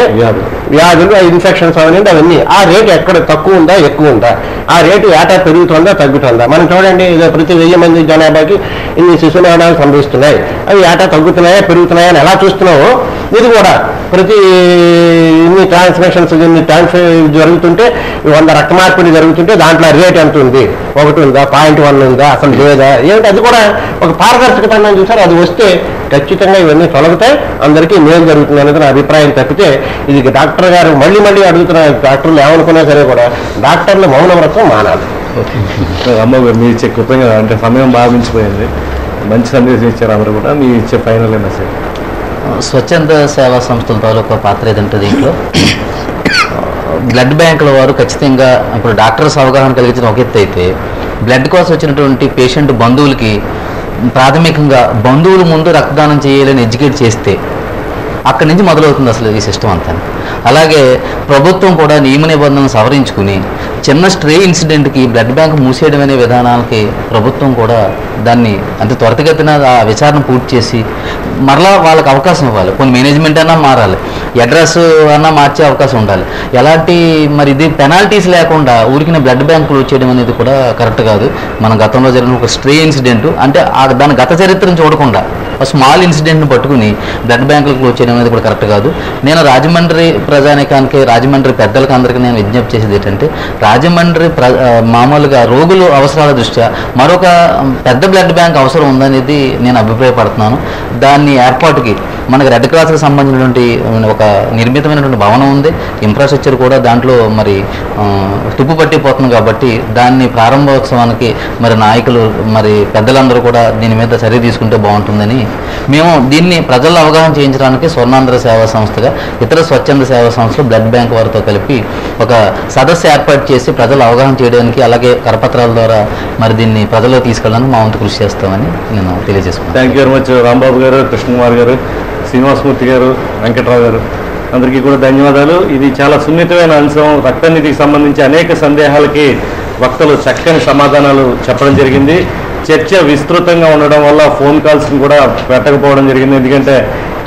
వ్యాధులు, ఇన్ఫెక్షన్స్ అవన్నీ అవన్నీ ఆ రేటు ఎక్కడ తక్కువ ఉందా ఎక్కువ ఉందా, ఆ రేటు ఏటా పెరుగుతుందా తగ్గుతుందా. మనం చూడండి ప్రతి 1000 మంది జనాభాకి ఇన్ని శిశు మరణాలు సంభవిస్తున్నాయి, అవి ఏటా తగ్గుతున్నాయా పెరుగుతున్నాయా అని ఎలా చూస్తున్నామో ఇది కూడా ప్రతి ఇన్ని ట్రాన్స్మిషన్స్ ఇన్ని జరుగుతుంటే 100 రక్త మార్పిడి జరుగుతుంటే దాంట్లో రేట్ ఎంత ఉంది, 1 ఉందా, 0.1 ఉందా, అసలు లేదా ఏమిటి, అది కూడా ఒక పారదర్శకత అని చూసారు. అది వస్తే ఖచ్చితంగా ఇవన్నీ తొలగుతాయి, అందరికీ మేలు జరుగుతుంది అనేది నా అభిప్రాయం. తప్పితే ఇది డాక్టర్ గారు మళ్ళీ అడుగుతున్న డాక్టర్లు ఏమనుకున్నా సరే కూడా డాక్టర్లు మౌన వ్రతం మానాలి. అమ్మ మీ ఇచ్చే కృతజ్ఞత అంటే సమయం భావించిపోయింది, మంచి సందేశం ఇచ్చారు అందరూ కూడా. మీ ఇచ్చే ఫైనల్ మెసేజ్. స్వచ్ఛంద సేవా సంస్థల తాలూకా పాత్ర ఏదంటే దీంట్లో బ్లడ్ బ్యాంకుల వారు ఖచ్చితంగా ఇప్పుడు డాక్టర్స్ అవగాహన కలిగించిన ఒక ఎత్తు అయితే, బ్లడ్ కోసం వచ్చినటువంటి పేషెంట్ బంధువులకి ప్రాథమికంగా బంధువుల ముందు రక్తదానం చేయాలని ఎడ్యుకేట్ చేస్తే అక్కడి నుంచి మొదలవుతుంది అసలు ఈ సిస్టమ్ అంతా. అలాగే ప్రభుత్వం కూడా నియమ నిబంధనలు సవరించుకుని చిన్న స్ట్రే ఇన్సిడెంట్కి బ్లడ్ బ్యాంక్ మూసేయడం అనే విధానాలకి ప్రభుత్వం కూడా దాన్ని అంటే త్వరితగతిన ఆ విచారణ పూర్తి చేసి మరలా వాళ్ళకి అవకాశం ఇవ్వాలి. కొన్ని మేనేజ్మెంట్ అన్నా మారాలి, అడ్రస్ అన్నా మార్చే అవకాశం ఉండాలి. ఎలాంటి మరి ఇది పెనాల్టీస్ లేకుండా ఊరికిన బ్లడ్ బ్యాంక్ క్లోజ్ చేయడం అనేది కూడా కరెక్ట్ కాదు. మన గతంలో జరిగిన ఒక స్ట్రే ఇన్సిడెంట్ అంటే దాని గత చరిత్రను చూడకుండా స్మాల్ ఇన్సిడెంట్ని పట్టుకుని బ్లడ్ బ్యాంకులు క్లోజ్ చేయడం అనేది కూడా కరెక్ట్ కాదు. నేను రాజమండ్రి ప్రజానికానికి, రాజమండ్రి పెద్దలకు అందరికీ నేను విజ్ఞప్తి చేసేది ఏంటంటే, రాజమండ్రి మామూలుగా రోగుల అవసరాల దృష్ట్యా మరొక పెద్ద బ్లడ్ బ్యాంక్ అవసరం ఉందనేది నేను అభిప్రాయపడుతున్నాను. దాన్ని ఏర్పాటుకి మనకి రెడ్ క్రాస్కి సంబంధించినటువంటి ఒక నిర్మితమైనటువంటి భవనం ఉంది, ఇన్ఫ్రాస్ట్రక్చర్ కూడా దాంట్లో మరి తుప్పు పట్టిపోతుంది. కాబట్టి దాన్ని ప్రారంభోత్సవానికి మరి నాయకులు మరి పెద్దలందరూ కూడా దీని మీద చర్య తీసుకుంటే బాగుంటుందని మేము దీన్ని ప్రజల్లో అవగాహన చేయించడానికి స్వర్ణాంధ్ర సేవా సంస్థగా ఇతర స్వచ్ఛంద సేవా సంస్థలు బ్లడ్ బ్యాంక్ వారితో కలిపి ఒక సదస్సు ఏర్పాటు చేసి ప్రజలు అవగాహన చేయడానికి, అలాగే కరపత్రాల ద్వారా మరి దీన్ని ప్రజల్లో తీసుకెళ్ళడానికి మా వంతు కృషి చేస్తామని నేను తెలియజేసుకున్నాను. Thank you very much Rambabu garu, Krishnakumar గారు, శ్రీనివాసమూర్తి గారు, వెంకట్రావు గారు, అందరికీ కూడా ధన్యవాదాలు. ఇది చాలా సున్నితమైన అంశం. రక్తనీతికి సంబంధించి అనేక సందేహాలకి వక్తలు చక్కని సమాధానాలు చెప్పడం జరిగింది. చర్చ విస్తృతంగా ఉండడం వల్ల ఫోన్ కాల్స్ని కూడా పెట్టకపోవడం జరిగింది. ఎందుకంటే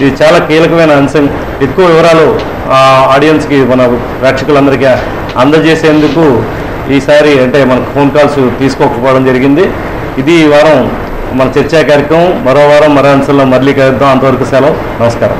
ఇది చాలా కీలకమైన అంశం. ఎక్కువ వివరాలు ఆడియన్స్కి, మన ప్రేక్షకులందరికీ అందజేసేందుకు ఈసారి అంటే మనకు ఫోన్ కాల్స్ తీసుకోకపోవడం జరిగింది. ఇది ఈ వారం మన చర్చా కార్యక్రమం. మరో వారం మరో అంశంలో మళ్ళీ కలుద్దాం. అంతవరకు సెలవు. నమస్కారం.